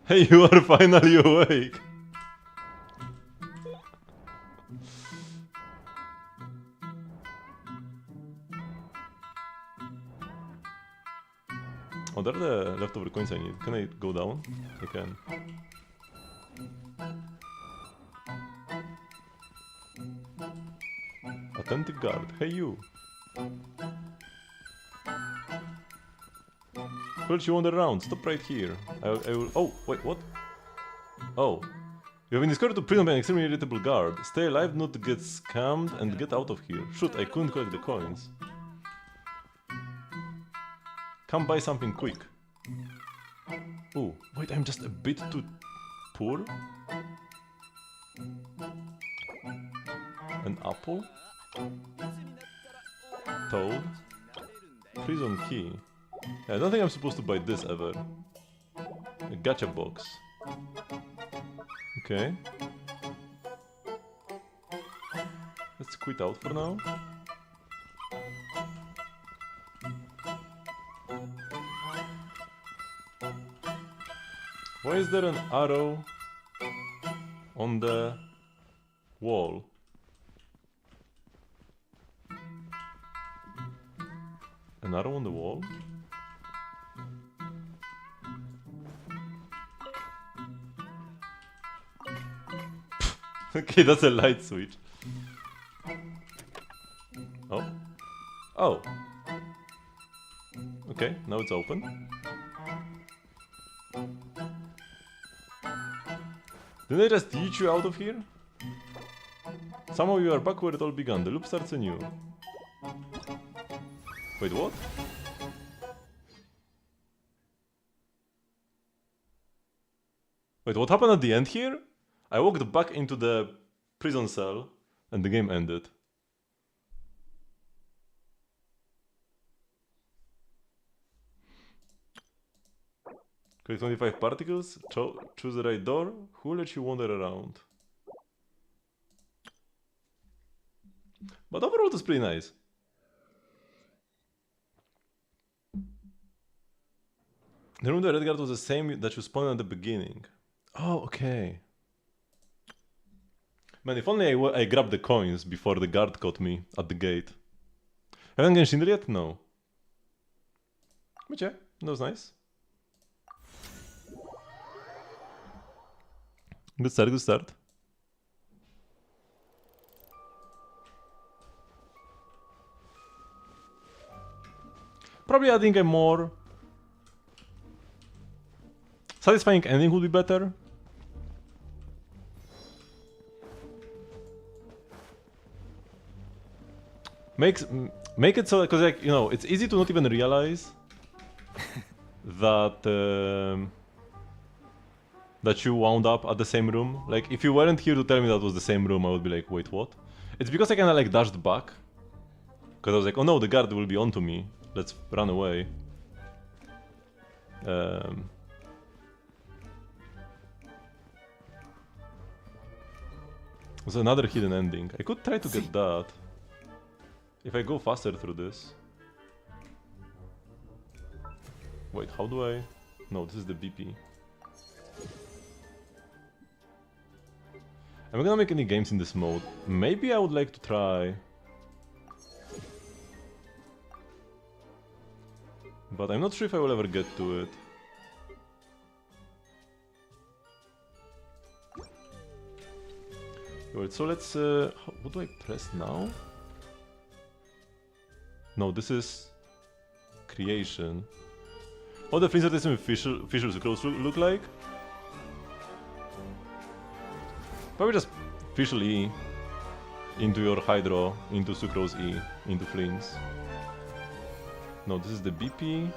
Hey, you are finally awake! Oh, there are the leftover coins I need. Can I go down? I can. Attentive guard. Hey, you! Will you wander around? Stop right here. I will. Oh, wait, what? Oh. You have been escorted to prison by an extremely irritable guard. Stay alive, not to get scammed, and get out of here. Shoot, I couldn't collect the coins. Come buy something quick. Oh, wait, I'm just a bit too poor? An apple? Toad? Prison key. Yeah, I don't think I'm supposed to buy this ever. A gacha box. Okay. Let's quit out for now. Why is there an arrow on the wall? An arrow on the wall? Okay, that's a light switch. Oh. Oh. Okay, now it's open. Didn't I just teach you out of here? Somehow you are back where it all began. The loop starts anew. Wait, what? Wait, what happened at the end here? I walked back into the prison cell and the game ended. Collect 25 particles, choose the right door. Who let you wander around? But overall it was pretty nice. The room the red guard was the same that you spawned at the beginning. Oh, okay. Man, if only I grabbed the coins before the guard caught me at the gate. Haven't Genshin yet? No. But yeah, that was nice. Good start, good start. Probably adding a more satisfying ending would be better. Make it so, because like, you know, it's easy to not even realize that that you wound up at the same room. Like, if you weren't here to tell me that was the same room, I would be like, wait, what? It's because I kinda like dashed back. Because I was like, oh no, the guard will be onto me. Let's run away. There's another hidden ending. I could try to get that. If I go faster through this. Wait, how do I... No, this is the BP. Am I gonna make any games in this mode? Maybe I would like to try. But I'm not sure if I will ever get to it. Wait, so let's... what do I press now? No, this is... Creation. What the things that this official sucrose look like? Probably just official E into your Hydro, into Sucrose E, into Flings. No, this is the BP.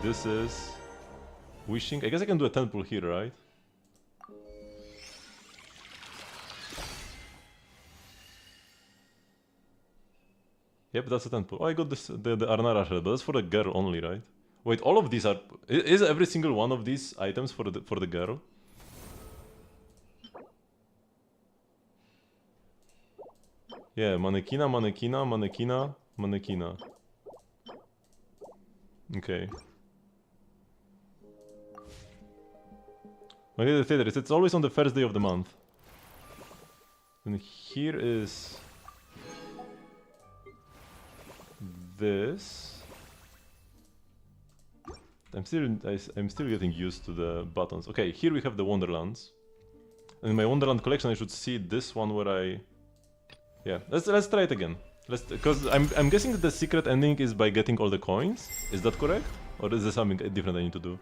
This is... Wishing. I guess I can do a 10 pull here, right? Yep, that's a 10 pull. Oh, I got this, the Arnara shell, but that's for the girl only, right? Wait, all of these are... Is every single one of these items for the girl? Yeah, Manekina, Manekina, Manekina, Manekina. Okay. Okay, the theater. It's always on the first day of the month. And here is... This... I'm still getting used to the buttons. Okay, here we have the Wonderlands. And in my Wonderland collection I should see this one where I... Yeah, let's try it again. Because I'm guessing that the secret ending is by getting all the coins. Is that correct? Or is there something different I need to do?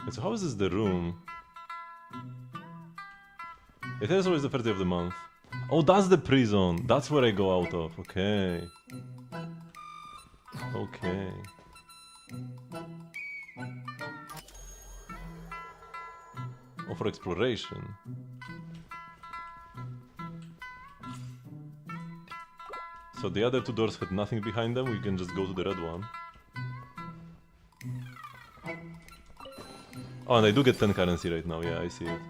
And so how is this the room? It is always the first day of the month. Oh, that's the prison. That's where I go out of. Okay. Okay. Oh, for exploration. So the other two doors had nothing behind them, we can just go to the red one. Oh, and I do get 10 currency right now, yeah, I see it.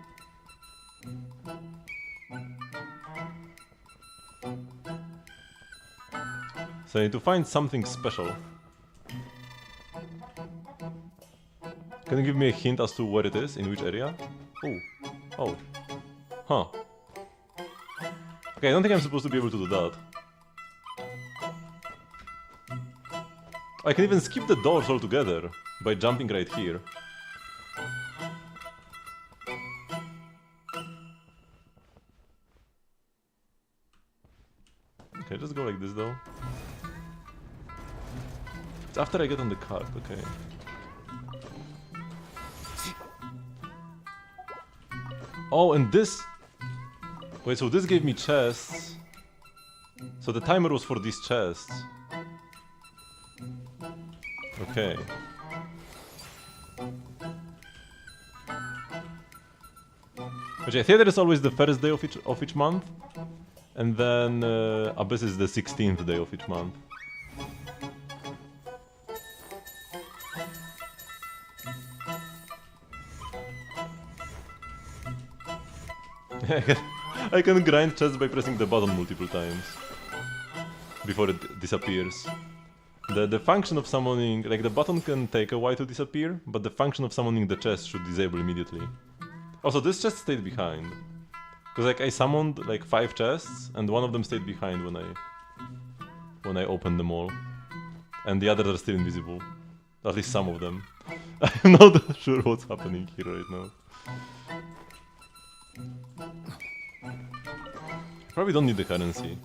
So I need to find something special. Can you give me a hint as to where it is, in which area? Oh. Oh. Huh. Okay, I don't think I'm supposed to be able to do that. I can even skip the doors altogether by jumping right here. Okay, just go like this though. It's after I get on the cart, okay. Oh, and this... Wait, so this gave me chests. So the timer was for these chests. Okay. Okay, theater is always the first day of each month. And then Abyss is the 16th day of each month. I can grind chests by pressing the button multiple times before it disappears. The function of summoning, like the button can take a while to disappear, but the function of summoning the chest should disable immediately. Also, this chest stayed behind. Because like I summoned like 5 chests, and one of them stayed behind when I opened them all. And the others are still invisible. At least some of them. I'm not sure what's happening here right now. Probably don't need the currency.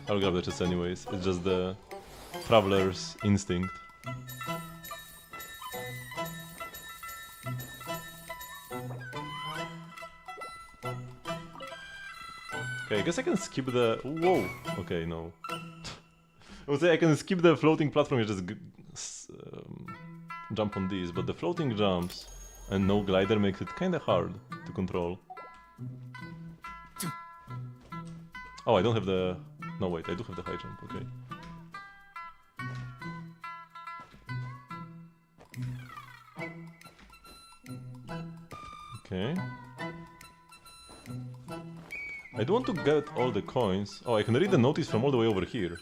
I'll grab the chest anyways, it's just the traveler's instinct. Okay, I guess I can skip the... Whoa! Okay, no. I would say I can skip the floating platform and just jump on these, but the floating jumps and no glider makes it kinda hard to control. Oh, I don't have the... No, wait, I do have the high jump, okay. Okay. I do want to get all the coins. Oh, I can read the notice from all the way over here.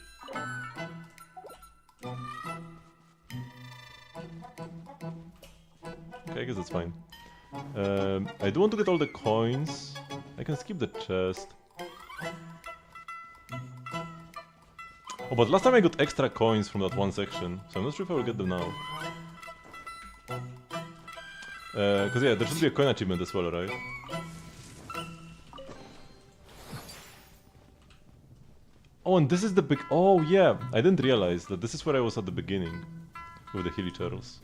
Okay, I guess that's fine. I do want to get all the coins. I can skip the chest. Oh, but last time I got extra coins from that one section, so I'm not sure if I will get them now. Cause yeah, there should be a coin achievement as well, right? Oh, and this is the big... Oh, yeah! I didn't realize that this is where I was at the beginning. With the hilly turtles.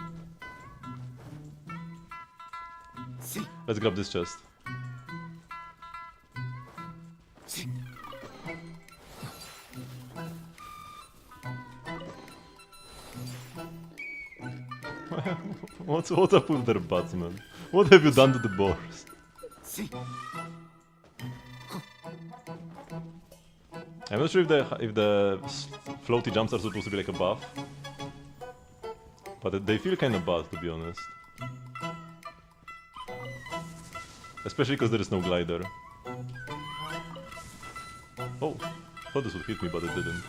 Let's grab this chest. What's up with their butts, man? What have you done to the boars? I'm not sure if the floaty jumps are supposed to be like a buff, but they feel kind of bad, to be honest. Especially because there is no glider. Oh, thought this would hit me, but it didn't.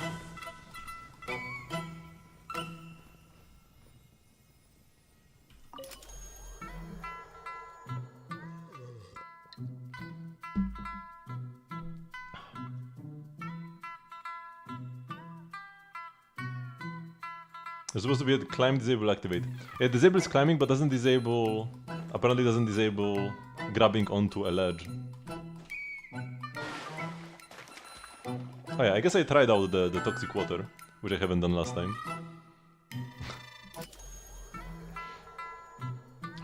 There's supposed to be a climb, disable, activate. It disables climbing, but doesn't disable... Apparently doesn't disable grabbing onto a ledge. Oh yeah, I guess I tried out the toxic water, which I haven't done last time.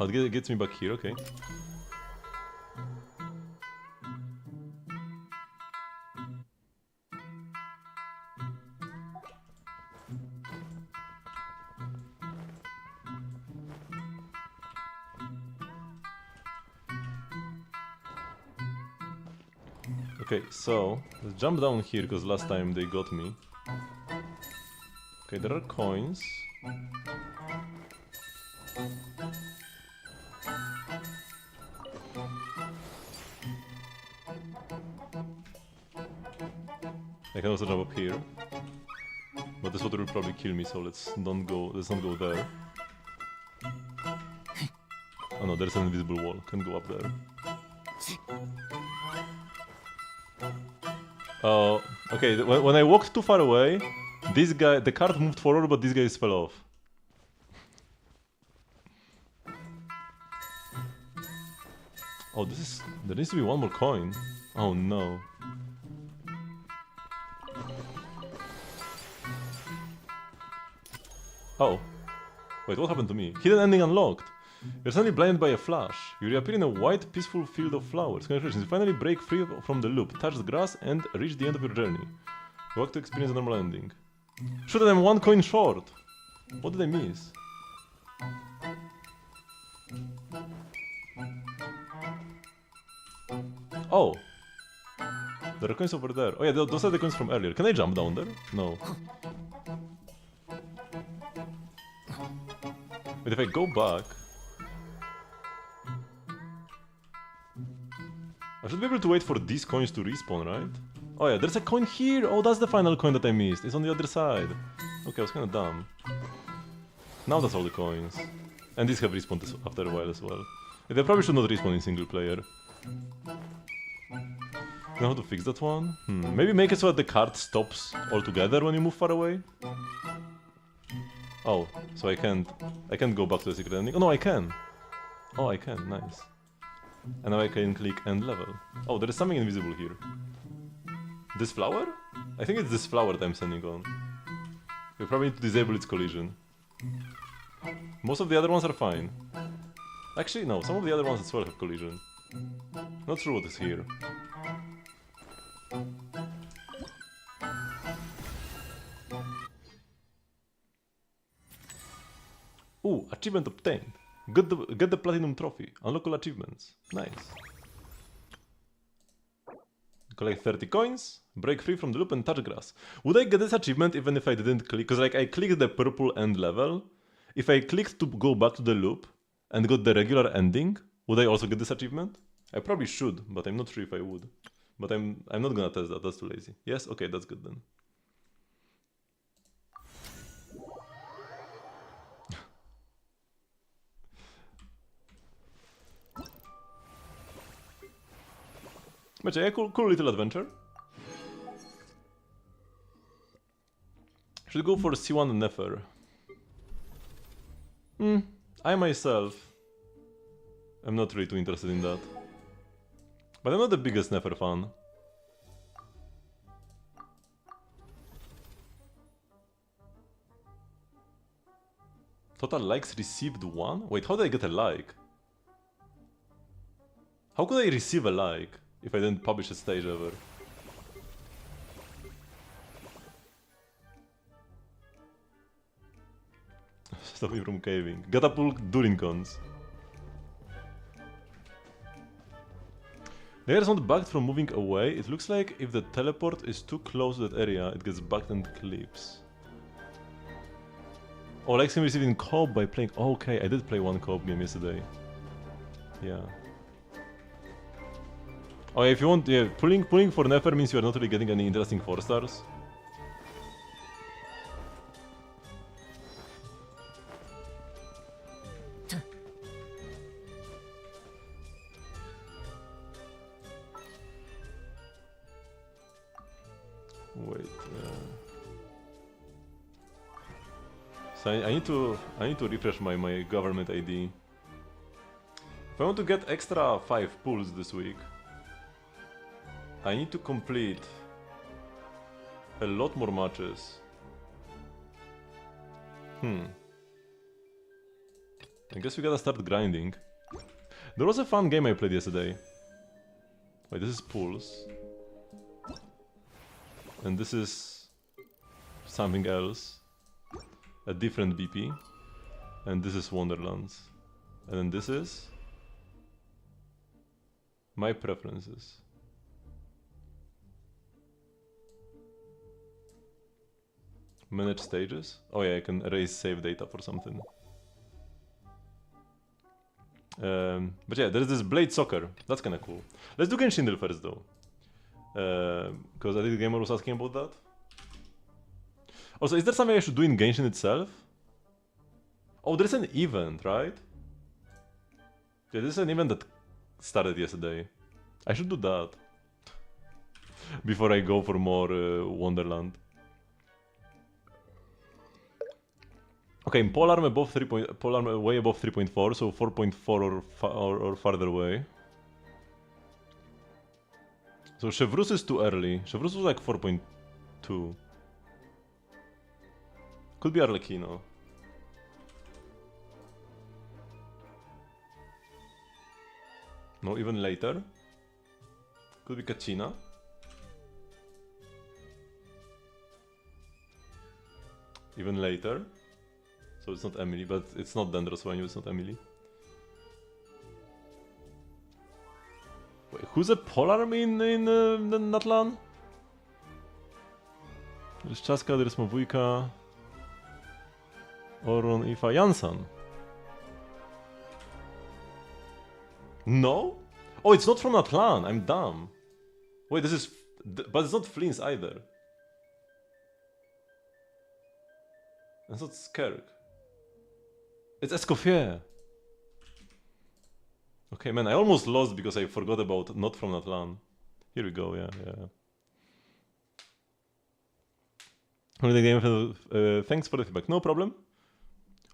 Oh, it gets me back here, okay. Okay, so let's jump down here because last time they got me. Okay, there are coins. I can also jump up here, but this water will probably kill me, so let's not go there. Oh no, there's an invisible wall. Can go up there. Oh, okay. When I walked too far away, this guy, the cart moved forward, but these guys fell off. Oh, there needs to be one more coin. Oh no. Oh. Wait, what happened to me? Hidden ending unlocked. You're suddenly blinded by a flash. You reappear in a white, peaceful field of flowers. Congratulations, you finally break free from the loop, touch the grass, and reach the end of your journey. You walk to experience a normal ending. Shoot, I'm one coin short! What did I miss? Oh! There are coins over there. Oh yeah, those are the coins from earlier. Can I jump down there? No. But if I go back... I should be able to wait for these coins to respawn, right? Oh yeah, there's a coin here! Oh, that's the final coin that I missed. It's on the other side. Okay, I was kinda dumb. Now that's all the coins. And these have respawned after a while as well. They probably should not respawn in single player. Know how to fix that one? Maybe make it so that the cart stops altogether when you move far away? Oh, so I can't go back to the secret ending. Oh no, I can! Oh, I can, nice. And now I can click end level. Oh, there is something invisible here. This flower? I think it's this flower that I'm standing on. We probably need to disable its collision. Most of the other ones are fine. Actually, no, some of the other ones as well have collision. Not sure what is here. Ooh, achievement obtained. Get the platinum trophy. Unlock all achievements. Nice. Collect 30 coins. Break free from the loop and touch grass. Would I get this achievement even if I didn't click? Because like I clicked the purple end level. If I clicked to go back to the loop and got the regular ending, would I also get this achievement? I probably should, but I'm not sure if I would. But I'm not gonna test that. That's too lazy. Yes? Okay, that's good then. But yeah, cool little adventure. Should go for C1 Nefer. I myself am not really too interested in that. But I'm not the biggest Nefer fan. Total likes received 1? Wait, how did I get a like? How could I receive a like if I didn't publish a stage ever? Stop me from caving. Catapult during cons. The air is not bugged from moving away. It looks like if the teleport is too close to that area, it gets bugged and clips. Oh, likes can be received in co-op by playing. Oh, okay, I did play one co-op game yesterday. Yeah. Oh, if you want, yeah, pulling for Nefer means you are not really getting any interesting 4 stars. Wait. So I need to refresh my government ID. If I want to get extra 5 pulls this week, I need to complete a lot more matches. I guess we gotta start grinding. There was a fun game I played yesterday. Wait, this is pulls. And this is something else. A different BP. And this is Wonderlands. And then this is my preferences. Manage stages? Oh yeah, I can erase save data for something. But yeah, there's this Blade Soccer. That's kinda cool. Let's do Genshin first though. Because I think the gamer was asking about that. Also, is there something I should do in Genshin itself? Oh, there's an event, right? Yeah, this is an event that started yesterday. I should do that. Before I go for more Wonderland. Okay, Polarm above 3. Polarm way above 3.4, so 4.4 or farther away. So Chevrus is too early. Chevrus was like 4.2. Could be Arlecchino. No, even later. Could be Kachina. Even later. So it's not Emily, but it's not Dendros, so I knew it's not Emily. Wait, who's a Polarm in Natlan? There's Czaska, there's Mowujka. Oron, Ifa, Jansan. No? Oh, it's not from Natlan, I'm dumb. Wait, this is... But it's not Flins either. It's not Skerk. It's Escoffier. Okay, man, I almost lost because I forgot about not from Natlan. Here we go, yeah. Only the game, thanks for the feedback, no problem.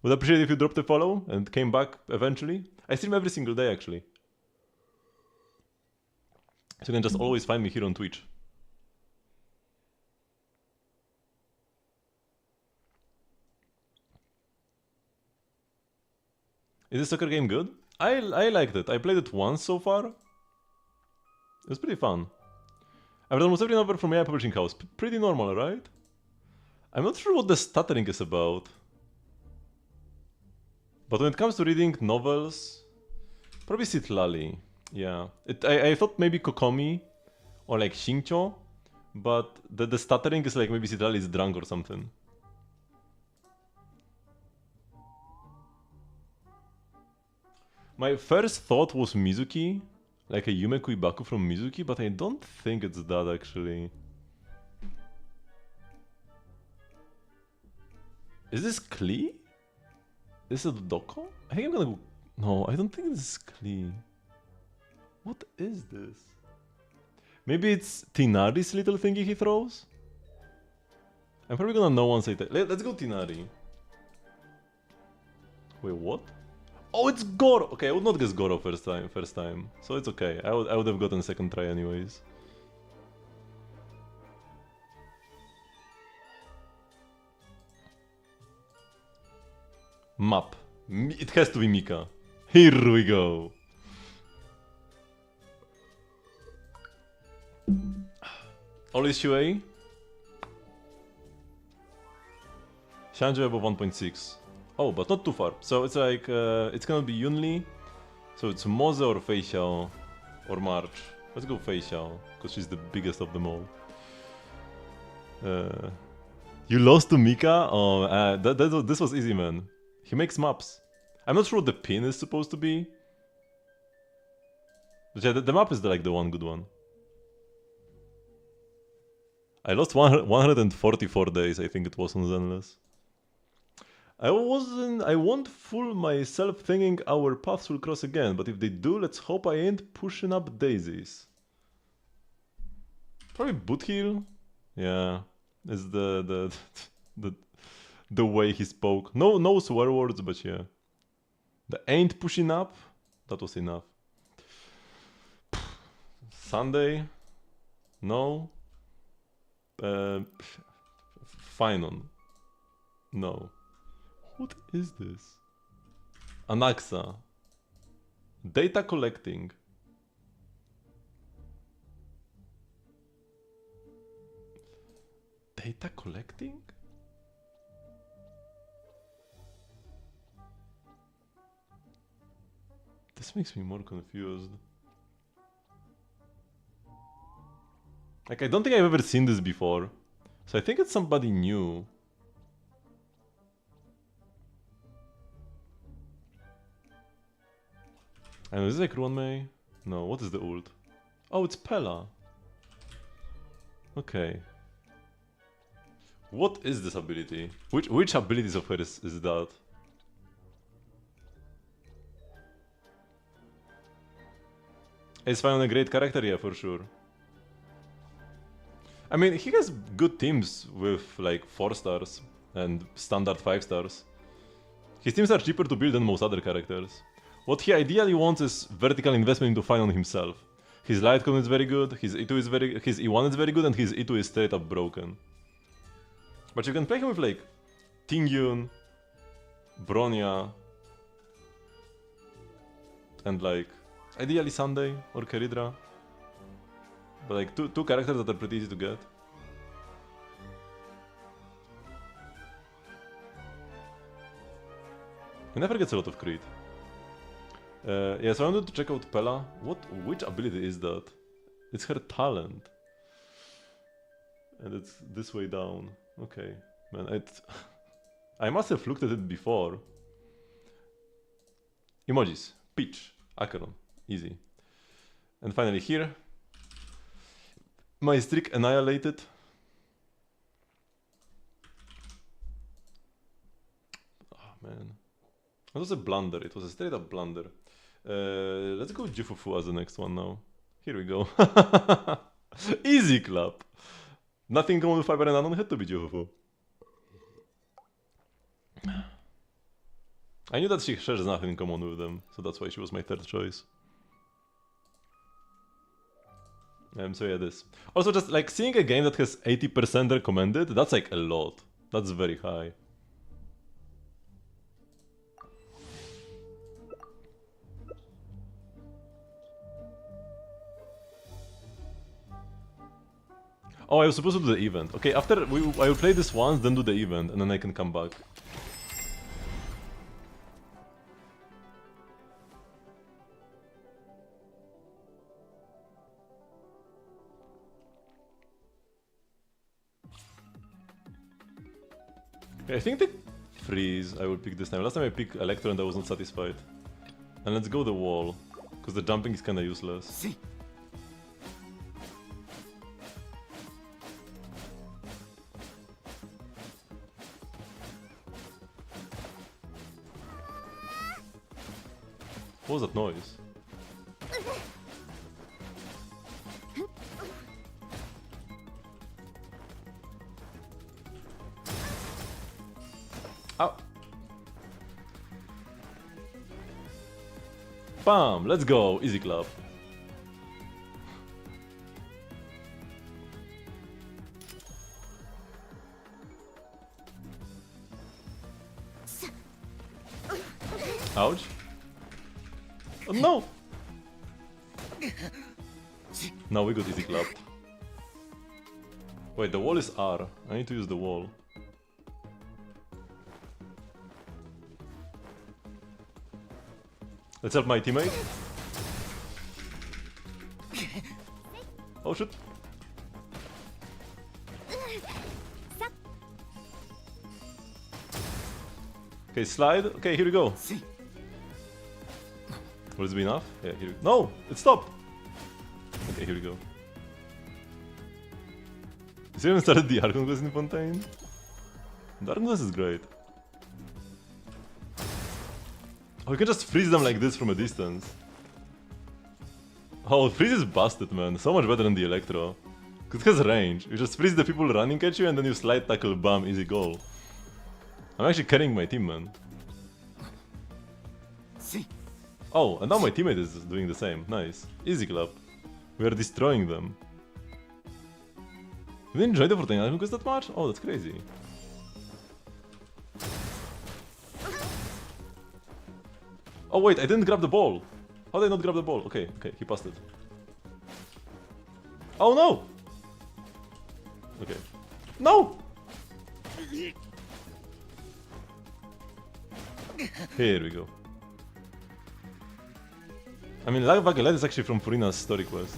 Would appreciate if you dropped a follow and came back eventually. I stream every single day actually. So you can just always find me here on Twitch. Is this soccer game good? I liked it. I played it once so far. It was pretty fun. I've read almost every novel from AI Publishing House. Pretty normal, right? I'm not sure what the stuttering is about. But when it comes to reading novels, probably Citlali. Yeah. I thought maybe Kokomi or like Shincho, but the stuttering is like maybe Citlali is drunk or something. My first thought was Mizuki, like a Yume Kuibaku from Mizuki, but I don't think it's that actually. Is this Klee? Is it Doko? I think I'm gonna go... No, I don't think this is Klee. What is this? Maybe it's Tinari's little thingy he throws? I'm probably gonna know once I take... Let's go Tinari. Wait, what? Oh, it's Goro! Okay, I would not guess Goro first time. So it's okay. I would have gotten second try anyways. Map. It has to be Mika. Here we go. Always Shuei. Shanju above 1.6. Oh, but not too far. So it's like, it's gonna be Yunli. So it's Moze or Fei Xiao or March. Let's go Fei Xiao, because she's the biggest of them all. You lost to Mika? Oh, this was easy, man. He makes maps. I'm not sure what the pin is supposed to be. But yeah, the map is like the one good one. I lost 144 days, I think it was on Zenless. I won't fool myself thinking our paths will cross again, but if they do, let's hope I ain't pushing up daisies. Probably boot heal? Yeah, is the way he spoke. No swear words, but yeah. The ain't pushing up, that was enough. Sunday? No. Finon? No. What is this? Anaxa. Data collecting. Data collecting? This makes me more confused. Like, I don't think I've ever seen this before. So I think it's somebody new. And is it like Ruanmei? No, what is the ult? Oh, it's Pella. Okay. What is this ability? Which abilities of her is that? Is Finon a great character? Yeah, for sure. I mean, he has good teams with like 4 stars and standard 5 stars. His teams are cheaper to build than most other characters. What he ideally wants is vertical investment into Finon himself. His light cone is very good, his E1 is very good, and his E2 is straight up broken. But you can play him with like Tingyun, Bronya, and like ideally Sunday or Keridra. But like two characters that are pretty easy to get. He never gets a lot of crit. Yeah, so I wanted to check out Pella. Which ability is that? It's her talent. And it's this way down. Okay. Man, I must have looked at it before. Emojis. Peach. Acheron. Easy. And finally here. My streak annihilated. Oh man. It was a blunder. It was a straight up blunder. Let's go Jifufu as the next one now. Here we go. Easy clap. Nothing common with Fiber and Anon had to be Jifufu. I knew that she shares nothing in common with them, so that's why she was my third choice. So yeah, this. Also, just like seeing a game that has 80% recommended, that's like a lot. That's very high. Oh, I was supposed to do the event. Okay, after I will play this once, then do the event, and then I can come back. Okay, I think the freeze I will pick this time. Last time I picked Electro and I was not satisfied. And let's go the wall, because the jumping is kinda useless. What was that noise? Ow! Bam! Let's go! Easy clap. Ouch. Oh no! Now we got easy clapped. Wait, the wall is R. I need to use the wall. Let's help my teammate. Oh shit. Okay, slide. Okay, here we go. Will this be enough? Yeah, here we go. No! It stopped! Okay, here we go. Is he even started the Archon quest in Fontaine? The Archon quest is great. Oh, you can just freeze them like this from a distance. Oh, freeze is busted, man. So much better than the Electro. Because it has range. You just freeze the people running at you and then you slide tackle, bam, easy goal. I'm actually carrying my team, man. Oh, and now my teammate is doing the same. Nice. Easy clap. We are destroying them. You didn't enjoy the Fortnite Archon quest that much? Oh, that's crazy. Oh wait, I didn't grab the ball. How did I not grab the ball? Okay, okay, he passed it. Oh no! Okay. No! Here we go. I mean, Lag Baguette is actually from Furina's story quest.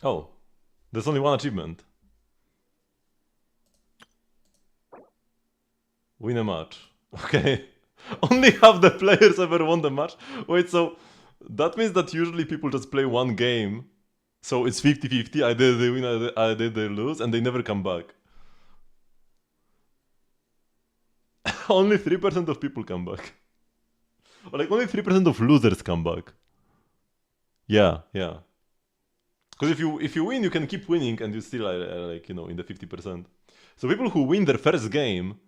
Oh, there's only one achievement. Win a match. Okay. Only half the players ever won the match? Wait, so that means that usually people just play one game. So it's 50-50, either they win, either they lose, and they never come back. Only 3% of people come back. Or like only 3% of losers come back. Yeah, yeah. Because if you win, you can keep winning, and you still are like, you know, in the 50%. So people who win their first game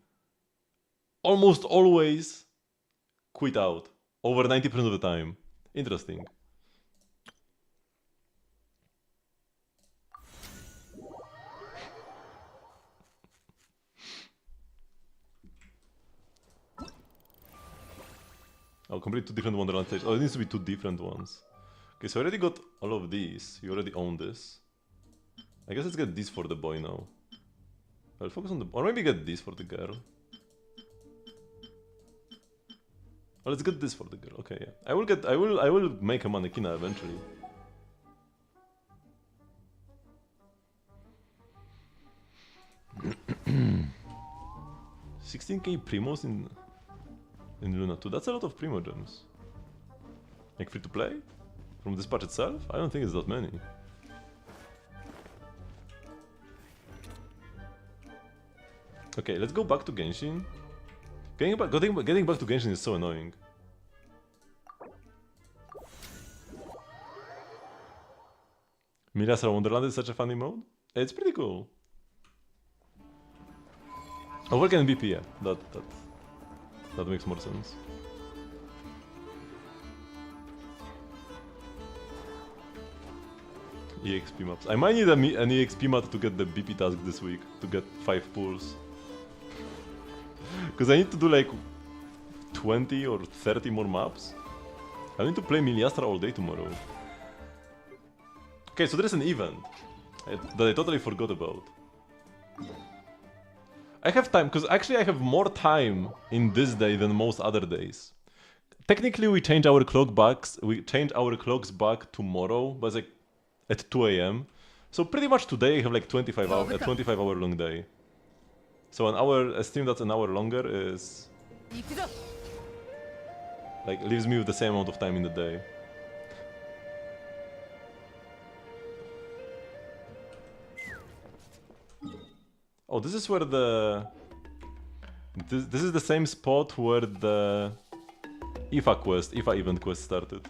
almost always quit out over 90% of the time. Interesting. I'll complete 2 different Wonderland stages. Oh, it needs to be 2 different ones. Okay, so I already got all of these. You already own this. I guess let's get this for the boy now. I'll focus on the... Or maybe get this for the girl. Or let's get this for the girl. Okay, yeah. I will make a mannequina eventually. $16k primos in Luna 2. That's a lot of primo gems. Like free to play? From this patch itself? I don't think it's that many. Okay, let's go back to Genshin. Getting back to Genshin is so annoying. Mirasra Wonderland is such a funny mode. It's pretty cool. Oh, work in BP, yeah. That makes more sense. EXP maps. I might need an EXP map to get the BP task this week, to get 5 pulls. Because I need to do like 20 or 30 more maps. I need to play Miliastra all day tomorrow. Okay, so there's an event that I totally forgot about. I have time, because actually I have more time in this day than most other days. Technically we change our clocks back tomorrow, but it's like at 2 AM. So pretty much today I have like a 25-hour long day. So an hour, a stream that's an hour longer is... like, leaves me with the same amount of time in the day. Oh, this is where the... This is the same spot where the IFA event quest started.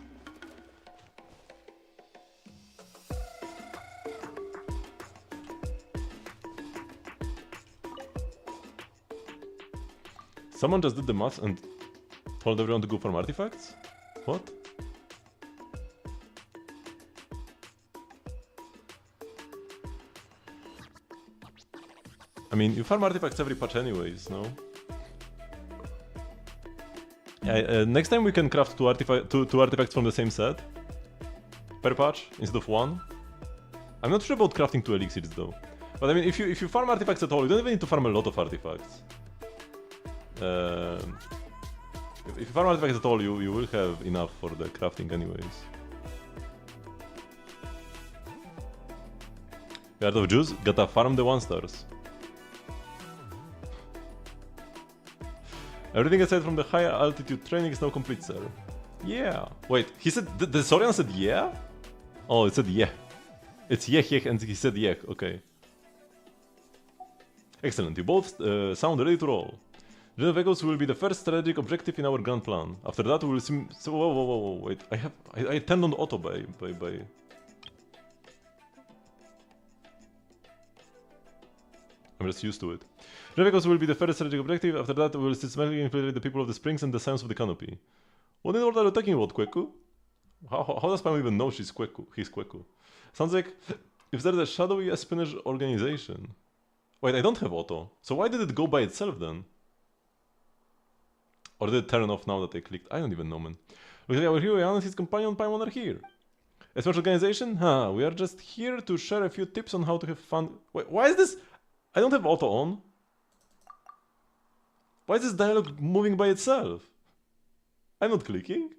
Someone just did the math and told everyone to go farm artifacts? What? I mean, you farm artifacts every patch anyways, no? Yeah, next time we can craft two artifacts from the same set per patch instead of one. I'm not sure about crafting 2 elixirs though. But I mean, if you farm artifacts at all, you don't even need to farm a lot of artifacts. If you farm artifacts at all, you will have enough for the crafting anyways. Guard of Juice, gotta farm the 1-stars. Everything aside from the high altitude training is now complete, sir. Yeah. Wait, he said, the Sorian said yeah? Oh, it said yeah. It's yeh, and he said yeah, okay. Excellent, you both sound ready to roll. General vehicles will be the first strategic objective in our grand plan. After that we will see... So, whoa, wait, I turned on auto by... I'm just used to it. General vehicles will be the first strategic objective. After that we will systematically infiltrate the people of the springs and the science of the canopy. What in the world are you talking about, Kweku? How does Pam even know she's Kweku? He's Kweku. Sounds like if there's a shadowy espionage organization. Wait, I don't have auto. So why did it go by itself then? Or did it turn off now that I clicked? I don't even know, man. Looks like our hero Jan and his companion Paimon are here. A special organization? Huh, we are just here to share a few tips on how to have fun. Wait, why is this? I don't have auto on. Why is this dialogue moving by itself? I'm not clicking.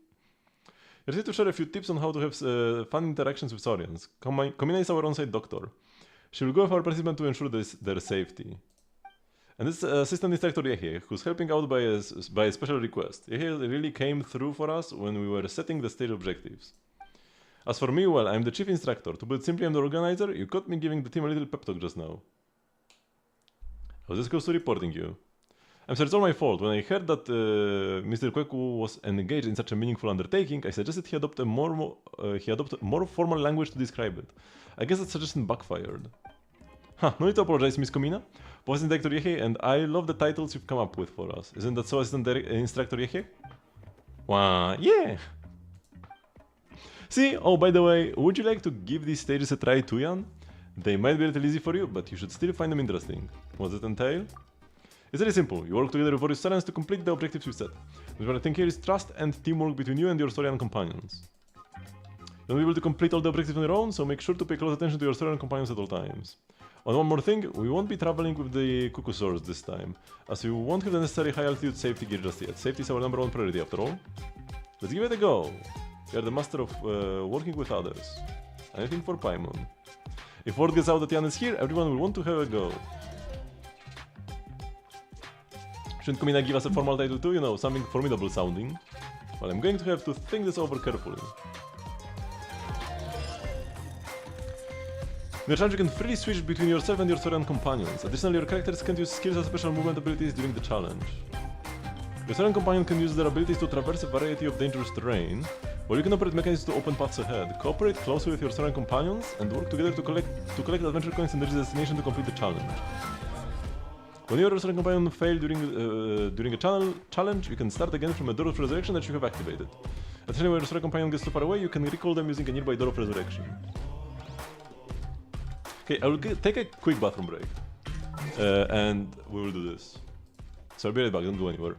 We're here to share a few tips on how to have fun interactions with Saurians. Kamina is our on-site doctor. She will go with our participant to ensure their safety. And this assistant instructor Yehye, who's helping out by a special request. Yehye really came through for us when we were setting the stage objectives. As for me, well, I'm the chief instructor. To put it simply, I'm the organizer. You caught me giving the team a little pep talk just now. I was just close to reporting you. I'm sorry, it's all my fault. When I heard that Mr. Kweku was engaged in such a meaningful undertaking, I suggested he adopt a more formal language to describe it. I guess that suggestion backfired. Huh, no need to apologize, Miss Komina. Assistant Director Yehye, and I love the titles you've come up with for us. Isn't that so, Assistant Instructor Yehye? Wow, yeah! See, oh, by the way, would you like to give these stages a try too, Jan? They might be a little easy for you, but you should still find them interesting. What does it entail? It's very simple. You work together with various students to complete the objectives you set. The important thing here is trust and teamwork between you and your Saurian companions. You'll be able to complete all the objectives on your own, so make sure to pay close attention to your Saurian companions at all times. And one more thing, we won't be traveling with the Cuckoosaurs this time, as we won't have the necessary high altitude safety gear just yet. Safety is our #1 priority after all. Let's give it a go. You are the master of working with others. Anything for Paimon. If word gets out that Jan is here, everyone will want to have a go. Shouldn't Komina give us a formal title too? You know, something formidable sounding. Well, I'm going to have to think this over carefully. In the challenge, you can freely switch between yourself and your Saurian companions. Additionally, your characters can use skills and special movement abilities during the challenge. Your Saurian companion can use their abilities to traverse a variety of dangerous terrain, while you can operate mechanisms to open paths ahead. Cooperate closely with your Saurian companions and work together to collect adventure coins and reach the destination to complete the challenge. When your Saurian companion fails during a challenge, you can start again from a door of resurrection that you have activated. Additionally, when your Saurian companion gets too far away, you can recall them using a nearby door of resurrection. Okay, I will take a quick bathroom break, and we will do this. So I'll be right back, don't go anywhere.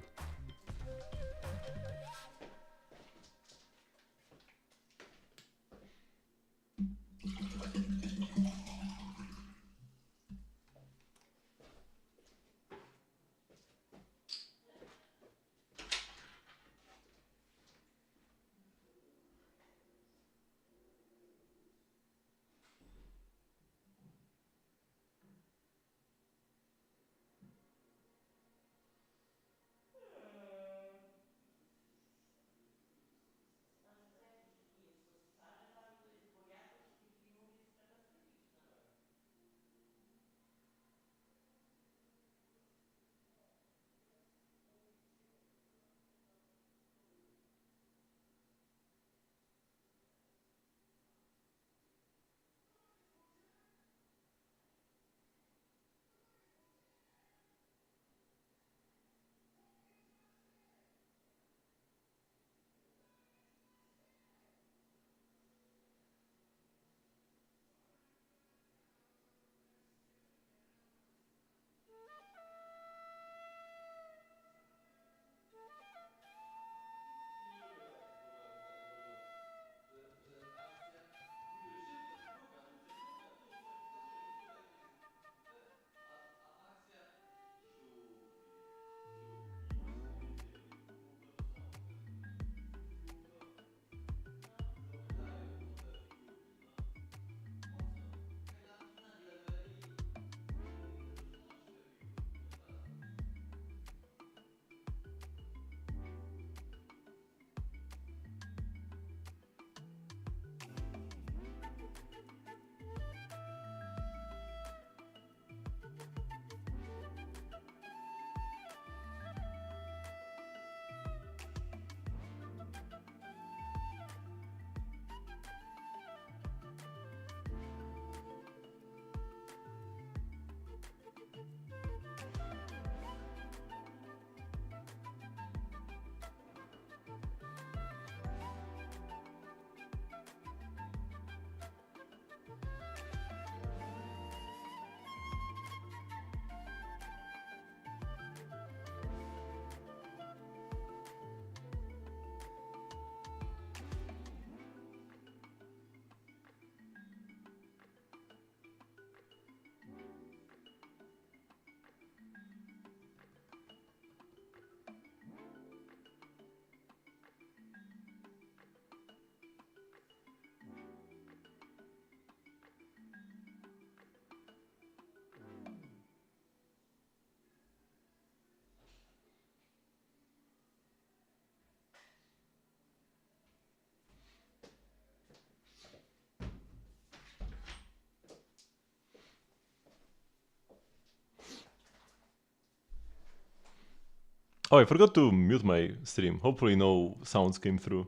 Oh, I forgot to mute my stream. Hopefully no sounds came through.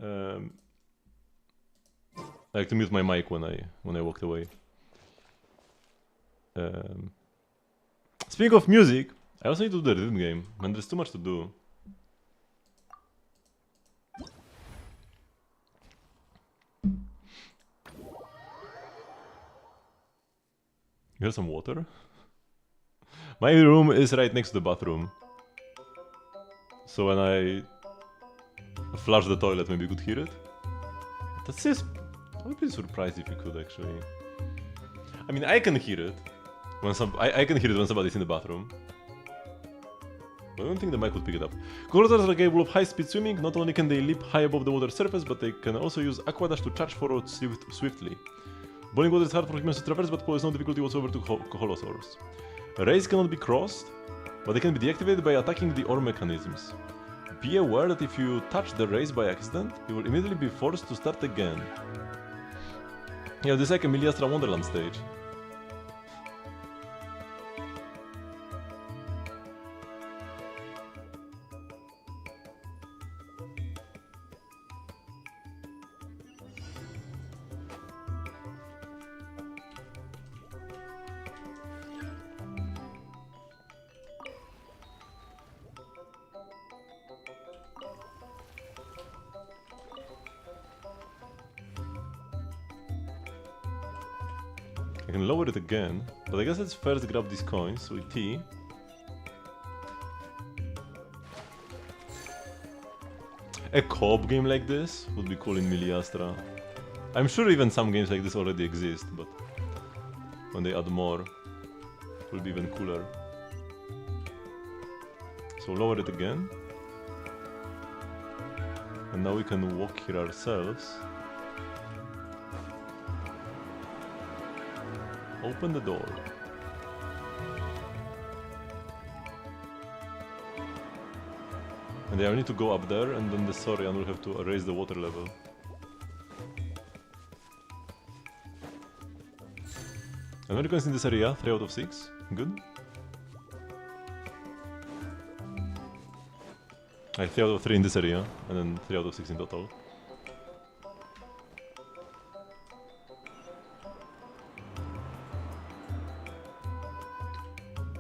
I like to mute my mic when I walked away. Speaking of music, I also need to do the rhythm game. Man, there's too much to do. Here's some water. My room is right next to the bathroom. So when I flush the toilet, maybe you could hear it. That's just... I would be surprised if you could actually. I mean, I can hear it when I can hear it when somebody's in the bathroom. But I don't think the mic would pick it up. Cockroaches are capable of high-speed swimming. Not only can they leap high above the water surface, but they can also use aqua dash to charge forward swiftly. Boiling water is hard for humans to traverse, but poses no difficulty whatsoever to holosaurs. Rays cannot be crossed, but they can be deactivated by attacking the ore mechanisms. Be aware that if you touch the race by accident, you will immediately be forced to start again. Yeah, this is like a Miliastra Wonderland stage. I can lower it again, but I guess let's first grab these coins with T. A co-op game like this would be cool in Miliastra. I'm sure even some games like this already exist, but when they add more, it will be even cooler. So lower it again. And now we can walk here ourselves. Open the door. And I need to go up there, and then the Saurian will have to raise the water level. Americans in this area, 3 out of 6. Good. 3 out of 3 in this area, and then 3 out of 6 in total.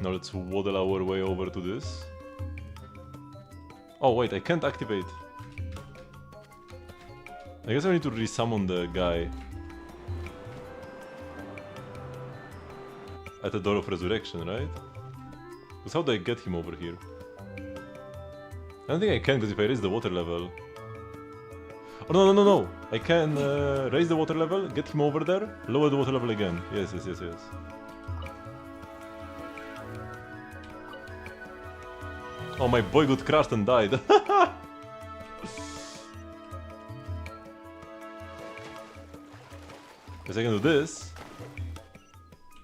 Now let's waddle our way over to this. Oh wait, I can't activate. I guess I need to resummon the guy at the Door of Resurrection, right? Because how do I get him over here? I don't think I can, because if I raise the water level... Oh no, no, no, no! I can raise the water level, get him over there, lower the water level again. Yes, yes, yes, yes. Oh, my boy got crushed and died. Guess I can do this.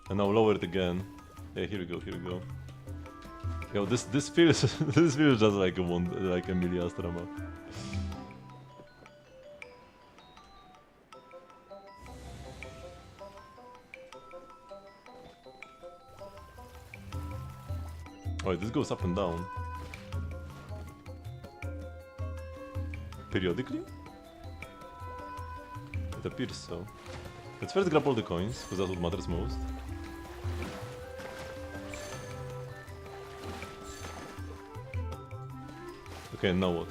And now lower it again. Yeah, here we go, here we go. Yo, this feels this feels just like a Miliastra map. Oh, this goes up and down. Periodically? It appears so. Let's first grab all the coins, because that's what matters most. Okay, now what?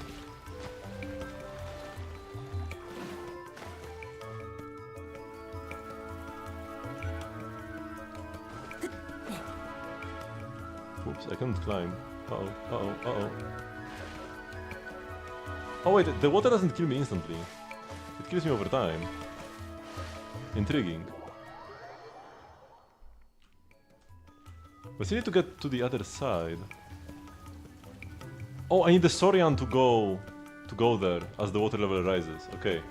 Oops, I can't climb. Uh-oh, uh-oh, uh-oh. Oh wait, the water doesn't kill me instantly. It kills me over time. Intriguing. But I need to get to the other side. Oh, I need the Saurian to go there as the water level rises. Okay.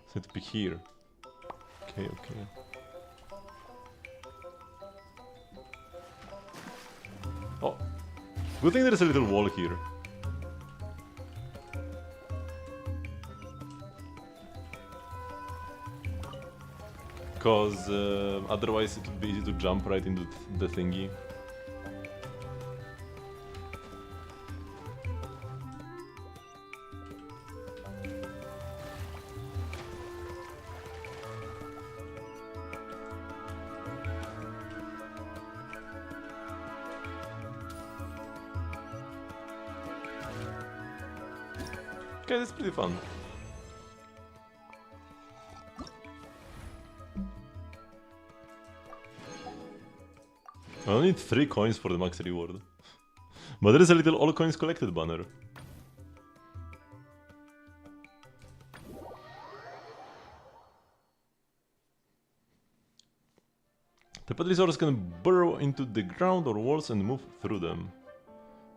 So I need to be here. Okay, okay. Oh. Good thing there's a little wall here. Because otherwise it would be easy to jump right into the thingy. Okay, that's pretty fun. I only need 3 coins for the max reward. But there is a little all coins collected banner. The Petlisaurs can burrow into the ground or walls and move through them.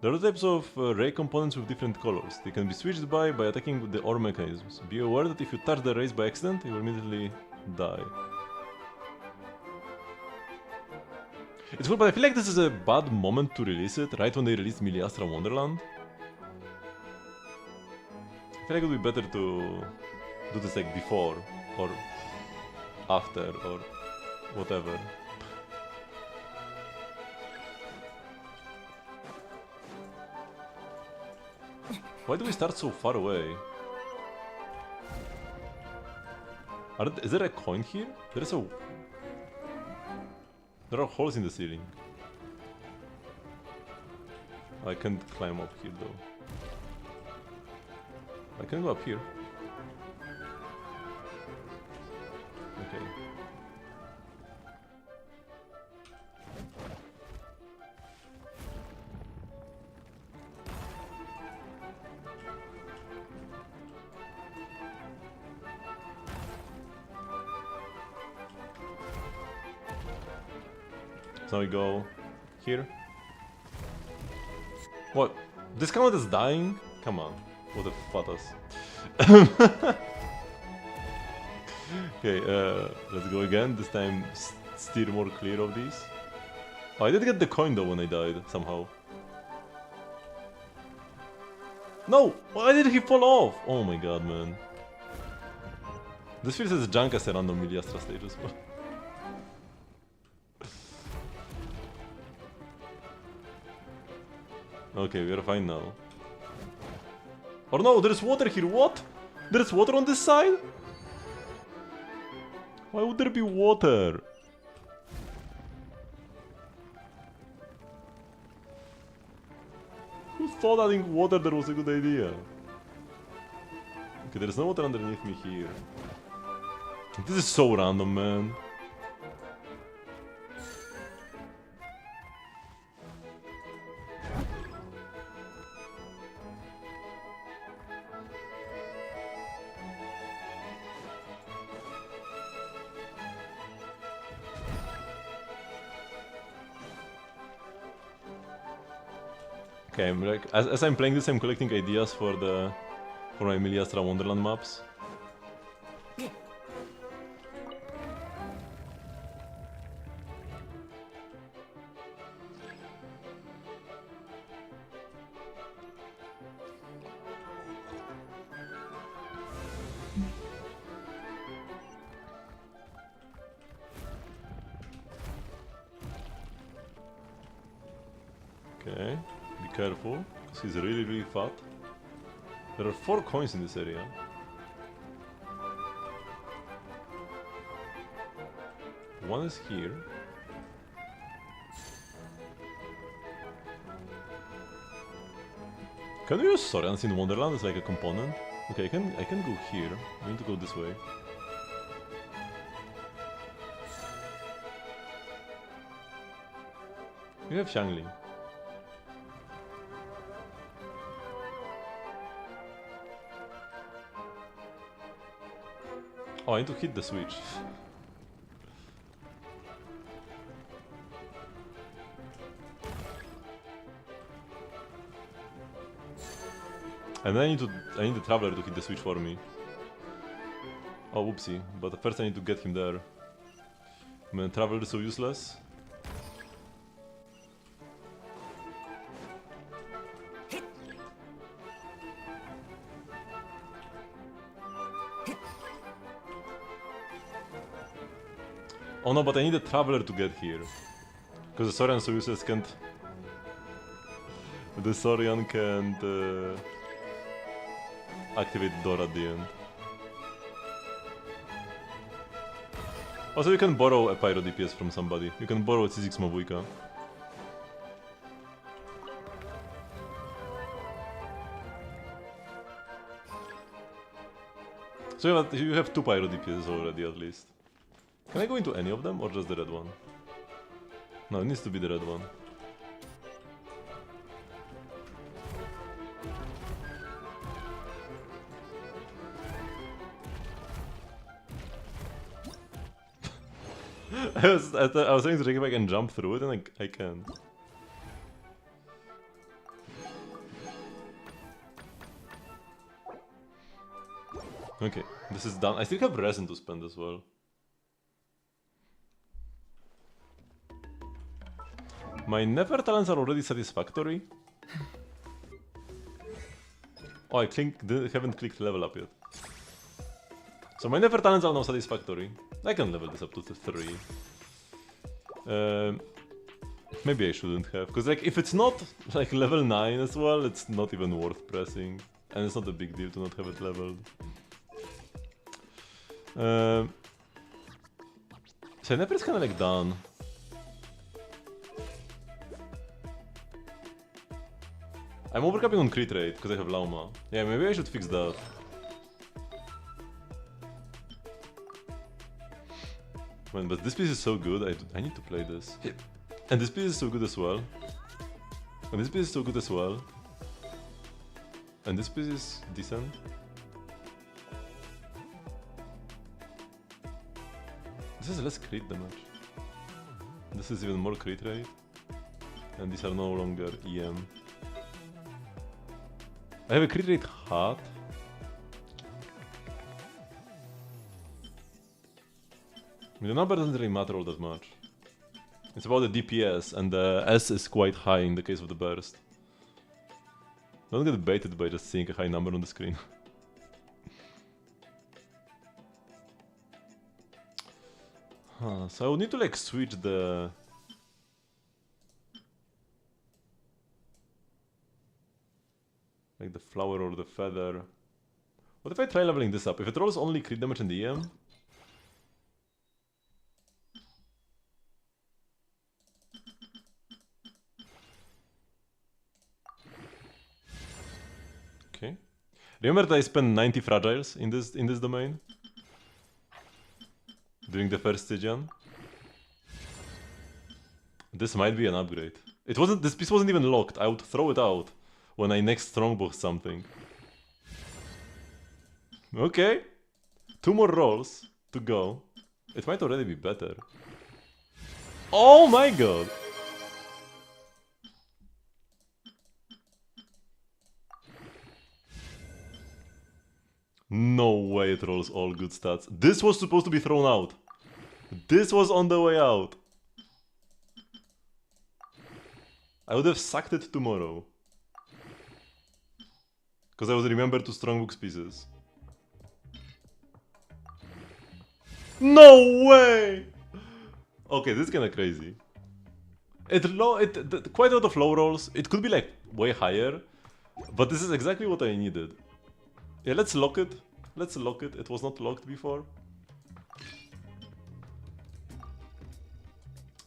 There are types of ray components with different colors. They can be switched by attacking with the ore mechanisms. Be aware that if you touch the rays by accident, you will immediately die. It's cool, but I feel like this is a bad moment to release it, right when they released Miliastra Wonderland. I feel like it would be better to do this like before, or after, or whatever. Why do we start so far away? Is there a coin here? There are holes in the ceiling. I can't climb up here though. I can go up here. Okay. So now we go here. What? This counted as dying? Come on. What a fatas. Okay, let's go again. This time steer more clear of these. Oh, I did get the coin though when I died, somehow. No! Why did he fall off? Oh my god, man. This feels as junk as a random Miliastra stage as well. Okay, we are fine now. Or no, there's water here, what? There's water on this side? Why would there be water? Who thought adding water there was a good idea? Okay, there's no water underneath me here. This is so random, man. Okay, I'm like, as I'm playing this, I'm collecting ideas for my Miliastra Wonderland maps. Okay, be careful, because he's really, really fat. There are 4 coins in this area. One is here. Can we use Sorians in Wonderland as like a component? Okay, I can go here. I need to go this way. We have Xiangling. Oh, I need to hit the switch. And then I need the Traveler to hit the switch for me. Oh, whoopsie. But first I need to get him there. Man, Traveler is so useless. Oh no, but I need a Traveler to get here. Because the Saurian so useless can't... The Saurian can't... activate the door at the end. Also, you can borrow a Pyro DPS from somebody. You can borrow a C6 Mobujka. So you have 2 Pyro DPS already at least. Can I go into any of them or just the red one? No, it needs to be the red one. I was trying to check if I can jump through it and I can't. Okay, this is done. I still have resin to spend as well. My Never talents are already satisfactory. Oh, I haven't clicked level up yet. So my Never talents are now satisfactory. I can level this up to 3. Maybe I shouldn't have, because like if it's not like level 9 as well, it's not even worth pressing. And it's not a big deal to not have it leveled. So Never is kinda like done. I'm overcapping on crit rate because I have Lauma. Yeah, maybe I should fix that. Man, but this piece is so good, I need to play this. And this piece is so good as well. And this piece is so good as well. And this piece is decent. This is less crit damage. This is even more crit rate. And these are no longer EM. I have a crit rate hat. I mean, the number doesn't really matter all that much. It's about the DPS, and the S is quite high in the case of the burst. Don't get baited by just seeing a high number on the screen. So I would need to like switch the... like the flower or the feather. What if I try leveling this up? If it rolls only crit damage and EM? Okay. Remember that I spent 90 fragiles in this domain? During the first Stygian? This might be an upgrade. It wasn't. This piece wasn't even locked. I would throw it out when I next strongbox something. Okay. 2 more rolls to go. It might already be better. Oh my god! No way it rolls all good stats. This was supposed to be thrown out. This was on the way out. I would have sacked it tomorrow. Because I would remember 2 Strongbooks pieces. No way! Okay, this is kinda crazy. Quite a lot of low rolls. It could be like way higher. But this is exactly what I needed. Yeah, let's lock it. Let's lock it. It was not locked before.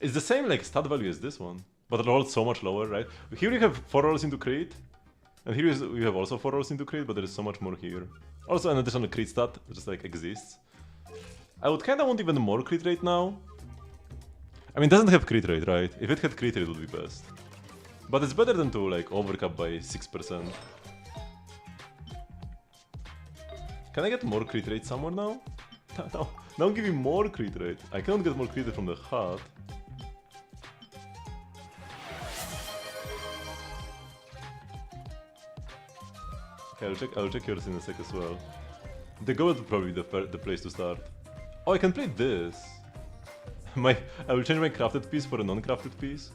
It's the same like stat value as this one. But it rolls so much lower, right? Here you have 4 rolls into crit. And here you have also 4 rolls into crit, but there is so much more here. Also an additional crit stat that just like exists. I would kinda want even more crit rate now. I mean, it doesn't have crit rate, right? If it had crit rate, it would be best. But it's better than to like overcap by 6%. Can I get more crit rate somewhere now? No, don't give me more crit rate. I cannot get more crit rate from the hat. Okay, I'll check yours in a sec as well. The gold would probably be the place to start. Oh, I can play this. I will change my crafted piece for a non-crafted piece.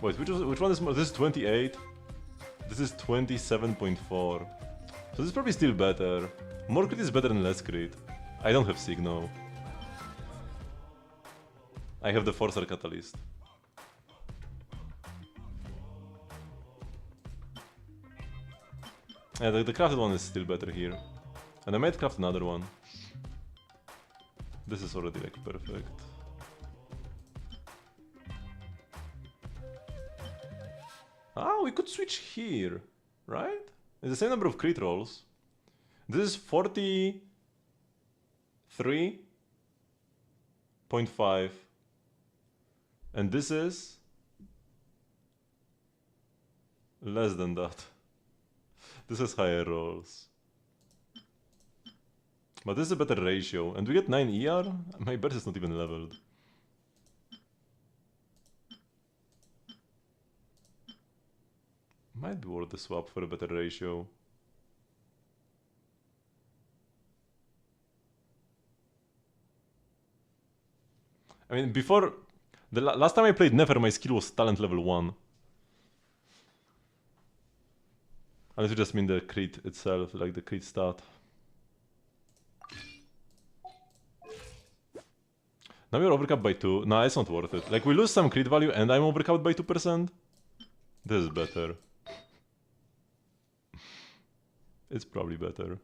Wait, which one is more? This is 28. This is 27.4. So this is probably still better. More crit is better than less crit. I don't have Signo. I have the Forcer Catalyst. Yeah, the crafted one is still better here. And I might craft another one. This is already like perfect. Ah, we could switch here, right? It's the same number of crit rolls. This is 43.5. And this is less than that. This has higher rolls. But this is a better ratio. And we get 9 ER? My burst is not even leveled. Might be worth the swap for a better ratio. I mean, before... The last time I played Nefer, my skill was talent level 1. Unless you just mean the crit itself, like the crit stat. Now we're overcapped by 2. Nah, it's not worth it. Like, we lose some crit value and I'm overcapped by 2%. This is better. It's probably better.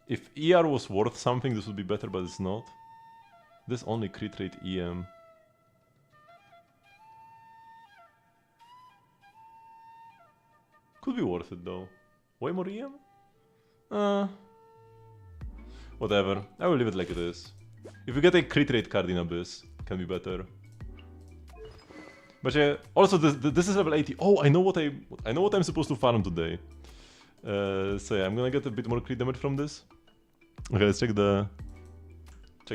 If ER was worth something, this would be better, but it's not. This only crit rate EM. Could be worth it though. Way more EM? Whatever. I will leave it like it is. If we get a crit rate card in Abyss, can be better. But yeah, also this is level 80. Oh, I know what I'm supposed to farm today. So yeah, I'm gonna get a bit more crit damage from this. Okay, let's check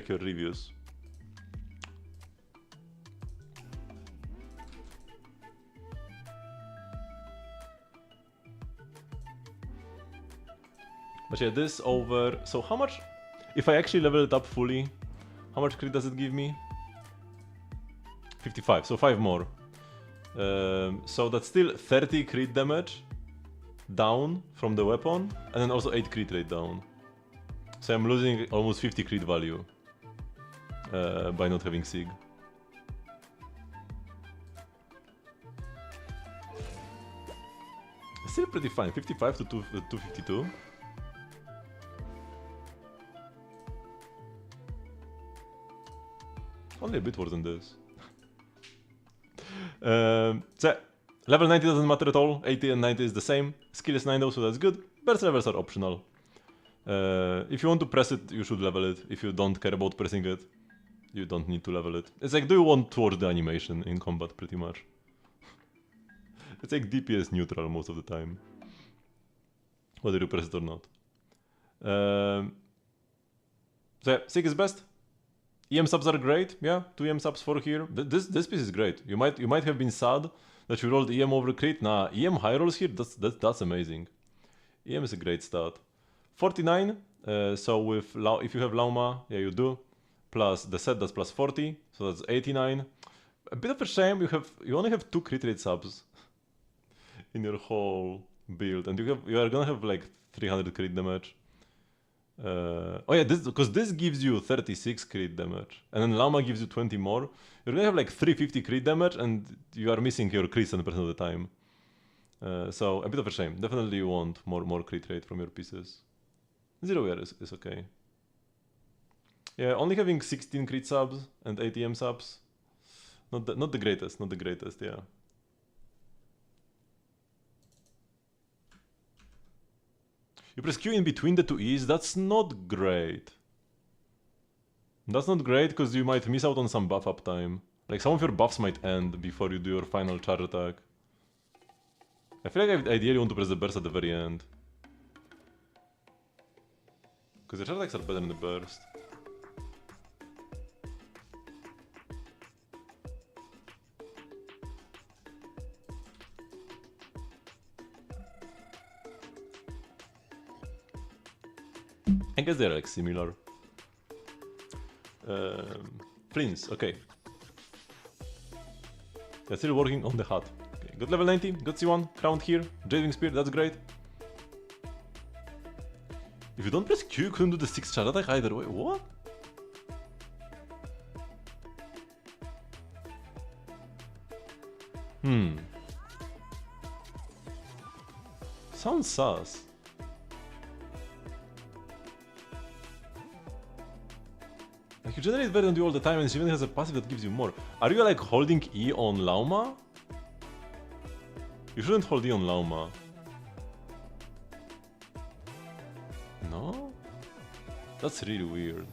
your reviews. But yeah, this over. So how much? If I actually level it up fully, how much crit does it give me? 55. So 5 more. So that's still 30 crit damage down from the weapon, and then also 8 crit rate down. So I'm losing almost 50 crit value by not having Sig. Still pretty fine. 55 to 252. Only a bit worse than this. So level 90 doesn't matter at all. 80 and 90 is the same. Skill is 9 though, so that's good. Burst levels are optional. If you want to press it, you should level it. If you don't care about pressing it, you don't need to level it. It's like, do you want towards the animation in combat, pretty much. It's like DPS neutral most of the time. Whether you press it or not. So yeah, Sig is best. EM subs are great, yeah, 2 EM subs for here. This piece is great. You might have been sad that you rolled EM over crit. Nah, EM high rolls here, that's amazing. EM is a great stat. 49, so with if you have Lauma, yeah, you do. Plus the set, that's plus 40, so that's 89. A bit of a shame you only have 2 crit rate subs in your whole build, and you are gonna have like 300 crit damage. Oh yeah, because this gives you 36 crit damage, and then Llama gives you 20 more. You're gonna have like 350 crit damage, and you are missing your crit 7% of the time. So a bit of a shame. Definitely you want more crit rate from your pieces. 0 year is okay. Yeah, only having 16 crit subs and 8 EM subs, not the greatest. Yeah. You press Q in between the 2 E's, that's not great. That's not great because you might miss out on some buff up time. Like some of your buffs might end before you do your final charge attack. I feel like I ideally want to press the burst at the very end. Because the charge attacks are better than the burst. I guess they're like similar. Prince, okay. They're still working on the hat. Okay, got level 90, got C1, crowned here, Jading Spear, that's great. If you don't press Q, you couldn't do the 6 charge attack either. Wait, what? Sounds sus. Like you generate better than you all the time, and she even has a passive that gives you more. Are you like holding E on Lauma? You shouldn't hold E on Lauma. No? That's really weird.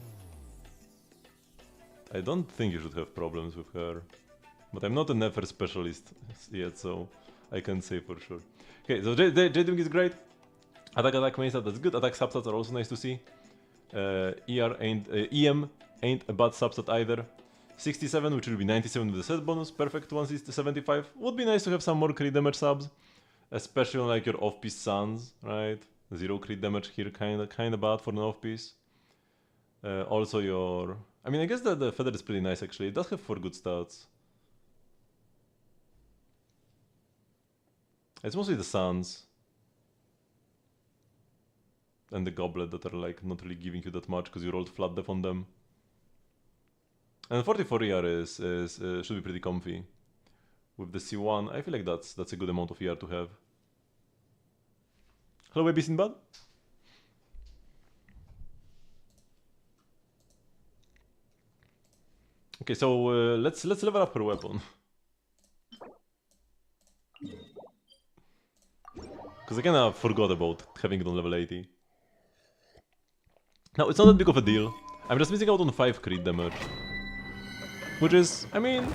I don't think you should have problems with her. But I'm not a Nefer specialist yet, so I can't say for sure. Okay, so Jading is great. Attack main stat, that's good. Attack substats are also nice to see. EM ain't a bad substat either. 67, which will be 97 with the set bonus. Perfect 175. Would be nice to have some more crit damage subs. Especially on like your off-piece Suns, right? 0 crit damage here, kinda bad for an off-piece. Also your... I mean, I guess the Feather is pretty nice actually. It does have 4 good stats. It's mostly the Suns and the Goblet that are like not really giving you that much because you rolled flat def on them. And 44 ER should be pretty comfy. With the C1, I feel like that's a good amount of ER to have. Hello, baby Sinbad. Okay, so let's level up her weapon. Because I kinda forgot about having it on level 80. Now, it's not that big of a deal. I'm just missing out on 5 crit damage. Which is, I mean...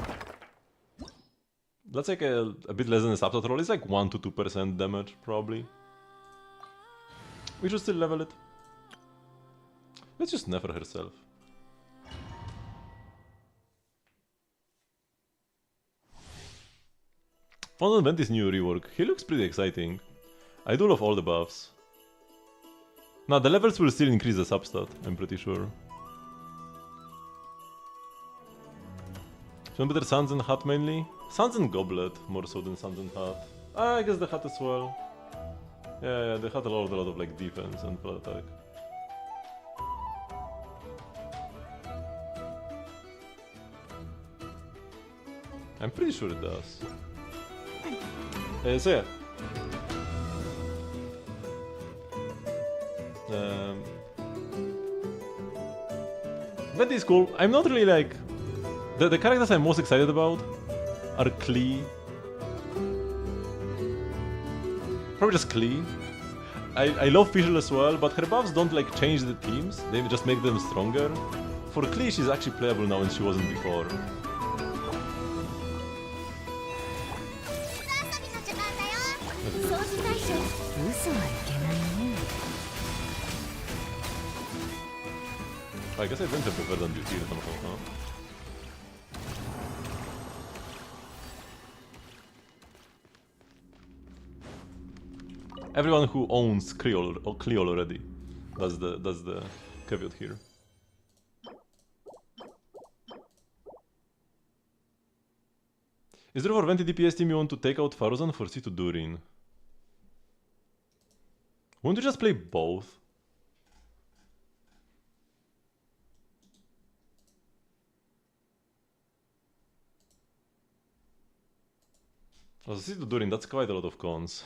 That's like a bit less than a substat roll. It's like 1 to 2% damage, probably. We should still level it. Let's just never herself. Found Venti's new rework. He looks pretty exciting. I do love all the buffs. Now the levels will still increase the substat, I'm pretty sure. Should better Suns and Hat mainly? Suns and Goblet more so than Suns and Hat. I guess the Hat as well. Yeah, they had a lot of like defense and full attack. I'm pretty sure it does. So yeah. Venti is cool. I'm not really like... The characters I'm most excited about are Klee. Probably just Klee. I love Fischl as well, but her buffs don't like change the teams, they just make them stronger. For Klee, she's actually playable now and she wasn't before. I guess I don't have prefer than duty somehow, huh? Everyone who owns Creole already. That's the caveat here. Is there for Venti DPS team you want to take out Faruzan for C to Durin? Won't you just play both? Also C to Durin, that's quite a lot of cons.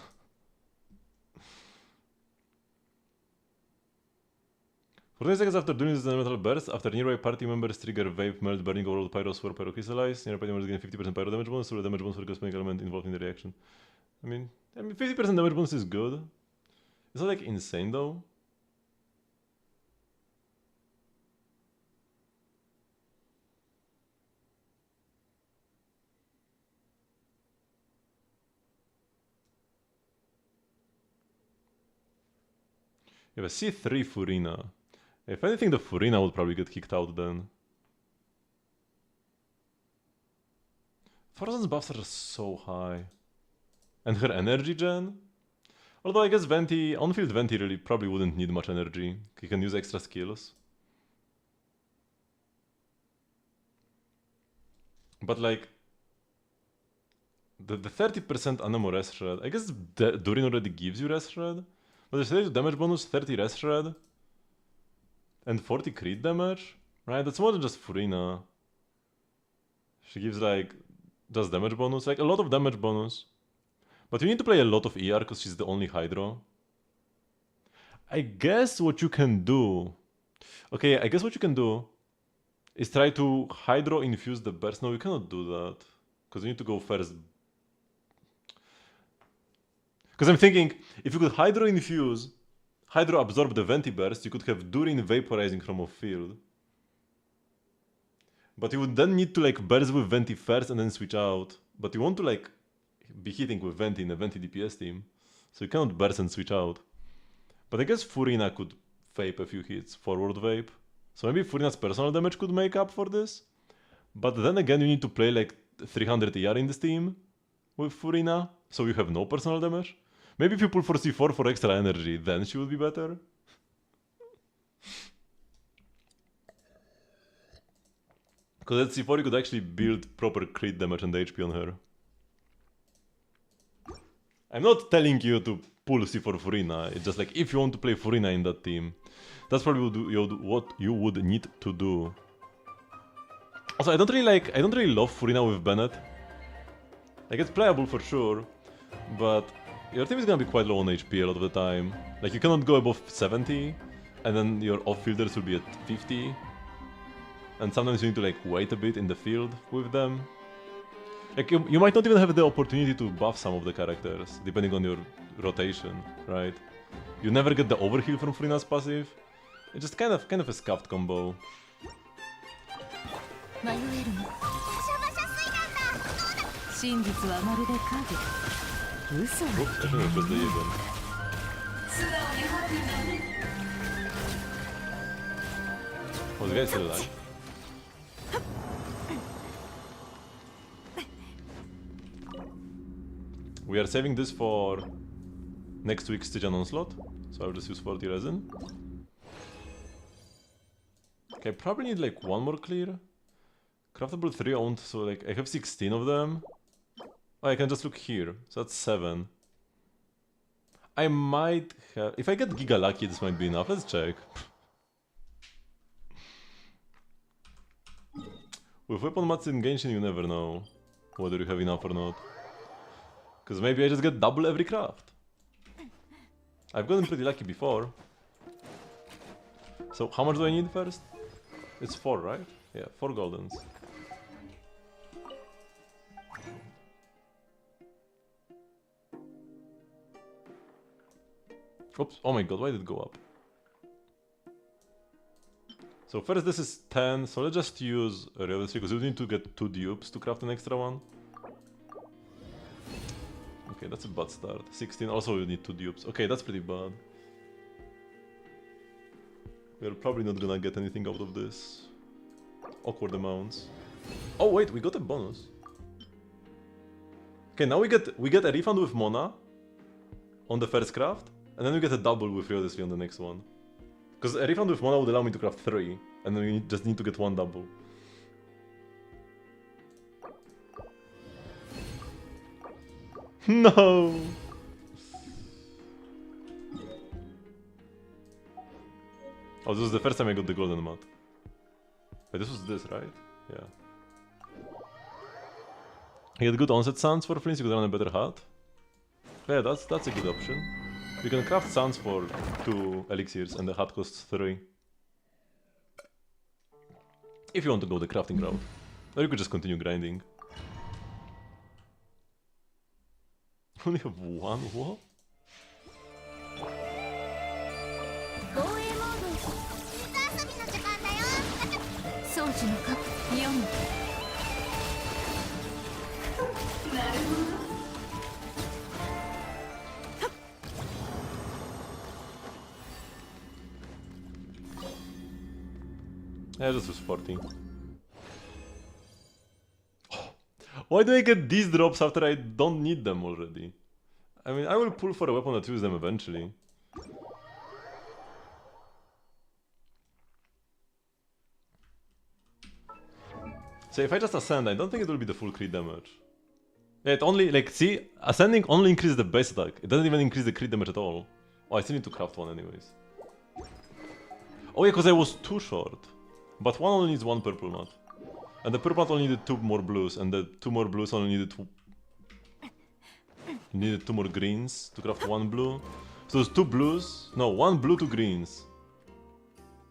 14 seconds after doing this elemental burst, after nearby party members trigger Vape, Melt, Burning, Overload, Pyros, or Pyrocrystallize, nearby party members gain 50% Pyro damage bonus, or the damage bonus for the corresponding element involved in the reaction. I mean 50% damage bonus is good. It's not like insane though. You have a C3 Furina. If anything, the Furina would probably get kicked out then. Faruzan's buffs are so high. And her energy gen? Although I guess Venti, on-field Venti really probably wouldn't need much energy. He can use extra skills. But like... The 30% Anemo Rest Shred, I guess Durin already gives you Rest Shred. But there's 30 damage bonus, 30 Rest Shred. And 40 crit damage? Right, that's more than just Furina. She gives like... just damage bonus, like a lot of damage bonus. But you need to play a lot of ER because she's the only Hydro. I guess what you can do... Okay, I guess what you can do is try to Hydro infuse the burst. No, you cannot do that. Because you need to go first. Because I'm thinking, if you could Hydro infuse, Hydro absorb the Venti burst, you could have Durin vaporizing from off field. But you would then need to like burst with Venti first and then switch out. But you want to like be hitting with Venti in a Venti DPS team. So you cannot burst and switch out. But I guess Furina could vape a few hits, forward vape. So maybe Furina's personal damage could make up for this. But then again you need to play like 300 ER in this team with Furina. So you have no personal damage. Maybe if you pull for C4 for extra energy, then she would be better. Because at C4 you could actually build proper crit damage and HP on her. I'm not telling you to pull C4 Furina, it's just like if you want to play Furina in that team, that's probably what you would need to do. Also, I don't really love Furina with Bennett. Like it's playable for sure, but your team is gonna be quite low on HP a lot of the time. Like you cannot go above 70, and then your off-fielders will be at 50. And sometimes you need to like wait a bit in the field with them. Like you might not even have the opportunity to buff some of the characters, depending on your rotation, right? You never get the overheal from Furina's passive. It's just kind of a scuffed combo. Oops, I think it was the Jaeger. Oh, the guy's still alive. We are saving this for next week's Stygian Onslaught, so I'll just use 40 resin. Okay, I probably need like one more clear. Craftable 3 owned, so like I have 16 of them. Oh, I can just look here, so that's 7. I might have... If I get Giga Lucky, this might be enough. Let's check. With weapon mats in Genshin, you never know whether you have enough or not. Because maybe I just get double every craft. I've gotten pretty lucky before. So how much do I need first? It's 4, right? Yeah, 4 goldens. Oops, oh my god, why did it go up? So first this is 10, so let's just use Revelry because we need to get 2 dupes to craft an extra one. Okay, that's a bad start. 16, also we need 2 dupes. Okay, that's pretty bad. We're probably not gonna get anything out of this. Awkward amounts. Oh wait, we got a bonus. Okay, now we get a refund with Mona on the first craft, and then we get a double with Revelry on the next one. Because a refund with Mona would allow me to craft 3, and then we just need to get 1 double. No! Oh, this was the first time I got the golden mat. Wait, this was this, right? Yeah. I get good onset sounds for flints, you could run a better hat. Yeah, that's a good option. You can craft sounds for 2 elixirs and the hat costs 3. If you want to go the crafting route. Or you could just continue grinding. Only have 1? What? 防衛モード水遊びの時間だよ。装置の核読む。 Yeah, just use 40. Why do I get these drops after I don't need them already? I mean, I will pull for a weapon that uses them eventually. So if I just ascend, I don't think it will be the full crit damage. Yeah, it only, like, see? Ascending only increases the base attack. It doesn't even increase the crit damage at all. Oh, I still need to craft one anyways. Oh yeah, because I was too short. But one only needs 1 purple mat. And the purple mat only needed 2 more blues, and the 2 more blues only needed 2 more greens to craft 1 blue. So those 2 blues, no, 1 blue, 2 greens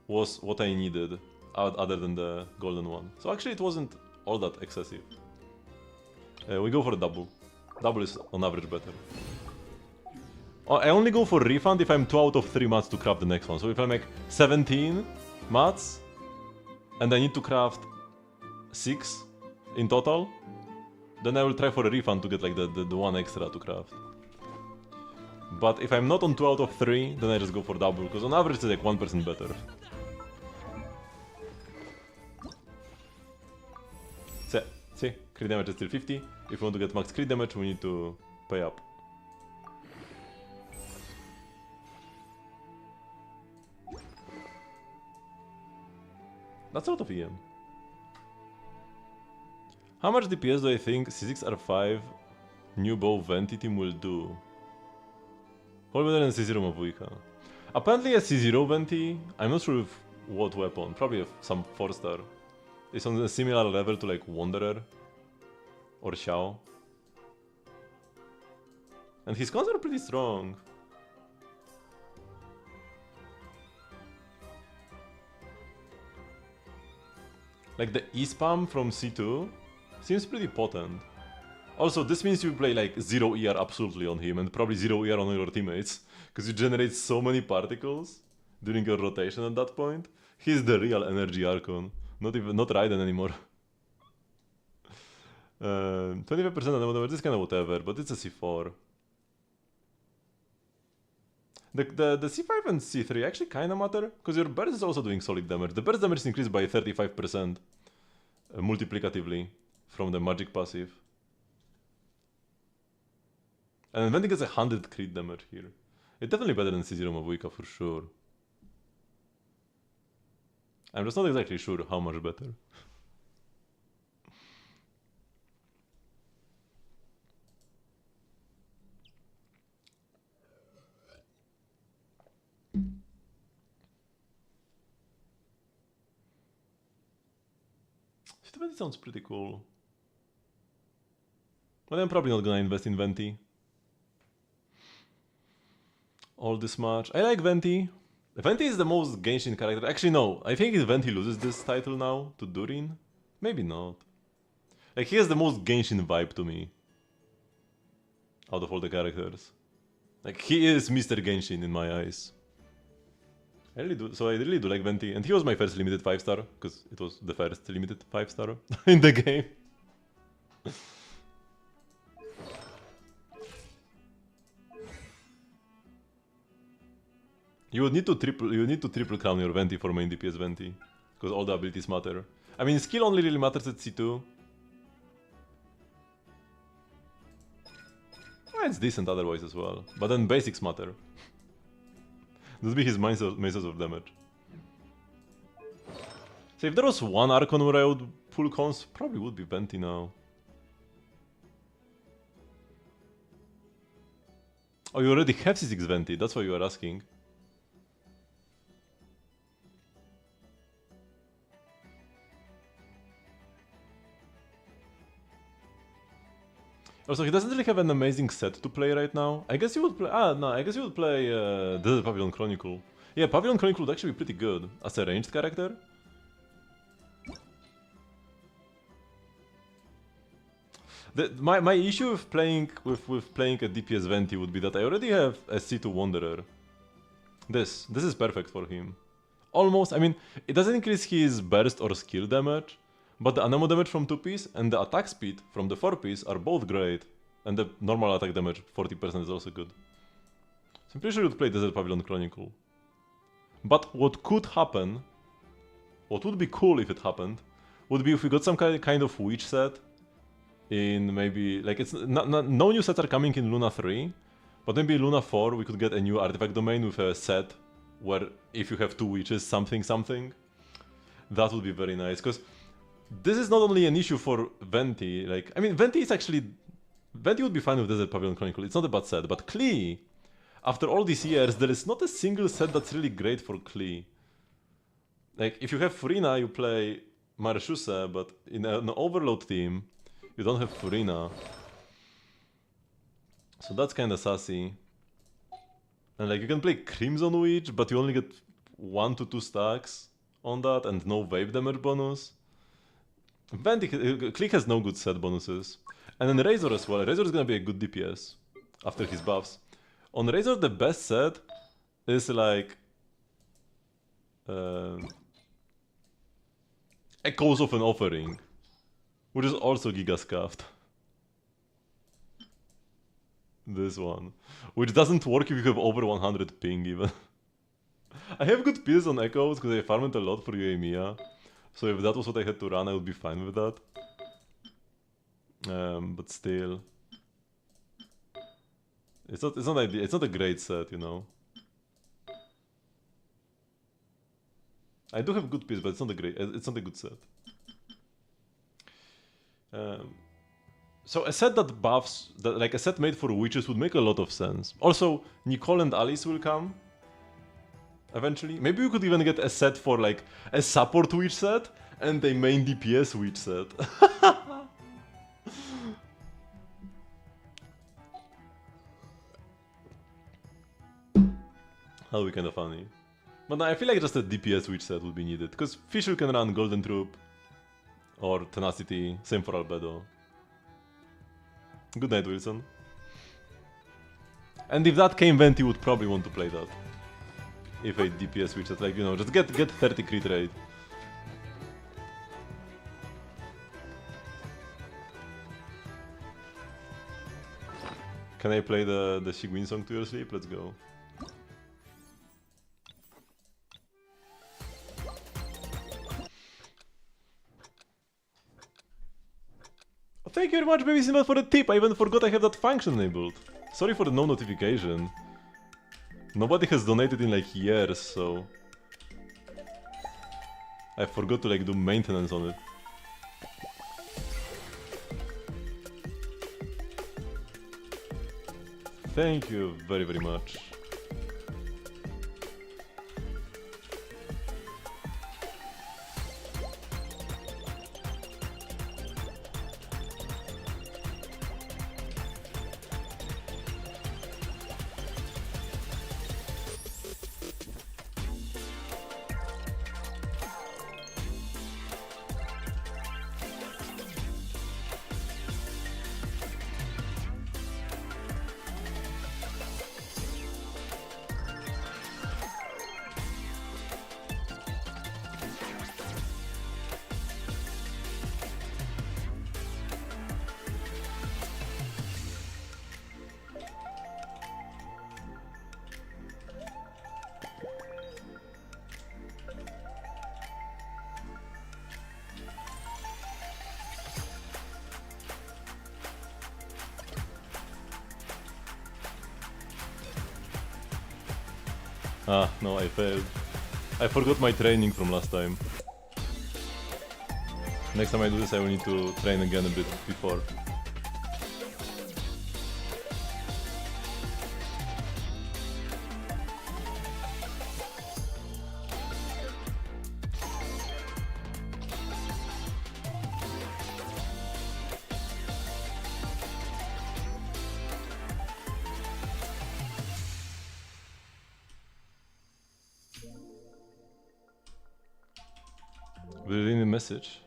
was what I needed, other than the golden one. So actually it wasn't all that excessive. We go for a double. Double is on average better. Oh, I only go for refund if I'm 2 out of 3 mats to craft the next one. So if I make 17 mats, and I need to craft 6 in total, then I will try for a refund to get like the 1 extra to craft. But if I'm not on 2 out of 3, then I just go for double, because on average it's like 1% better. See, crit damage is still 50. If we want to get max crit damage, we need to pay up. That's a lot of EM. How much DPS do I think C6R5 new bow Venti team will do? Probably better than C0 Mavuika. Apparently a C0 Venti, I'm not sure with what weapon, probably some 4-star. It's on a similar level to like Wanderer or Xiao. And his cons are pretty strong. Like the E-spam from C2 seems pretty potent. Also, this means you play like 0 ER absolutely on him and probably 0 ER on your teammates, because you generate so many particles during your rotation at that point. He's the real energy Archon, not Raiden anymore. 25% of the damage is kind of whatever, but it's a C4. The C5 and C3 actually kinda matter, because your burst is also doing solid damage. The burst damage is increased by 35% multiplicatively from the magic passive. And then it gets 100 crit damage here. It's definitely better than C0 Mavuika for sure. I'm just not exactly sure how much better. It sounds pretty cool. But I'm probably not gonna invest in Venti all this much. I like Venti. Venti is the most Genshin character. Actually, no. I think if Venti loses this title now to Durin, maybe not. Like, he has the most Genshin vibe to me out of all the characters. Like, he is Mr. Genshin in my eyes. I really do like Venti, and he was my first limited 5-star, because it was the first limited 5-star in the game. You would need to triple crown your Venti for main DPS Venti, because all the abilities matter. I mean, skill only really matters at C2. Well, it's decent otherwise as well, but then basics matter. This would be his main source of damage. So if there was one Archon where I would pull cons, probably would be Venti now. Oh, you already have C6 Venti, that's why you are asking. Also, he doesn't really have an amazing set to play right now. I guess you would play... I guess you would play Desert Pavilion Chronicle. Yeah, Pavilion Chronicle would actually be pretty good as a ranged character. My issue with playing a DPS Venti would be that I already have a C2 Wanderer. This is perfect for him. Almost, I mean, it doesn't increase his burst or skill damage, but the anemo damage from 2-piece and the attack speed from the 4-piece are both great. And the normal attack damage, 40% is also good. So I'm pretty sure you'd play Desert Pavilion Chronicle. But what could happen, what would be cool if it happened, would be if we got some kind of witch set in maybe, like, it's no new sets are coming in Luna 3, but maybe Luna 4 we could get a new artifact domain with a set where if you have 2 witches, something. That would be very nice, because this is not only an issue for Venti, like, I mean, Venti would be fine with Desert Pavilion Chronicle, it's not a bad set, but Klee, after all these years, there is not a single set that's really great for Klee. Like, if you have Furina, you play Marshuse, but in an Overload team, you don't have Furina. So that's kinda sassy. And like, you can play Crimson Witch, but you only get 1 to 2 stacks on that, and no wave damage bonus. Click has no good set bonuses. And then Razor as well. Razor is gonna be a good DPS after his buffs. On Razor, the best set is like... Echoes of an Offering, which is also Giga Scuffed. This one. Which doesn't work if you have over 100 ping even. I have good pieces on Echoes because I farmed a lot for Uemia. So if that was what I had to run, I would be fine with that. But still, it's not a great set, you know. I do have good pieces, but it's not a good set. So a set that buffs, like a set made for witches would make a lot of sense. Also, Nicole and Alice will come eventually. Maybe we could even get a set for like a support witch set and a main DPS witch set. That would be kind of funny. But no, I feel like just a DPS witch set would be needed, because Fischl can run Golden Troop or Tenacity, same for Albedo. Good night, Wilson. And if that came, Venti would probably want to play that. If a DPS witch set, like, you know, just get 30 crit rate. Can I play the Shiguin song to your sleep? Let's go. Thank you very much, Baby Simba, for the tip. I even forgot I have that function enabled. Sorry for the no notification. Nobody has donated in like years, so I forgot to like do maintenance on it. Thank you very, very much. Ah, no, I failed. I forgot my training from last time. Next time I do this, I will need to train again a bit before. Within the message.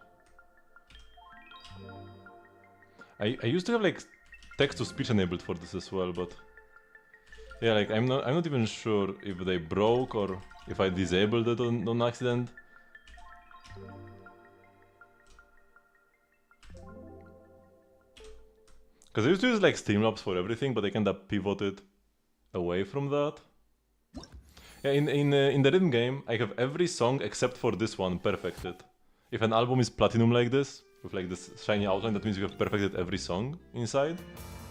I used to have like text to speech enabled for this as well, but yeah, like I'm not even sure if they broke or if I disabled it on accident. Because I used to use like Streamlabs for everything, but I kinda pivoted away from that. Yeah, in the rhythm game, I have every song except for this one perfected. If an album is platinum like this, with like this shiny outline, that means you have perfected every song inside.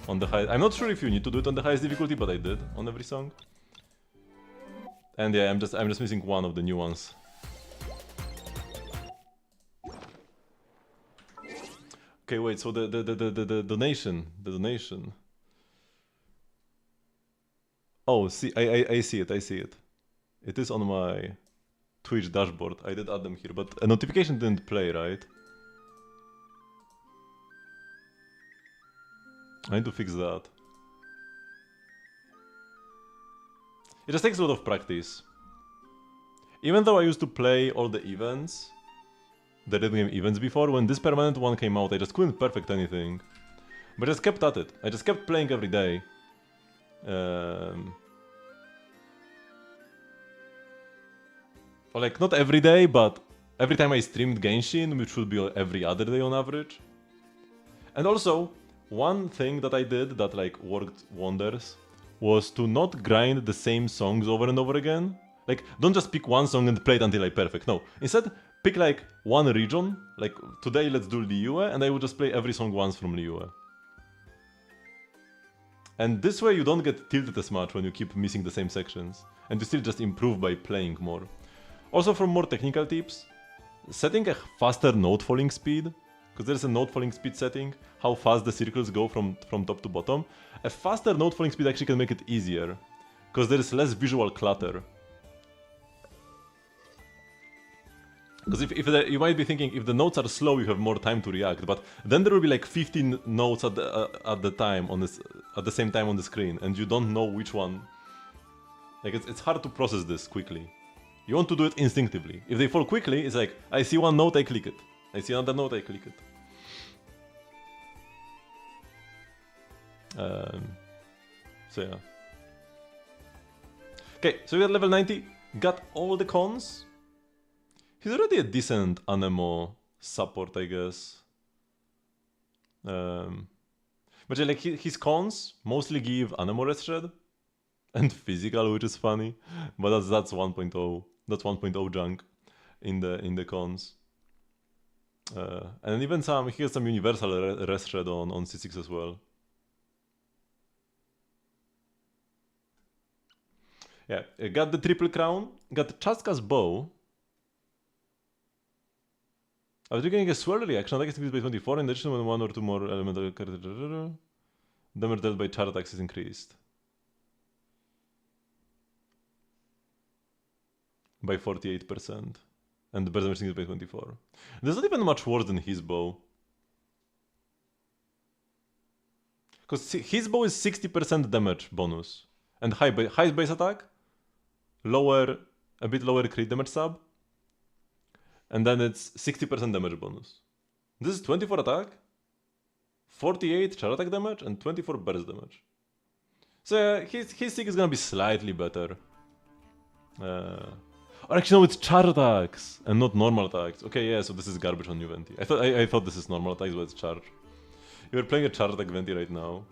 On the high, I'm not sure if you need to do it on the highest difficulty, but I did on every song. And yeah, I'm just missing one of the new ones. Okay, wait. So the donation. Oh, see, I see it. I see it. It is on my Twitch dashboard. I did add them here, but a notification didn't play, right? I need to fix that. It just takes a lot of practice. Even though I used to play all the events, the rhythm game events before, when this permanent one came out, I just couldn't perfect anything. But I just kept at it. I just kept playing every day. Or like, not every day, but every time I streamed Genshin, which would be every other day on average. And also, one thing that I did that like worked wonders was to not grind the same songs over and over again. Like, don't just pick one song and play it until like perfect. No, instead pick like one region. Like today, let's do Liyue, and I would just play every song once from Liyue. And this way, you don't get tilted as much when you keep missing the same sections, and you still just improve by playing more. Also, from more technical tips, setting a faster note falling speed. Because there's a note falling speed setting, how fast the circles go from top to bottom. A faster note falling speed actually can make it easier, because there is less visual clutter. Because if you might be thinking, if the notes are slow, you have more time to react, but then there will be like 15 notes at the same time on the screen, and you don't know which one. Like it's hard to process this quickly. You want to do it instinctively. If they fall quickly, it's like, I see one note, I click it. I see another note, I click it. So yeah. Okay, so we got level 90, got all the cons. He's already a decent Anemo support, I guess. But yeah, like his cons mostly give Anemo rest shred and physical, which is funny. But that's 1.0. That's 1.0 junk in the cons. And even he has some universal rest shred on C6 as well. Yeah, got the triple crown, got Chaska's bow. After getting a swirl reaction, attack is increased by 24, in addition when one or two more elemental damage dealt by char attacks is increased. By 48%. And the burst damage increased by 24. That's not even much worse than his bow. Because his bow is 60% damage bonus. And high base attack, a bit lower crit damage sub, and then it's 60% damage bonus. This is 24 attack, 48 char attack damage, and 24 burst damage. So yeah, his stick is gonna be slightly better. Or actually no, it's char attacks and not normal attacks. Okay, yeah, so this is garbage on new Venti. I thought this is normal attacks, but it's char. You're playing a char attack Venti right now.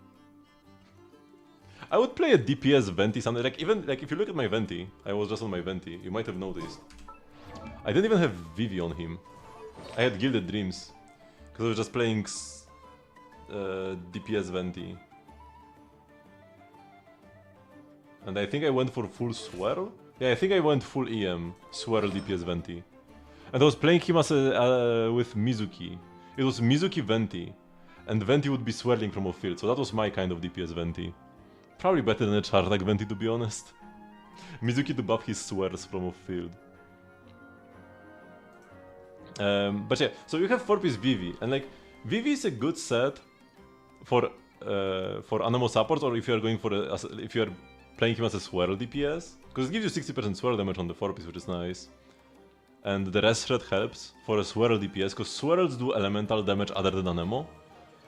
I would play a DPS Venti something like if you look at my Venti, I was just on my Venti, you might have noticed. I didn't even have Vivi on him. I had Gilded Dreams. Because I was just playing DPS Venti. And I think I went for full Swirl? Yeah, I think I went full EM, Swirl DPS Venti. And I was playing him as with Mizuki. It was Mizuki Venti. And Venti would be swirling from off field, so that was my kind of DPS Venti. Probably better than a char attack Venti, to be honest. Mizuki to buff his swirls from off field. But yeah, so you have 4-piece Vivi, and like Vivi is a good set for Anemo supports, or if you are going for if you are playing him as a swirl DPS, because it gives you 60% swirl damage on the 4-piece, which is nice. And the rest shred helps for a swirl DPS, because swirls do elemental damage other than Anemo,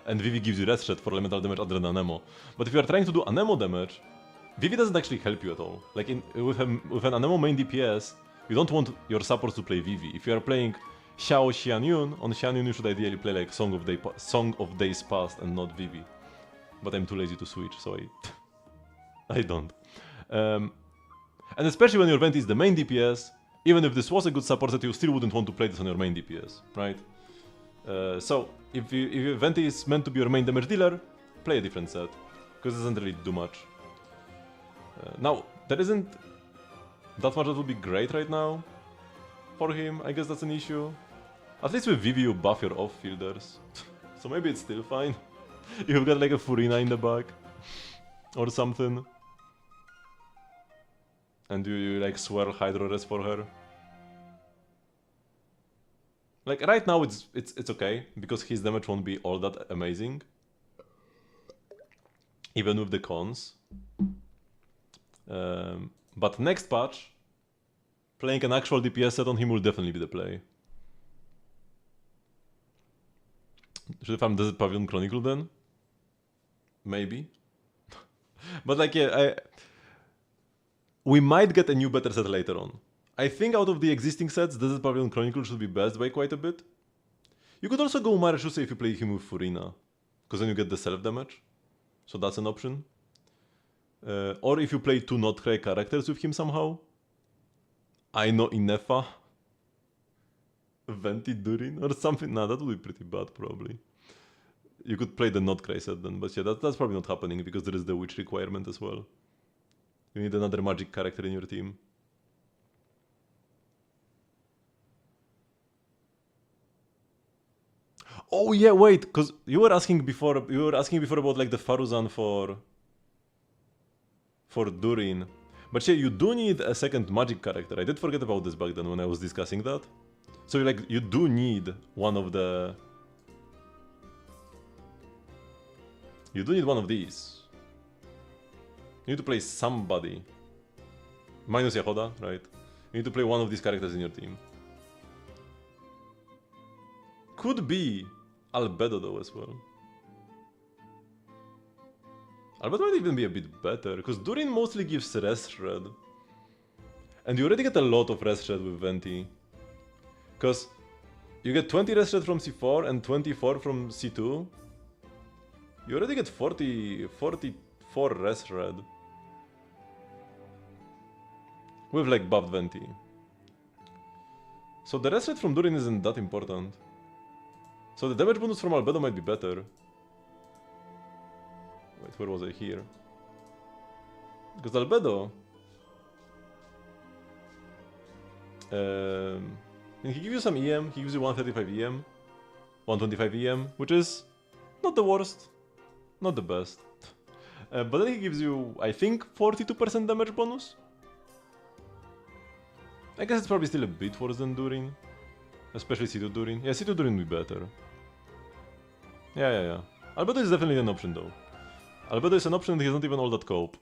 and Vivi gives you rest shred for elemental damage other than Anemo. But if you are trying to do Anemo damage, Vivi doesn't actually help you at all. Like with an Anemo main DPS, you don't want your supports to play Vivi. If you are playing Xiao Xianyun, on Xianyun you should ideally play like Song of Days Past and not Vivi. But I'm too lazy to switch, so I don't. And especially when your Venti is the main DPS, even if this was a good support set, you still wouldn't want to play this on your main DPS, right? So if your Venti is meant to be your main damage dealer, play a different set, because it doesn't really do much. Now, there isn't that much that would be great right now for him. I guess that's an issue. At least with Vivi you buff your off-fielders, so maybe it's still fine. You've got like a Furina in the back, or something. And you like swirl Hydro Res for her. Like right now it's okay, because his damage won't be all that amazing. Even with the cons. But next patch, playing an actual DPS set on him will definitely be the play. Should I farm Desert Pavilion Chronicle then? Maybe. But like yeah, we might get a new better set later on. I think out of the existing sets, Desert Pavilion Chronicle should be best by quite a bit. You could also go Mareshuse if you play him with Furina, because then you get the self damage. So that's an option. Or if you play two Notcry characters with him somehow. I know Inefa. Venti Durin or something. Nah, that would be pretty bad probably. You could play the Notcry set then, but yeah, that's probably not happening because there is the witch requirement as well. You need another magic character in your team. Oh yeah, wait, because you were asking before about like the Faruzan for Durin. But yeah, you do need a second magic character. I did forget about this back then when I was discussing that. So like you do need one of the... You do need one of these. You need to play somebody. Minus Yahoda, right? You need to play one of these characters in your team. Could be Albedo though as well. Albedo might even be a bit better, because Durin mostly gives rest shred. And you already get a lot of rest shred with Venti. Because you get 20 rest shred from C4 and 24 from C2. You already get 44 rest shred. With like buffed Venti. So the rest shred from Durin isn't that important. So the damage bonus from Albedo might be better. Wait, where was I here? Because Albedo... he gives you some EM, he gives you 135 EM, 125 EM, which is not the worst, not the best. But then he gives you, I think, 42% damage bonus? I guess it's probably still a bit worse than Durin. Especially C2 Durin. Yeah, C2 Durin would be better. Yeah. Albedo is definitely an option though. Albedo is an option and he's not even all that cope.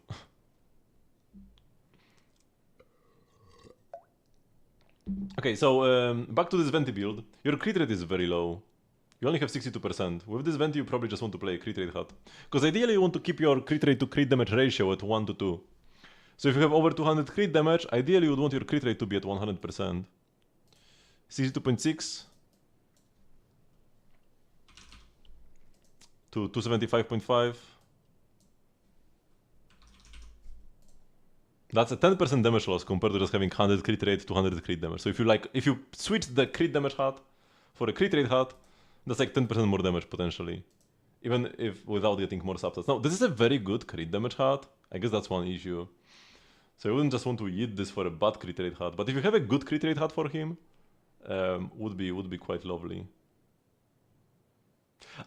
Okay, so back to this Venti build. Your crit rate is very low. You only have 62%. With this Venti you probably just want to play a crit rate hat. Because ideally you want to keep your crit rate to crit damage ratio at 1 to 2. So if you have over 200 crit damage, ideally you would want your crit rate to be at 100%. 62.6 to 275.5. That's a 10% damage loss compared to just having 100 crit rate, 200 crit damage. So if you switch the crit damage hat for a crit rate hat, that's like 10% more damage potentially. Even if without getting more substats. Now, this is a very good crit damage hat. I guess that's one issue. So I wouldn't just want to eat this for a bad crit rate hat. But if you have a good crit rate hat for him, would be quite lovely.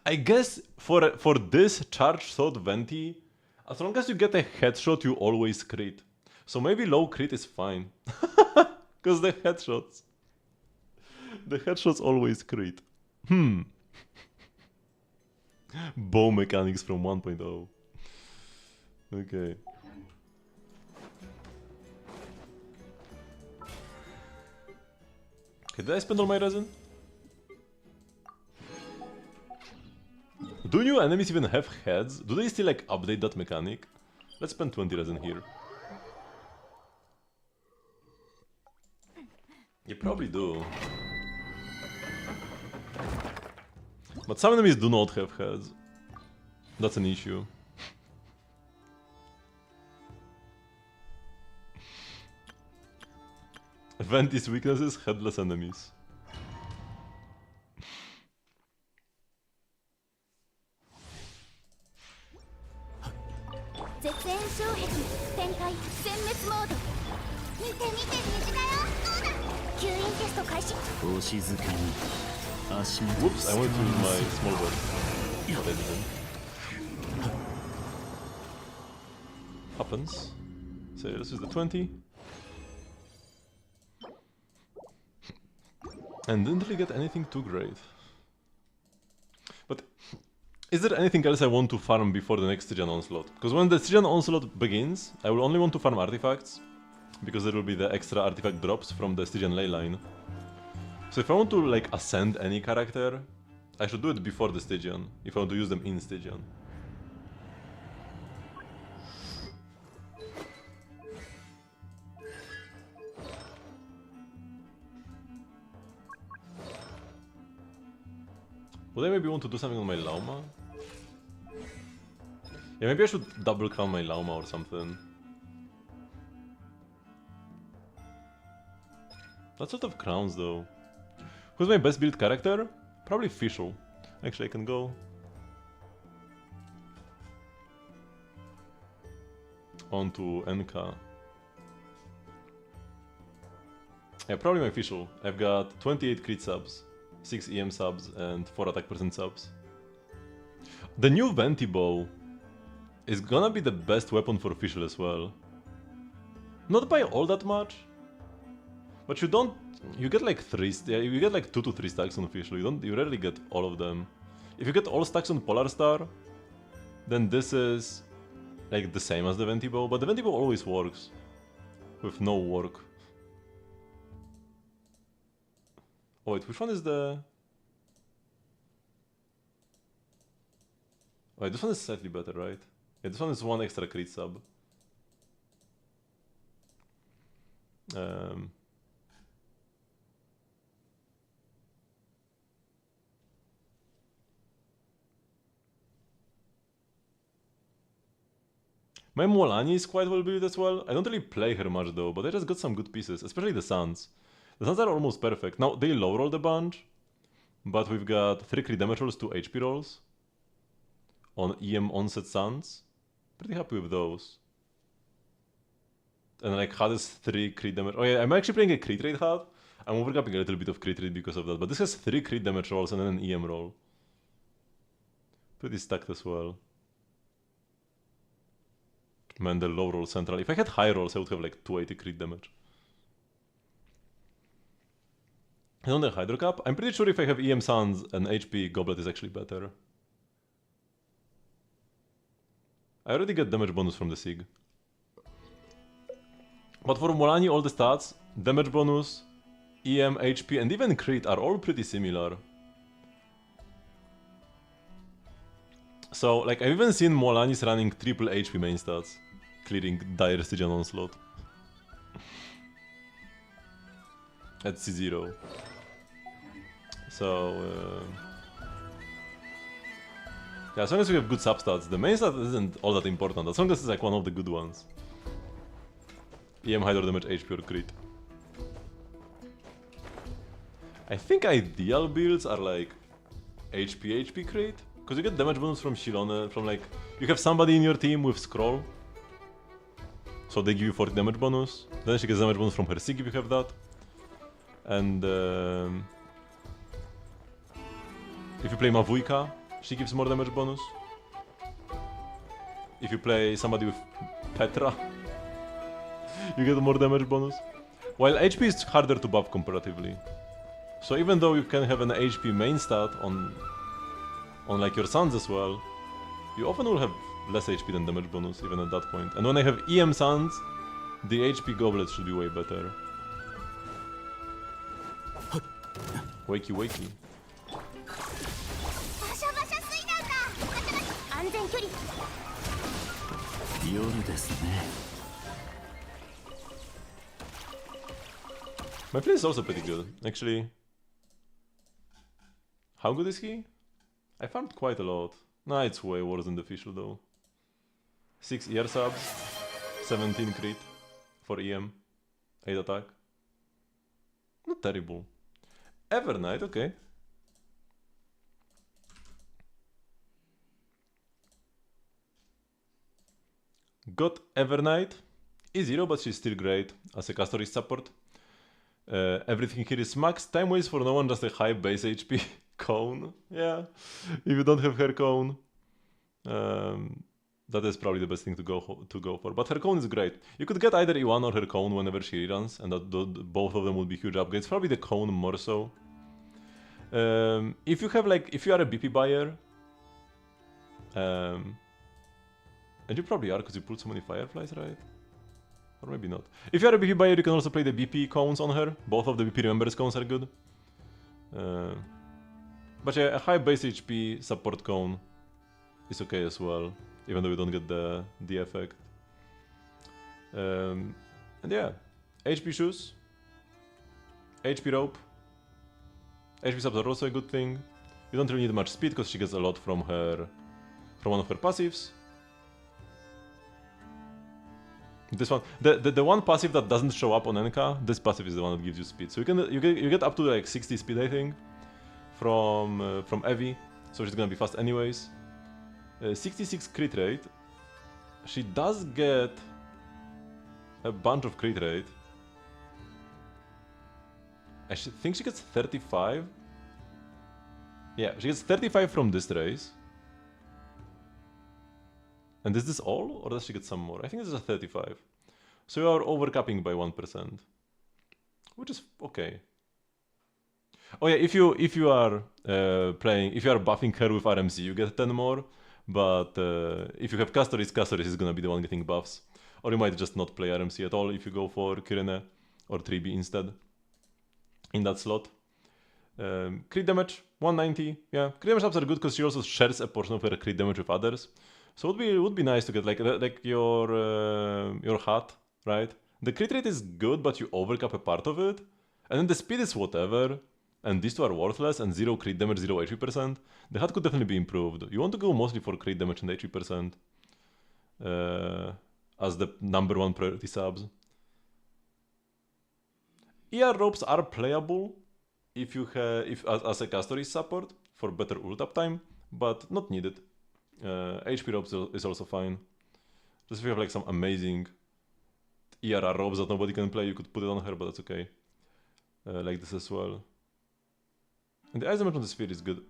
I guess for this charge thought Venti, as long as you get a headshot, you always crit. So maybe low crit is fine. Because the headshots always crit. Bow mechanics from 1.0. Okay. Okay, did I spend all my resin? Do new enemies even have heads? Do they still like update that mechanic? Let's spend 20 resin here. You probably do. But some enemies do not have heads. That's an issue. Venti's weaknesses, headless enemies. Whoops, I wanted to use my small bird. But I didn't. Happens. So this is the 20. And didn't really get anything too great. But is there anything else I want to farm before the next Stygian Onslaught? Because when the Stygian Onslaught begins, I will only want to farm artifacts. Because there will be the extra artifact drops from the Stygian ley line. So if I want to like ascend any character, I should do it before the Stygian, if I want to use them in Stygian. Would I maybe want to do something on my Lauma? Yeah, maybe I should double crown my Lauma or something. What sort of crowns though? Who's my best build character? Probably Fischl. Actually, I can go on to NK. Yeah, probably my Fischl. I've got 28 crit subs, 6 EM subs, and 4 attack percent subs. The new Venti bow is gonna be the best weapon for Fischl as well. Not by all that much, but you get like 2 to 3 stacks on Fischl. You rarely get all of them. If you get all stacks on Polar Star, then this is like the same as the Venti bow, but the Venti bow always works with no work. Oh wait, which one is the... Wait, this one is slightly better, right? Yeah, this one is 1 extra crit sub. My Molani is quite well built as well. I don't really play her much though, but I just got some good pieces, especially the Suns. The Suns are almost perfect. Now, they low rolled a bunch, but we've got 3 crit damage rolls, 2 HP rolls on EM onset suns. Pretty happy with those. And like HUD is 3 crit damage. Oh yeah, I'm actually playing a crit rate HUD. I'm overcapping a little bit of crit rate because of that, but this has 3 crit damage rolls and then an EM roll. Pretty stacked as well. Man, the low roll central. If I had high rolls, I would have like 280 crit damage. And on the Hydro Cap, I'm pretty sure if I have EM Suns and HP Goblet is actually better. I already get damage bonus from the Sig. But for Molani, all the stats, damage bonus, EM, HP, and even crit are all pretty similar. So, like, I've even seen Molani's running triple HP main stats, clearing dire Stygian Onslaught. At C0. So, yeah, as long as we have good substats, the main stat isn't all that important, as long as it's like one of the good ones. EM, Hydro Damage, HP or crit. I think ideal builds are like HP crit, because you get damage bonus from Shilone, from like, you have somebody in your team with Scroll, so they give you 40 damage bonus, then she gets damage bonus from her Sig if you have that, and if you play Mavuika, she gives more damage bonus. If you play somebody with Petra, you get more damage bonus. While HP is harder to buff comparatively. So even though you can have an HP main stat on like your Suns as well, you often will have less HP than damage bonus even at that point. And when I have EM Suns, the HP Goblet should be way better. Wakey wakey. 安全距離夜ですね My play is also pretty good, actually. How good is he? I farmed quite a lot. Nah, it's way worse than the official though. 6 ER subs, 17 crit for EM, 8 attack. Not terrible. Evernight, okay. Got Evernight. E0, but she's still great as a Castorist support. Everything here is max. Time waste for no one, just a high base HP cone. Yeah, if you don't have her cone, that is probably the best thing to go for. But her cone is great. You could get either E1 or her cone whenever she reruns, and both of them would be huge upgrades. Probably the cone more so. If you have like, if you are a BP buyer, and you probably are because you pulled so many fireflies, right? Or maybe not. If you are a BP buyer, you can also play the BP cones on her. Both of the BP Remembers cones are good. But yeah, a high base HP support cone is okay as well, even though you don't get the effect. And yeah, HP shoes, HP rope, HP subs are also a good thing. You don't really need much speed because she gets a lot from one of her passives. This one, the one passive that doesn't show up on NK, this passive is the one that gives you speed. So you get up to like 60 speed, I think, from Evi. So she's gonna be fast anyways. 66 crit rate. She does get a bunch of crit rate. I think she gets 35. Yeah, she gets 35 from this race. And is this all, or does she get some more? I think this is a 35. So you are overcapping by 1%, which is okay. Oh yeah, if you are buffing her with RMC, you get 10 more. But if you have Castoris is gonna be the one getting buffs, or you might just not play RMC at all if you go for Kirene or 3B instead in that slot. Crit damage 190. Yeah, crit damage ups are good because she also shares a portion of her crit damage with others. So it would be nice to get like your hat, right? The crit rate is good, but you overcap a part of it, and then the speed is whatever, and these two are worthless, and 0 crit damage, 0 HP%. The hat could definitely be improved. You want to go mostly for crit damage and HP% as the #1 priority subs. ER ropes are playable, if you have if as a caster is support for better ult uptime, but not needed. HP robes is also fine. Just if you have like some amazing ERR robes that nobody can play, you could put it on her, but that's okay. Like this as well. And the Ice Dimension of the Sphere is good.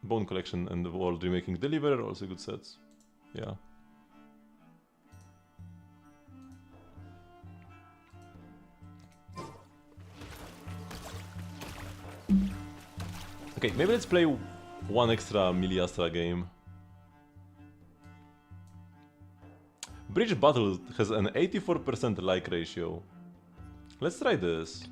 Bone Collection and the World Remaking Deliverer are also good sets. Yeah. Okay, maybe let's play one extra Miliastra game. Bridge Battle has an 84% like ratio. Let's try this.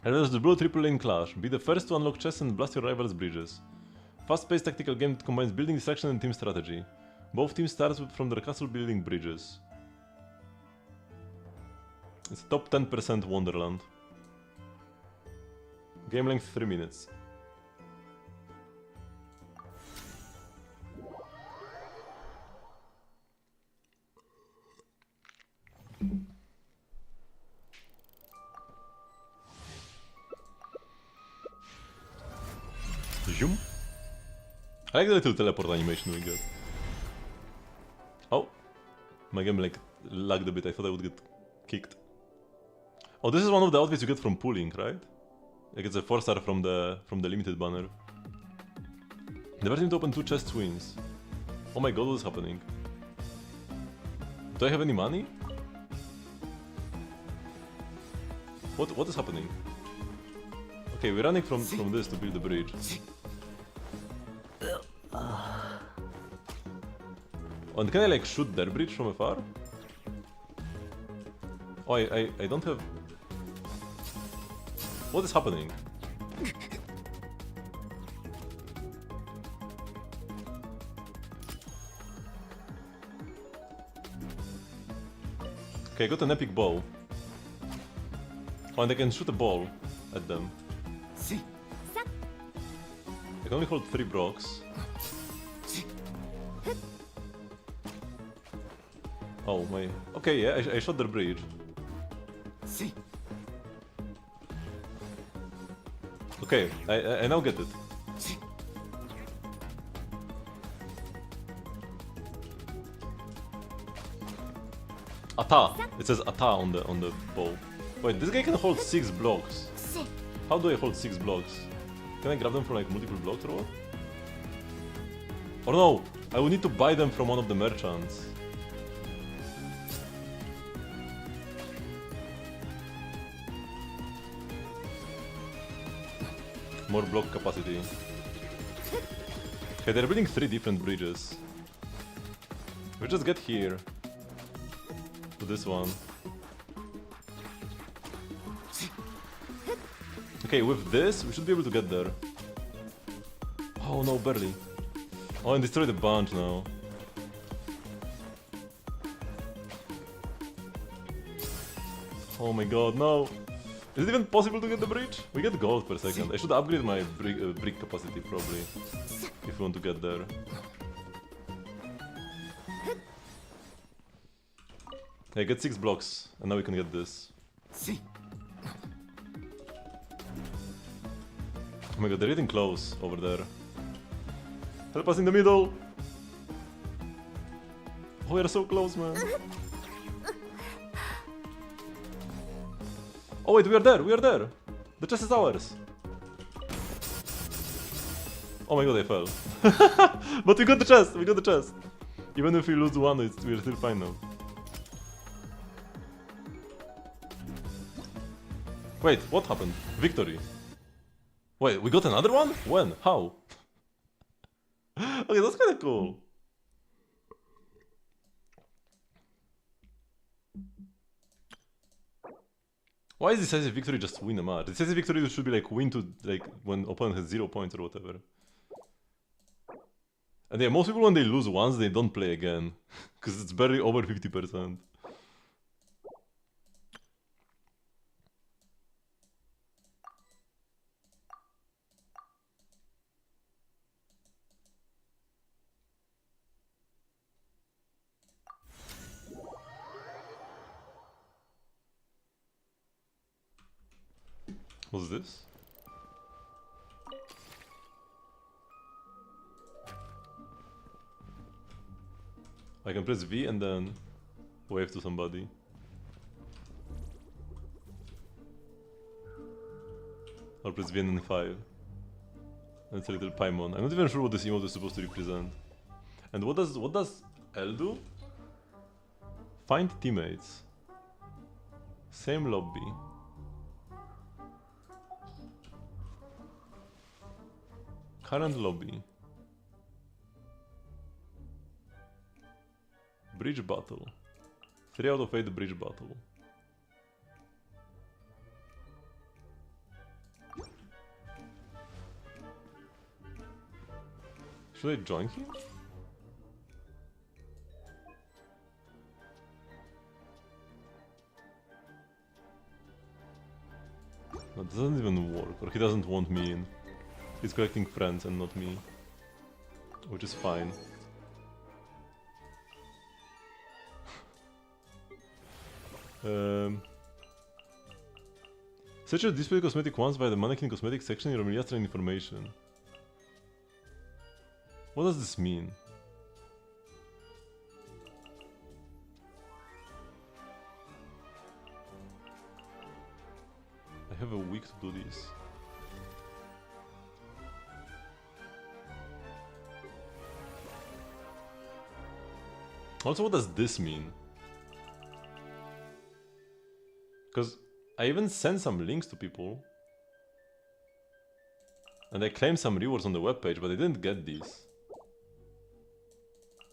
And there's the Blue Triple Lane Clash. Be the first to unlock chests and blast your rivals' bridges. Fast-paced tactical game that combines building distraction and team strategy. Both teams start from their castle building bridges. It's top 10% Wonderland. Game length 3 minutes. Zoom. I like the little teleport animation we get. Oh, my game like lagged a bit. I thought I would get kicked. Oh, this is one of the outfits you get from pooling, right? Like it's a 4-star from the limited banner. The first team to open 2 chests wins. Oh my god, what is happening? Do I have any money? What is happening? Okay, we're running from this to build the bridge. Oh, and can I like shoot their bridge from afar? Oh, I don't have... What is happening? Okay, I got an epic bow. Oh, and I can shoot a ball at them. I can only hold 3 blocks. Oh my... Okay, yeah, I shot their bridge. Okay, I now get it. Ata! It says Ata on the bow. Wait, this guy can hold 6 blocks. How do I hold 6 blocks? Can I grab them from like multiple blocks or what? Oh no! I will need to buy them from one of the merchants. More block capacity. Okay, they're building 3 different bridges. We just get here. To this one. Okay, with this, we should be able to get there. Oh no, barely. Oh, and destroy the bunch now. Oh my god, no. Is it even possible to get the bridge? We get gold per second. I should upgrade my brick capacity probably. If we want to get there. I get 6 blocks, and now we can get this. Oh my god, they're getting close over there. Help us in the middle! Oh, we are so close, man. Oh wait, we are there, we are there! The chest is ours! Oh my god, I fell. But we got the chest, we got the chest! Even if we lose one, we're still fine now. Wait, what happened? Victory. Wait, we got another one? When? How? Okay, that's kinda cool. Why is decisive victory just win a match? Decisive victory should be like win to like when opponent has 0 points or whatever. And yeah, most people when they lose once, they don't play again. Because it's barely over 50%. What's this? I can press V and then wave to somebody. Or press V and then 5. And it's a little Paimon. I'm not even sure what this emote is supposed to represent. And what does L do? Find teammates. Same lobby. Current lobby. Bridge battle. 3 out of 8 bridge battle. Should I join him? No, it doesn't even work, or he doesn't want me in. He's collecting friends and not me. Which is fine. Search your display cosmetic once via the mannequin cosmetic section in your Miliastra information. What does this mean? I have a week to do this. Also, what does this mean? Because I even sent some links to people. And I claimed some rewards on the webpage, but I didn't get these.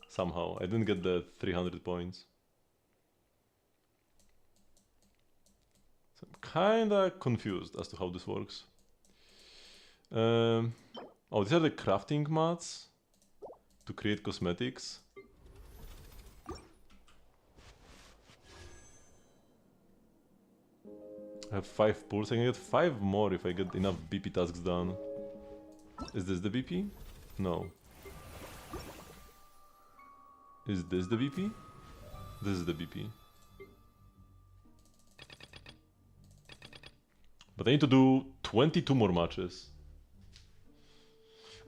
Somehow, I didn't get the 300 points. So I'm kinda confused as to how this works. Oh, these are the crafting mats to create cosmetics. I have 5 pulls, I can get 5 more if I get enough BP tasks done. Is this the BP? No. Is this the BP? This is the BP. But I need to do 22 more matches.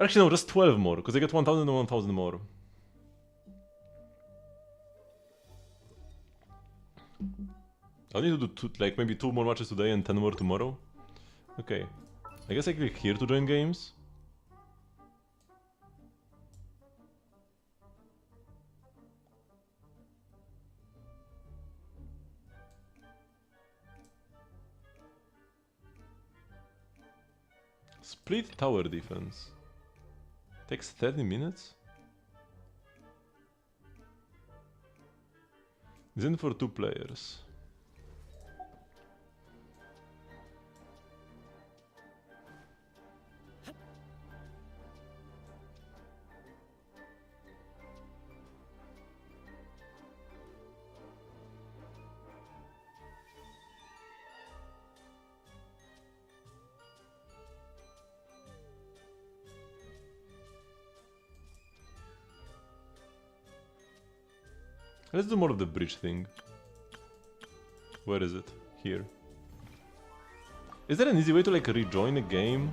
Actually no, just 12 more, because I get 1000 and 1000 more. I need to do like maybe 2 more matches today and 10 more tomorrow. Okay. I guess I click here to join games. Split tower defense. Takes 30 minutes? It's in for 2 players. Let's do more of the bridge thing. Where is it? Here. Is there an easy way to like rejoin a game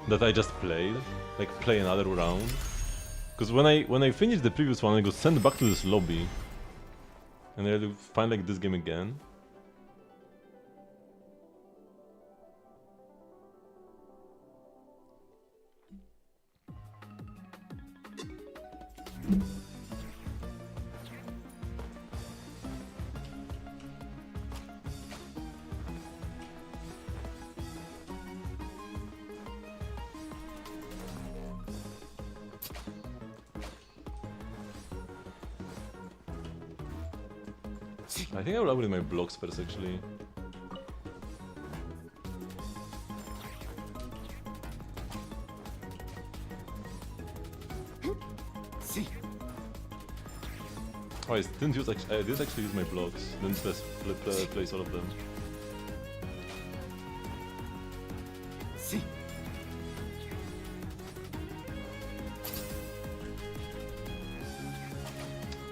that I just played? Like play another round? Because when I finished the previous one, I got sent back to this lobby. And I had to find like this game again. I think I will upgrade my blocks first, actually. Oh, I didn't use. I did actually use my blocks. Didn't place all of them.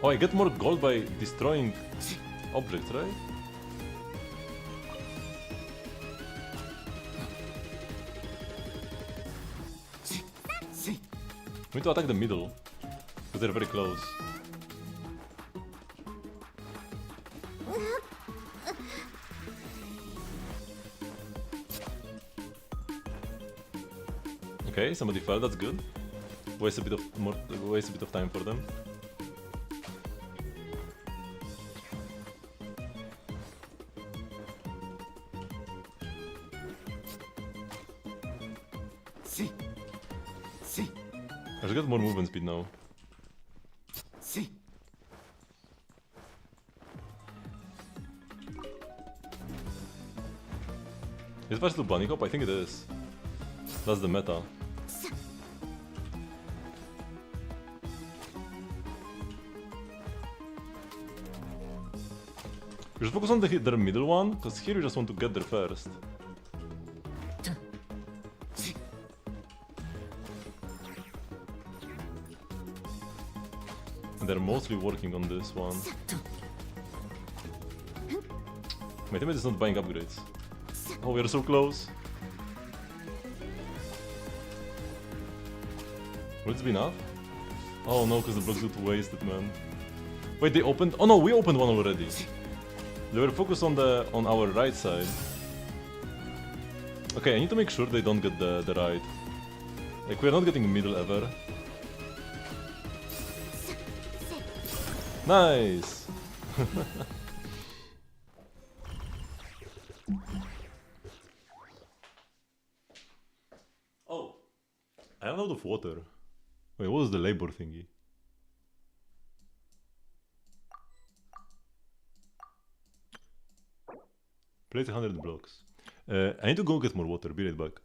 Oh, I get more gold by destroying objects, right? We need to attack the middle, because they're very close. Okay, somebody fell, that's good. Waste a bit of time for them. I should get more movement speed now. Is it fast to bunny hop? I think it is. That's the meta. We should focus on their middle one, because here we just want to get there first. And they're mostly working on this one. My teammate is not buying upgrades. Oh, we are so close. Will it be enough? Oh no, because the blocks got wasted, man. Wait, they opened? Oh no, we opened one already. They were focused on our right side. Okay, I need to make sure they don't get the right. Like, we're not getting middle ever. Nice! Oh, I ran out of water. Wait, what was the labor thingy? Place 100 blocks. I need to go get more water, be right back.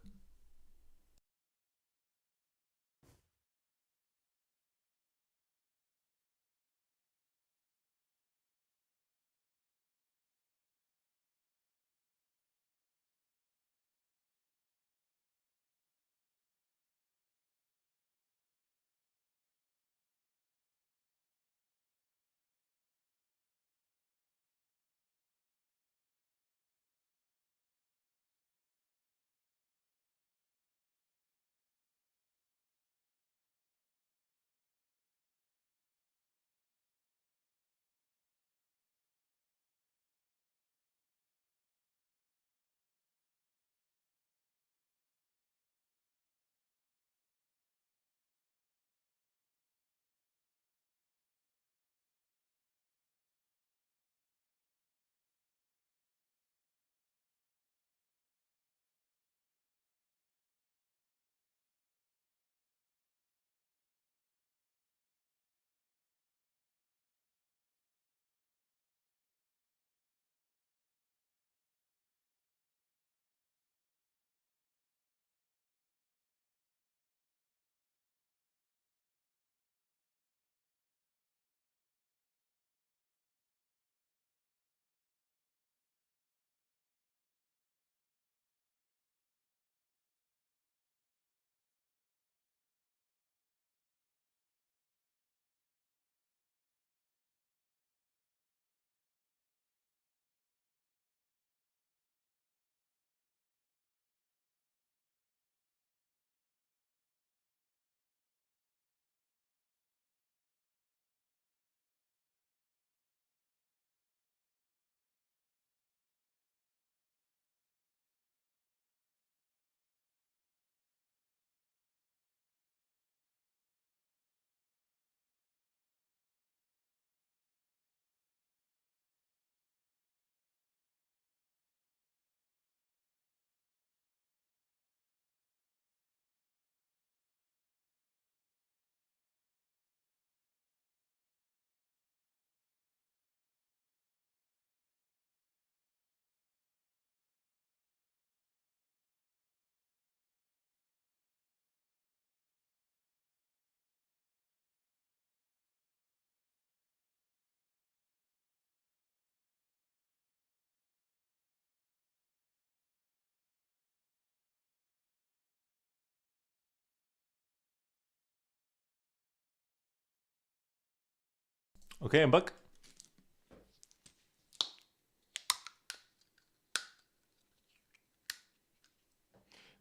Okay, I'm back.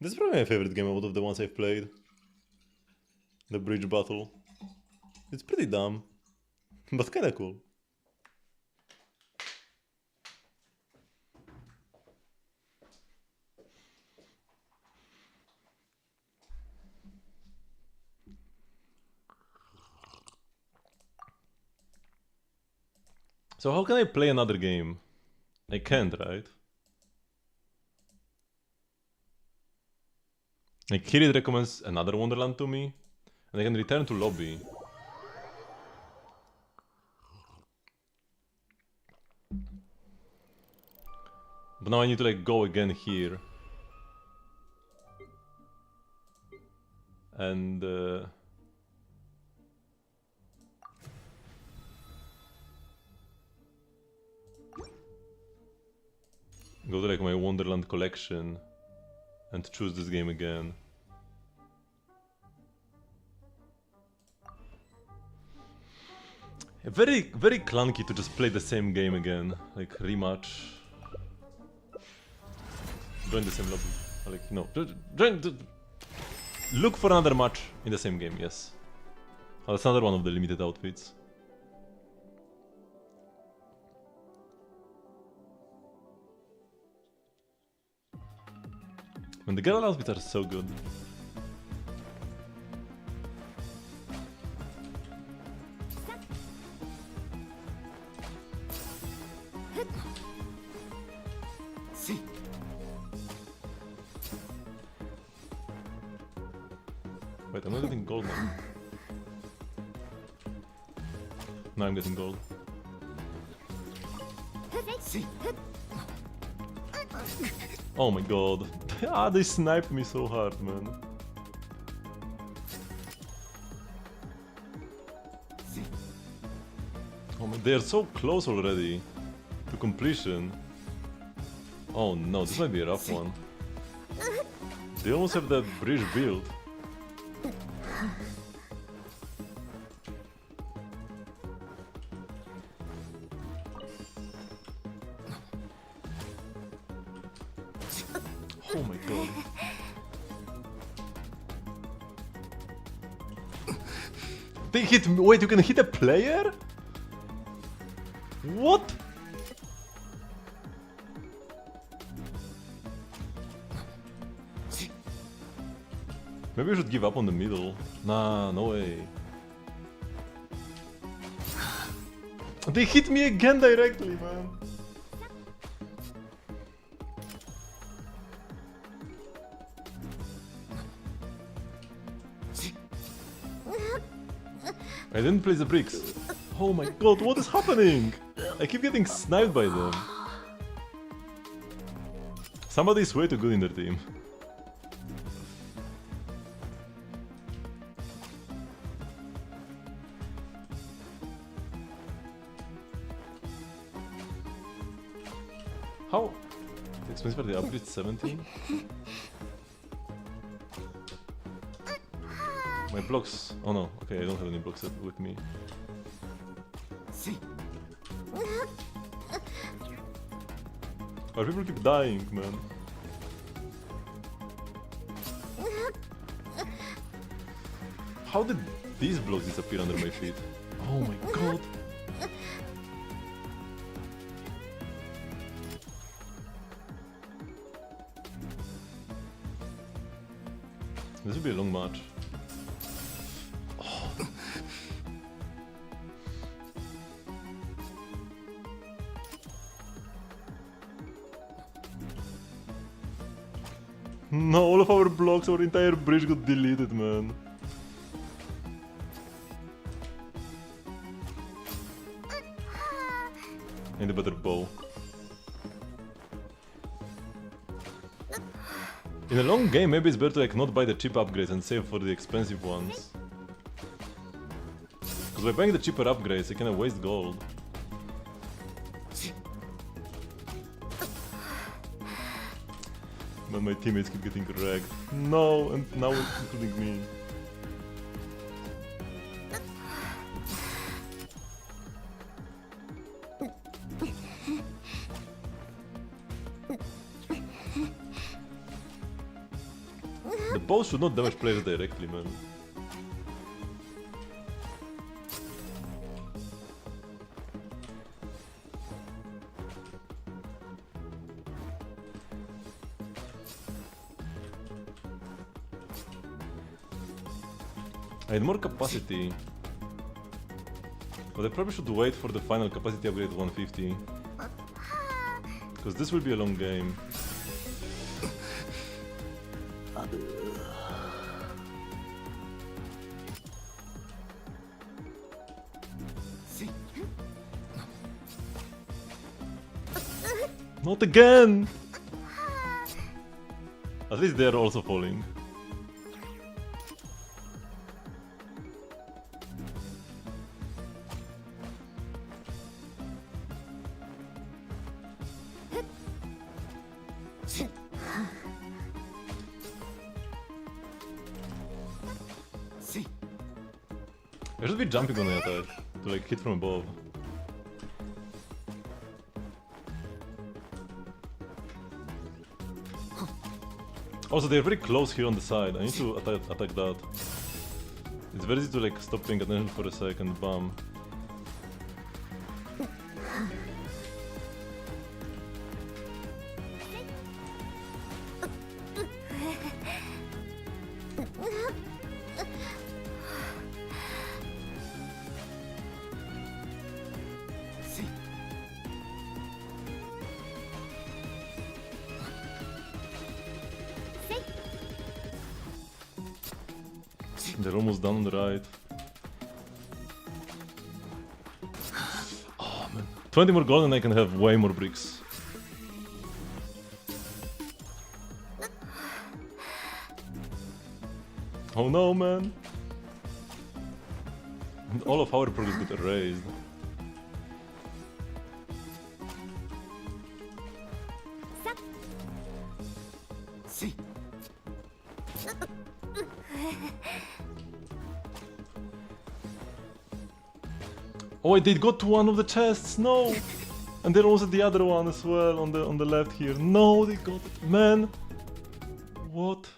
This is probably my favorite game out of the ones I've played. The bridge battle. It's pretty dumb, but kinda cool. So how can I play another game? I can't, right? Like here it recommends another Wonderland to me, and I can return to lobby. But now I need to like go again here. And go to like my Wonderland collection and choose this game again. Very clunky to just play the same game again, like rematch. Join the same lobby. Like no, look for another match in the same game. Yes, oh, that's another one of the limited outfits. And the girl outfits are so good. Wait, I'm not getting gold now. Now I'm getting gold. Oh my god. Ah, they sniped me so hard, man. Oh man, they are so close already to completion. Oh no, this might be a rough one. They almost have that bridge built. Oh my god. They hit me. Wait, you can hit a player? What? Maybe we should give up on the middle. Nah, no way. They hit me again directly, man. I didn't place the bricks. Oh my god, what is happening? I keep getting sniped by them. Somebody is way too good in their team. How expensive are the upgrades? 17? My blocks. Oh no, okay, I don't have any blocks with me. Why people keep dying, man? How did these blocks disappear under my feet? Oh my god! This will be a long match. No, all of our blocks, our entire bridge got deleted, man. I need a better bow. In a long game, maybe it's better to like not buy the cheap upgrades and save for the expensive ones. Because by buying the cheaper upgrades, I can waste gold. But my teammates keep getting wrecked. No, and now including me. The bows should not damage players directly, man. I need more capacity. But I probably should wait for the final capacity upgrade at 150. Because this will be a long game. Not again! At least they're also falling. I should be jumping on the attack to like hit from above. Also, they're very close here on the side. I need to attack that. It's very easy to like stop paying attention for a second. Bam. They're almost done on the right. Oh man. 20 more gold and I can have way more bricks. Oh no, man. And all of our progress got erased. Oh, they got to one of the chests. No, and they're also the other one as well on the left here. No, they got it, man. What?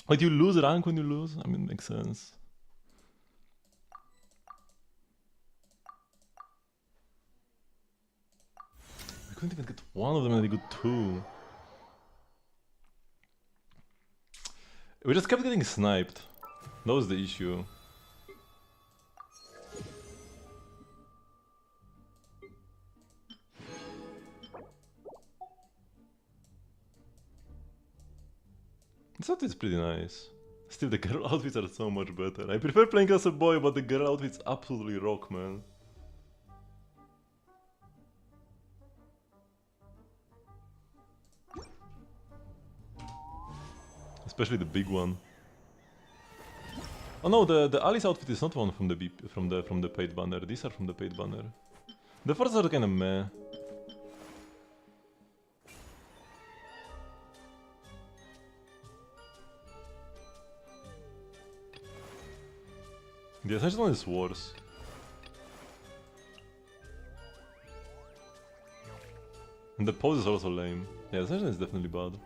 Wait, you lose rank when you lose? I mean, makes sense. We couldn't even get one of them, and they got two. We just kept getting sniped. That was the issue. This outfit is pretty nice. Still, the girl outfits are so much better. I prefer playing as a boy, but the girl outfits absolutely rock, man. Especially the big one. Oh no, the Alice outfit is not one from the paid banner. These are from the paid banner. The first are kinda meh. The essential one is worse. And the pose is also lame. Yeah, the essential is definitely bad.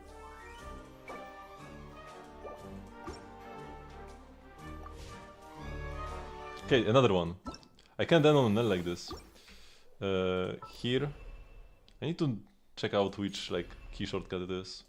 Okay, another one. I can't end on an L like this. Here. I need to check out which like key shortcut it is.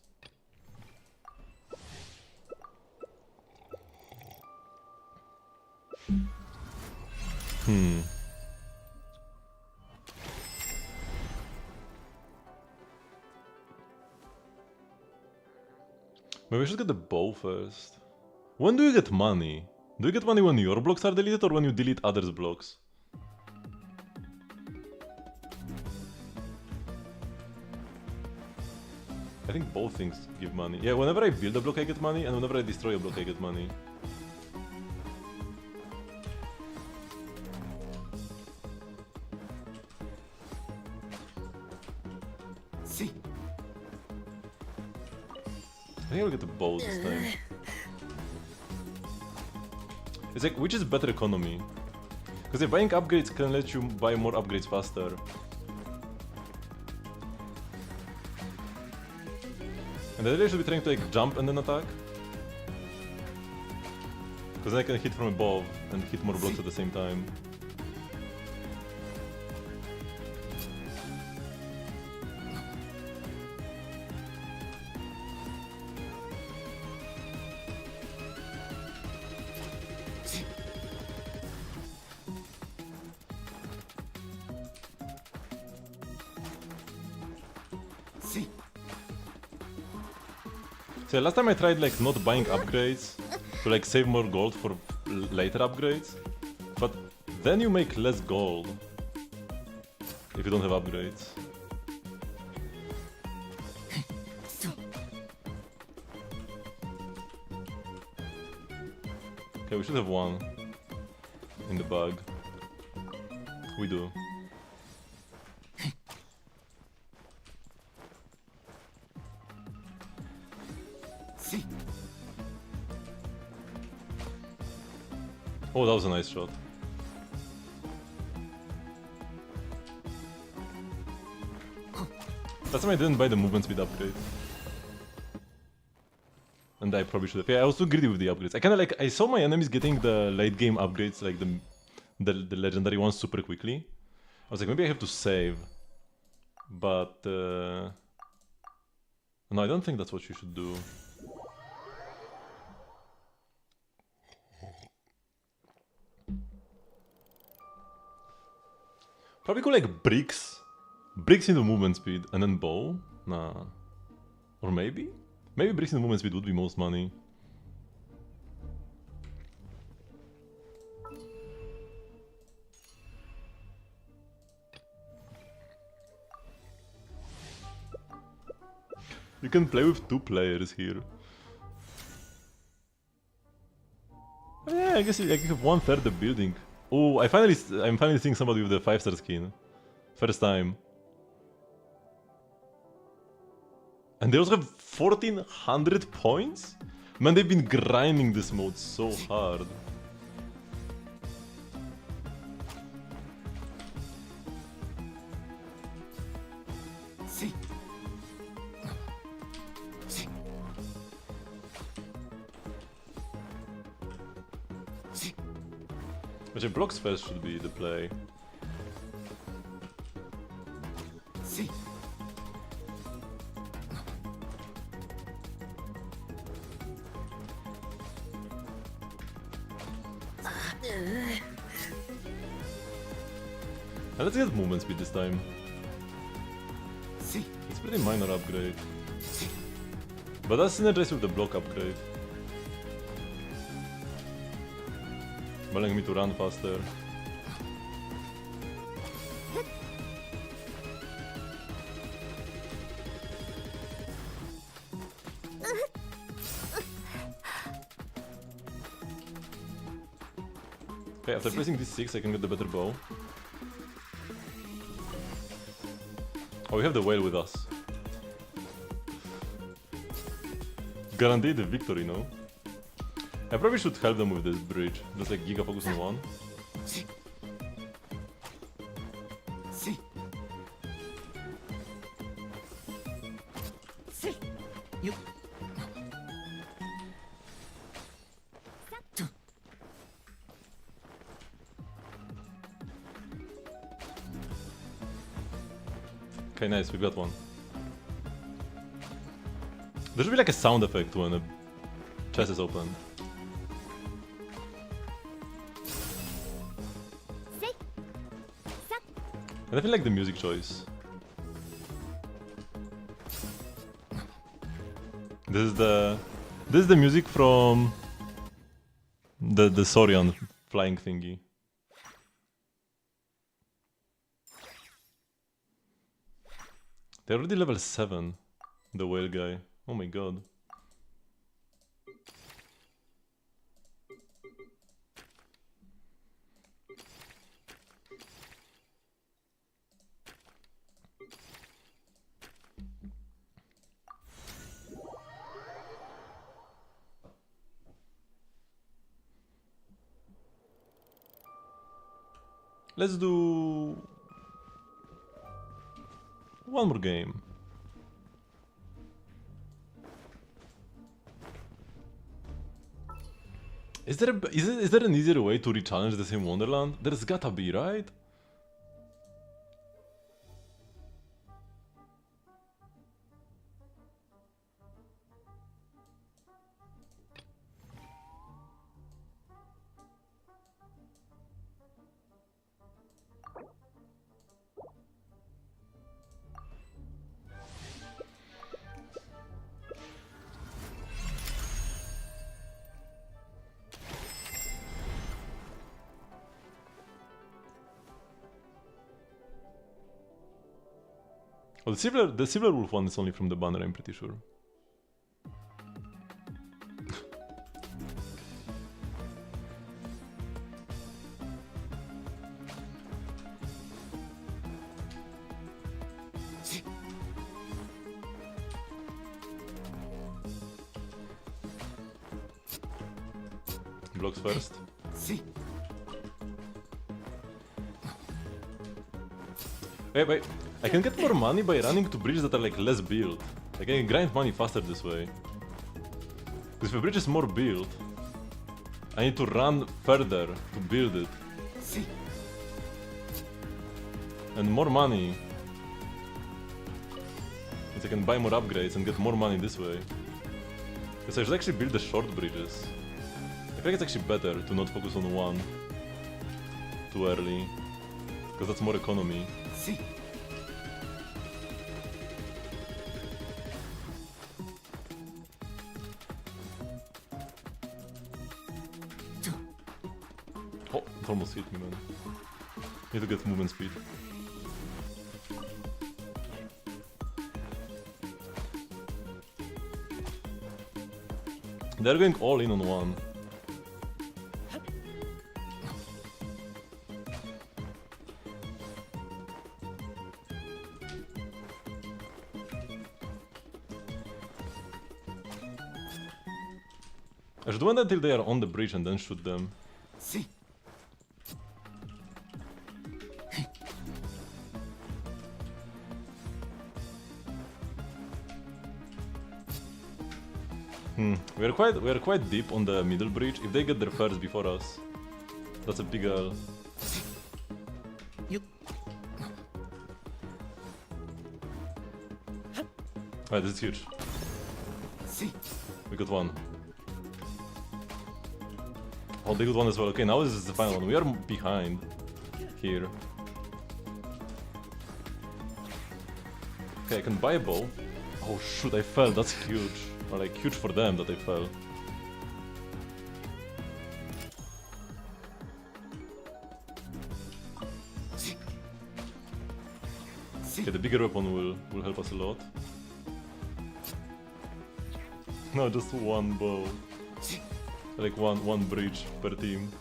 Maybe we should get the bow first. When do you get money? Do you get money when your blocks are deleted or when you delete others' blocks? I think both things give money. Yeah, whenever I build a block I get money, and whenever I destroy a block I get money. I think I'll get the bow this time. It's like, which is better economy? Because buying upgrades can let you buy more upgrades faster. And I really should be trying to like jump and then attack. Because then I can hit from above and hit more blocks at the same time. So last time I tried like not buying upgrades to like save more gold for later upgrades, but then you make less gold if you don't have upgrades. Okay, we should have one in the bag. We do. Oh, that was a nice shot. That's why I didn't buy the movement speed upgrade. And I probably should have. Yeah, I was too greedy with the upgrades. I kinda like, I saw my enemies getting the late game upgrades, like the legendary ones super quickly. I was like, maybe I have to save. But, no, I don't think that's what you should do. Probably go like bricks. Bricks into movement speed and then bow? Nah. Or maybe? Maybe bricks into movement speed would be most money. You can play with 2 players here. Oh, yeah, I guess I can have 1/3 the building. Oh, I'm finally seeing somebody with the 5-star skin. First time. And they also have 1400 points? Man, they've been grinding this mode so hard. Which blocks first should be the play. And let's get movement speed this time. It's pretty minor upgrade. But that's synergized with the block upgrade. Allowing me to run faster. Okay, after placing these 6 I can get the better bow. Oh, we have the whale with us. Guaranteed the victory, no? I probably should help them with this bridge. Just like giga focus on one. Okay, nice, we got one. There should be like a sound effect when a chest is open. And I feel like the music choice. This is the music from the Saurian flying thingy. They're already level 7, the whale guy. Oh my god. Let's do one more game. Is there an easier way to re-challenge the same Wonderland? There's gotta be, right? Oh, the silver wolf one is only from the banner, I'm pretty sure. Blocks first. Wait. I can get more money by running to bridges that are like less built. I can grind money faster this way. Because if a bridge is more built, I need to run further to build it. And more money. Means I can buy more upgrades and get more money this way. Because I should actually build the short bridges. I think it's actually better to not focus on one too early. Because that's more economy. Oh, it almost hit me, man. Need to get movement speed. They're going all in on one. I should wait until they are on the bridge and then shoot them. We are quite deep on the middle bridge. If they get there first before us, that's a big L. Alright, this is huge. We got one. Oh, they got one as well. Okay, now this is the final one. We are behind here. Okay, I can buy a bow. Oh shoot, I fell. That's huge. Or like huge for them that I fell. Okay, the bigger weapon will help us a lot. No, just one bow. Like one bridge per team.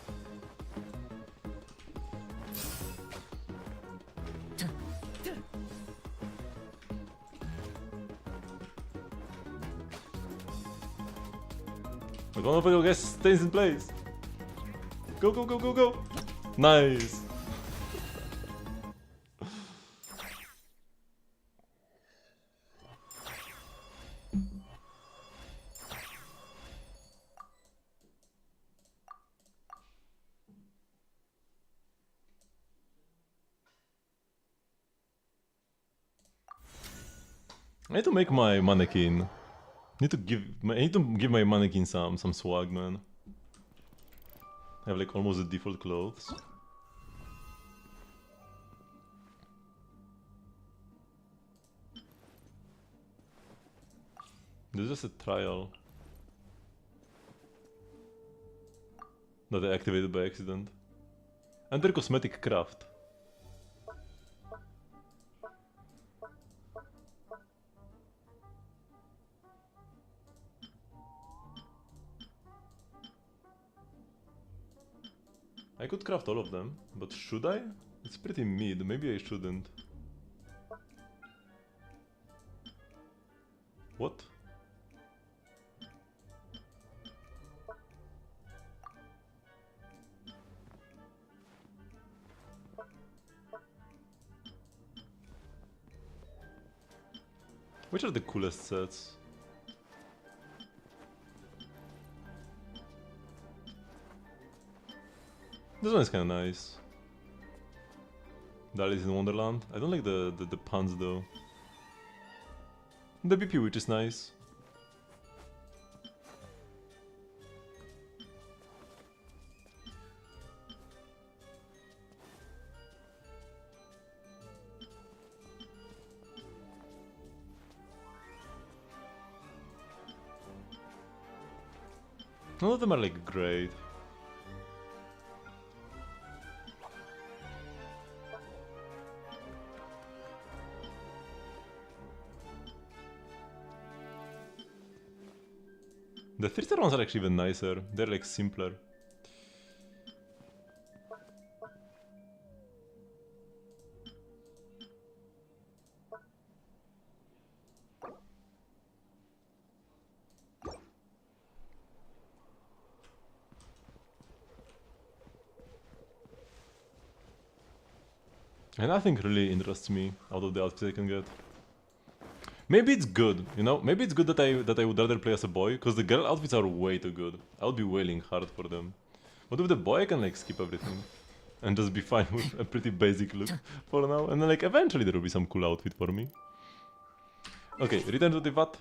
But one of you guys stays in place. Go, go, go, go, go. Nice. I need to make my mannequin. I need to give my mannequin some swag, man. I have like almost the default clothes. This is just a trial that I activated by accident. Enter cosmetic craft. I could craft all of them, but should I? It's pretty mid, maybe I shouldn't. What? Which are the coolest sets? This one is kinda nice. The Alice in Wonderland. I don't like the puns though. The BP Witch is nice. None of them are like great. The 3-star ones are actually even nicer. They're like simpler. And nothing really interests me out of the outfits I can get. Maybe it's good, you know? Maybe it's good that I would rather play as a boy, because the girl outfits are way too good. I would be wailing hard for them. But with the boy I can like skip everything. And just be fine with a pretty basic look for now. And then like eventually there will be some cool outfit for me. Okay, return to the VAT.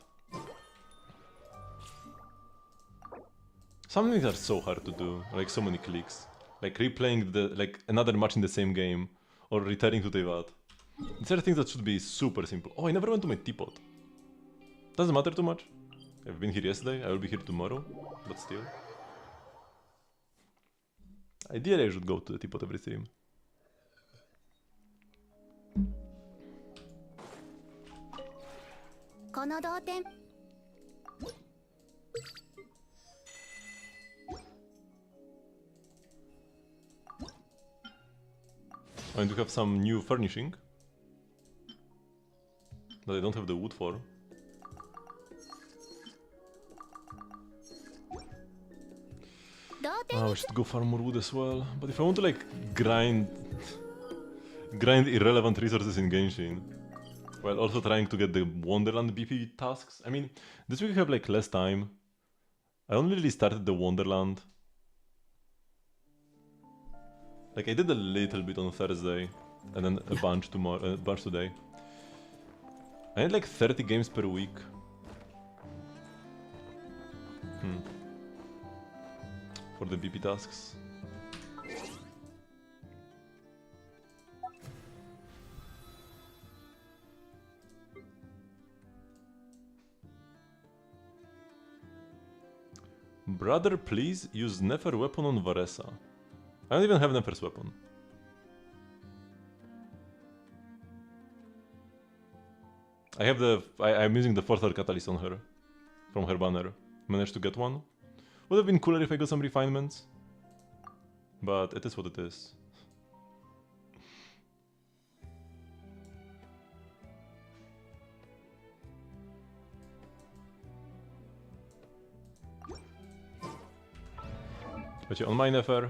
Some things are so hard to do, like so many clicks. Like replaying like another match in the same game. Or returning to the VAT. These are things that should be super simple. Oh, I never went to my teapot. Doesn't matter too much. I've been here yesterday, I will be here tomorrow. But still. Ideally I should go to the teapot every stream. I need to have some new furnishing that I don't have the wood for. Oh, I should go farm more wood as well. But if I want to like grind irrelevant resources in Genshin, while also trying to get the Wonderland BP tasks. I mean, this week I have like less time. I only really started the Wonderland. Like I did a little bit on Thursday, and then a bunch tomorrow, a bunch today. I had like 30 games per week. For the BP tasks. Brother, please use Nefer weapon on Varesa. I don't even have Nefer's weapon. I have I'm using the 4th catalyst on her. From her banner. Managed to get one. Would have been cooler if I got some refinements. But it is what it is. But yeah, on my Nefer,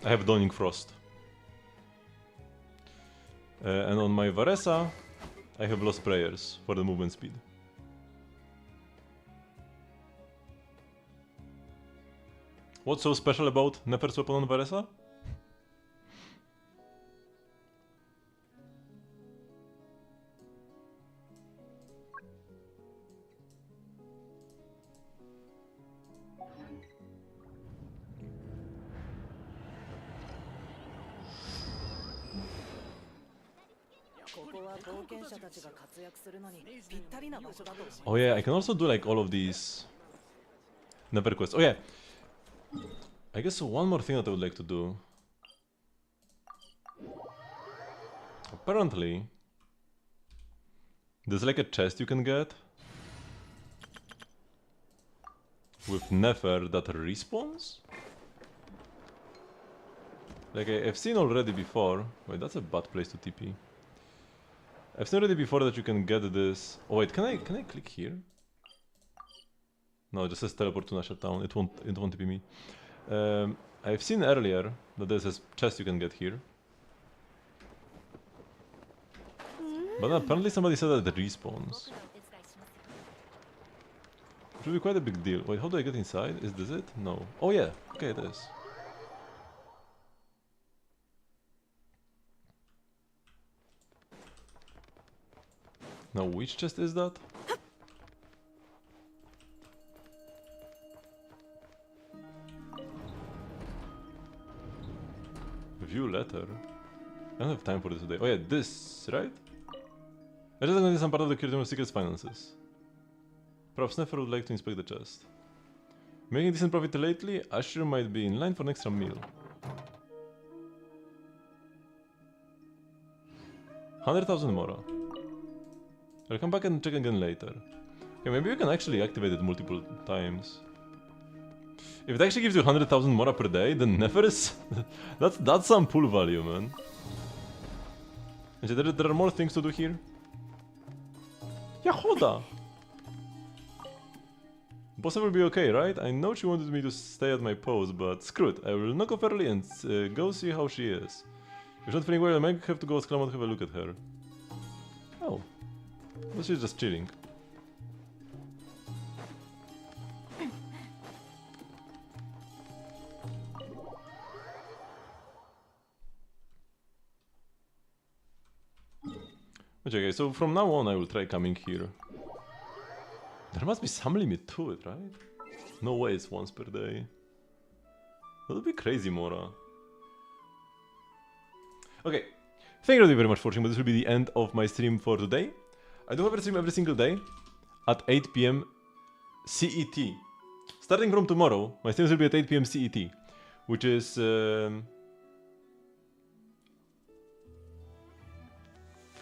I have Dawning Frost. And on my Varesa, I have Lost Prayers for the movement speed. What's so special about Nefer's weapon on Varesa? Oh yeah, I can also do like all of these Nefer quests. Oh yeah, I guess one more thing that I would like to do. Apparently, there's like a chest you can get with Nefer that respawns? Like I've seen already before. Wait, that's a bad place to TP. I've seen already before that you can get this. Oh wait, can I click here? No, it just says teleport to Nasha Town. It won't TP me. I've seen earlier that there's a chest you can get here. But apparently somebody said that it respawns. Which would be quite a big deal. Wait, how do I get inside? Is this it? No. Oh yeah, okay it is. Now which chest is that? View letter? I don't have time for this today. Oh yeah, this, right? I just gonna do some part of the Curator of Secrets finances. Perhaps Nefer would like to inspect the chest. Making decent profit lately, Asher might be in line for an extra meal. 100,000 more. I'll come back and check again later. Okay, maybe we can actually activate it multiple times. If it actually gives you 100,000 mora per day, then never is... that's some pull value, man. And so there are more things to do here. Yahoda! Bossa will be okay, right? I know she wanted me to stay at my post, but screw it. I will knock off early and go see how she is. If she's not feeling well, I might have to go ask Clement to have a look at her. Oh. Well, she's just chilling. Okay, so from now on I will try coming here. There must be some limit to it, right? No way it's once per day. That would be crazy, Mora. Okay, thank you very much for watching, but this will be the end of my stream for today. I do have a stream every single day at 8 PM CET. Starting from tomorrow, my streams will be at 8 PM CET, which is...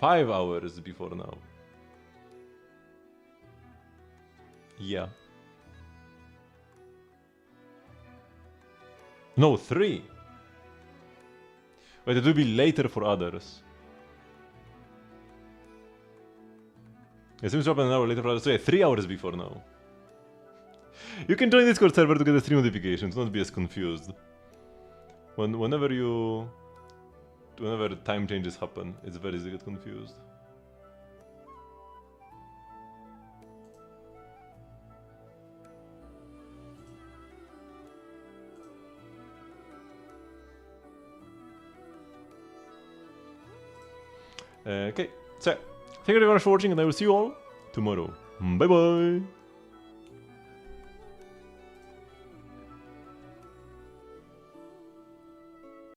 5 hours before now. Yeah. No, 3. But it will be later for others. It seems to happen an hour later for others. So yeah, 3 hours before now. You can join Discord server to get the stream notifications, don't be as confused. Whenever time changes happen, it's very easy to get confused. Okay, so thank you very much for watching, and I will see you all tomorrow. Bye bye!